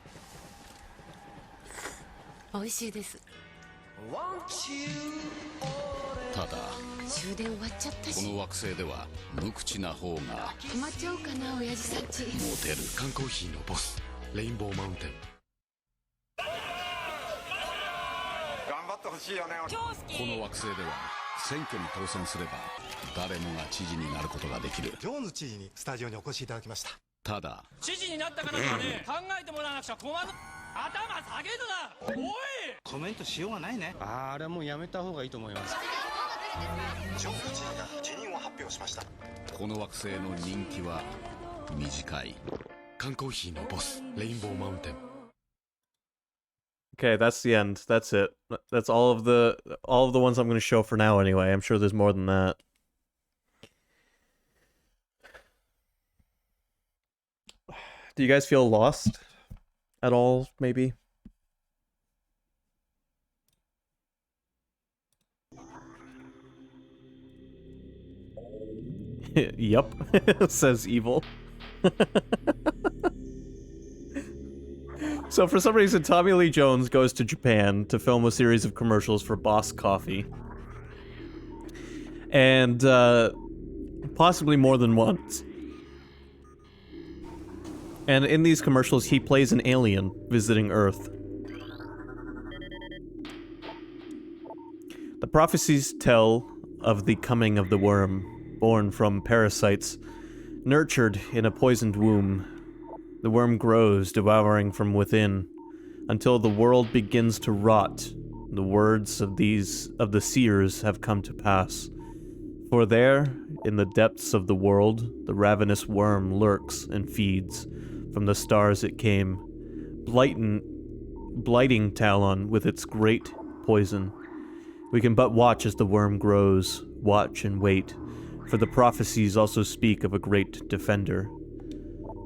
美味しいです。ただ終電終わっちゃったこし。の惑星では無口な方が泊まっちゃおうかな、親父さんち。モテる。缶コーヒーのボス、レインボーマウンテン。頑張ってほしいよね。この惑星では選挙に当選すれば誰もが知事になることができる。ジョーンズ知事にスタジオにお越しいただきました。ただ知事になった方にはね、考えてもらわなくちゃ困る。頭下げるな、おい。コメントしようがないね。あれはもうやめた方がいいと思います。ジョーンズ知事が辞任を発表しました。この惑星の人気は短い。缶コーヒーのボス、レインボーマウンテン。 Okay, that's the end. That's it. That's all of the ones I'm going to show for now anyway. I'm sure there's more than that. Do you guys feel lost at all, maybe? Yup, says Evil. So for some reason, Tommy Lee Jones goes to Japan to film a series of commercials for Boss Coffee. And, possibly more than once. And in these commercials, he plays an alien visiting Earth. The prophecies tell of the coming of the worm, born from parasites, nurtured in a poisoned womb. The worm grows, devouring from within, until the world begins to rot. The words of the seers have come to pass. For there, in the depths of the world, the ravenous worm lurks and feeds. From the stars it came, blighting Talon with its great poison. We can but watch as the worm grows, watch and wait, for the prophecies also speak of a great defender.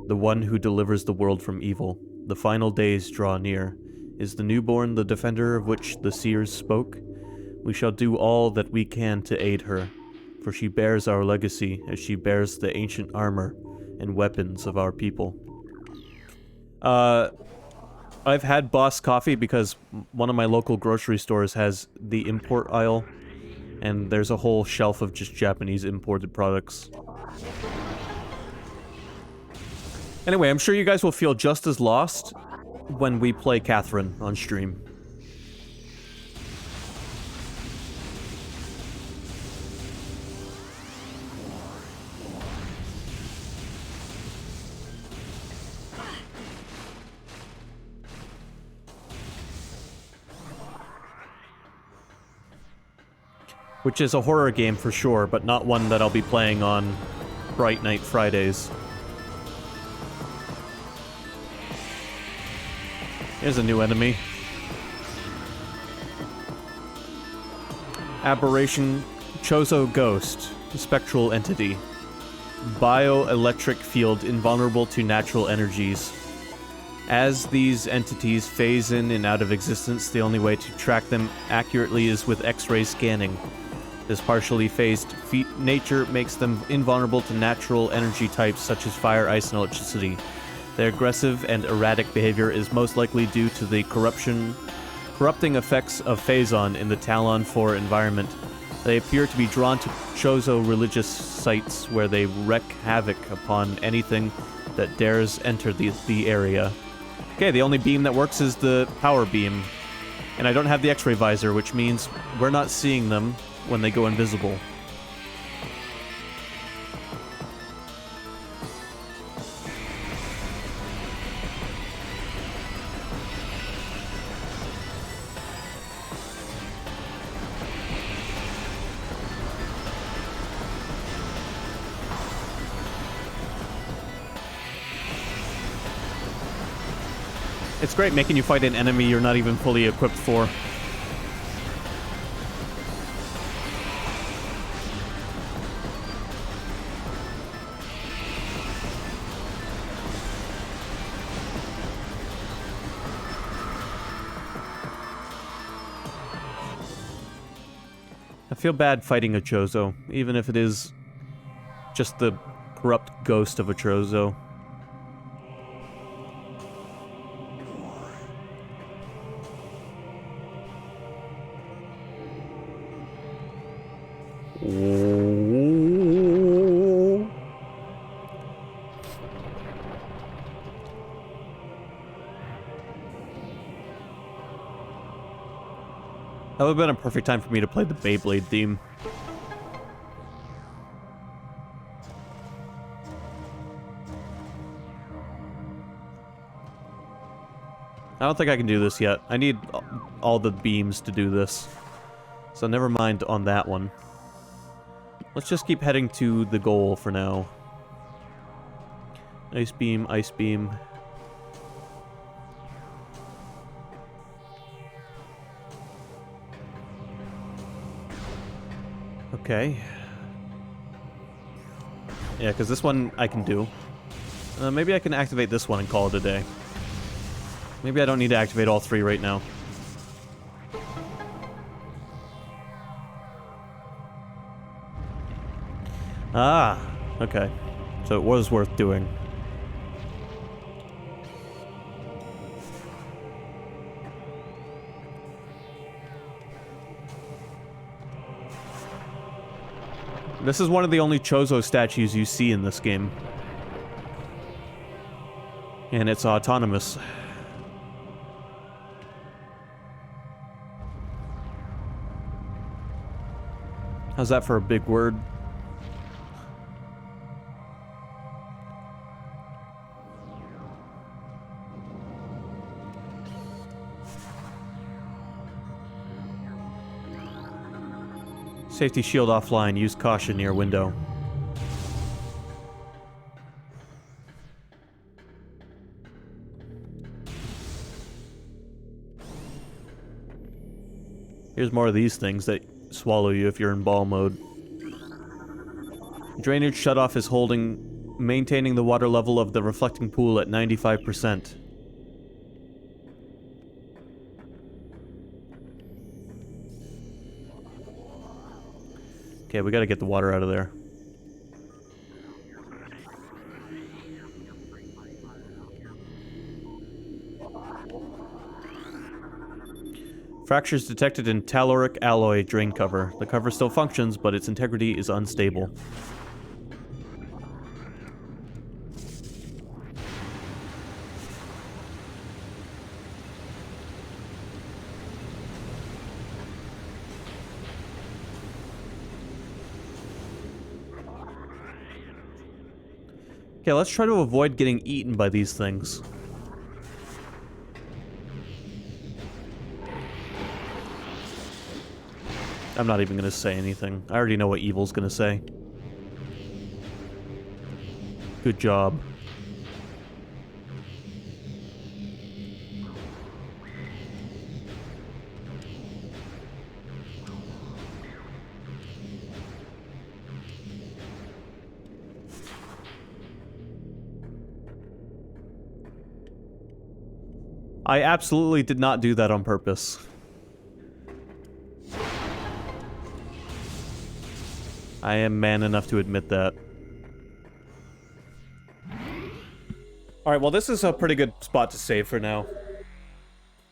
The one who delivers the world from evil. The final days draw near. Is the newborn the defender of which the seers spoke? We shall do all that we can to aid her, for she bears our legacy as she bears the ancient armor and weapons of our people. I've had Boss Coffee because one of my local grocery stores has the import aisle, and there's a whole shelf of just Japanese imported products. Anyway, I'm sure you guys will feel just as lost when we play Catherine on stream. Which is a horror game for sure, but not one that I'll be playing on Bright Night Fridays. Here's a new enemy. Aberration Chozo Ghost, spectral entity. Bioelectric field invulnerable to natural energies. As these entities phase in and out of existence, the only way to track them accurately is with X-ray scanning. This partially phased nature makes them invulnerable to natural energy types such as fire, ice, and electricity. Their aggressive and erratic behavior is most likely due to the corrupting effects of Phazon in the Talon 4 environment. They appear to be drawn to Chozo religious sites where they wreak havoc upon anything that dares enter the area. Okay, the only beam that works is the power beam. And I don't have the X-ray visor, which means we're not seeing them when they go invisible. It's great making you fight an enemy you're not even fully equipped for. I feel bad fighting a Chozo, even if it is just the corrupt ghost of a Chozo. That would have been a perfect time for me to play the Beyblade theme. I don't think I can do this yet. I need all the beams to do this. So never mind on that one. Let's just keep heading to the goal for now. Ice beam, ice beam. Okay. Yeah, because this one I can do. Maybe I can activate this one and call it a day. Maybe I don't need to activate all three right now. Ah, Okay. So it was worth doing. This is one of the only Chozo statues you see in this game. And it's autonomous. How's that for a big word? Safety shield offline. Use caution near window. Here's more of these things that swallow you if you're in ball mode. Drainage shutoff is maintaining the water level of the reflecting pool at 95%. Okay, we gotta get the water out of there. Fractures detected in telluric alloy drain cover. The cover still functions, but its integrity is unstable. Okay, let's try to avoid getting eaten by these things. I'm not even gonna say anything. I already know what Evil's gonna say. Good job. I absolutely did not do that on purpose. I am man enough to admit that. Alright, well this is a pretty good spot to save for now.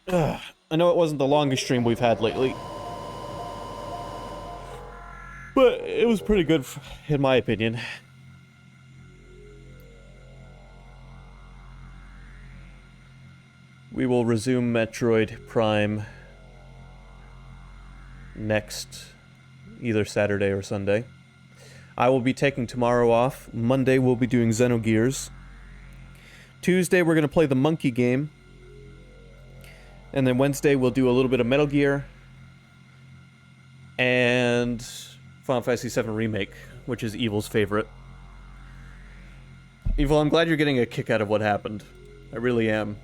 Ugh, I know it wasn't the longest stream we've had lately. But it was pretty good, in my opinion. We will resume Metroid Prime next either Saturday or Sunday. I will be taking tomorrow off. Monday we'll be doing Xenogears. Tuesday we're going to play the monkey game. And then Wednesday we'll do a little bit of Metal Gear. And Final Fantasy VII Remake, which is Evil's favorite. Evil, I'm glad you're getting a kick out of what happened. I really am.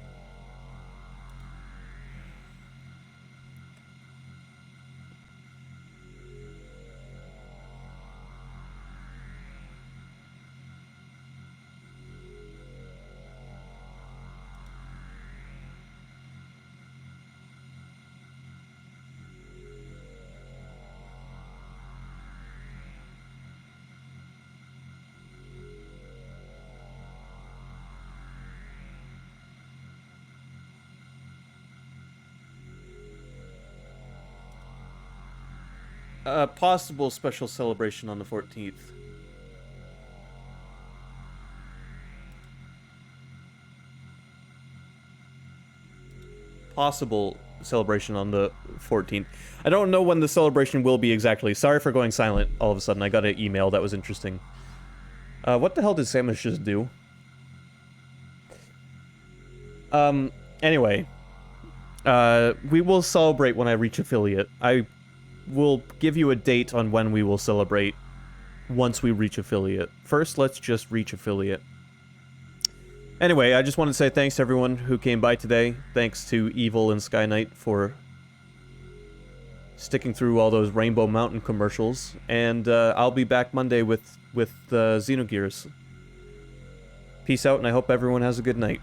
Possible special celebration on the 14th. Possible celebration on the 14th. I don't know when the celebration will be exactly. Sorry for going silent all of a sudden. I got an email that was interesting. What the hell did Samus just do? Anyway. We will celebrate when I reach affiliate. I will give you a date on when we will celebrate once we reach affiliate. First, let's just reach affiliate. Anyway, I just want to say thanks to everyone who came by today. Thanks to Evil and Sky Knight for sticking through all those Rainbow Mountain commercials. And I'll be back Monday with Xenogears. Peace out, and I hope everyone has a good night.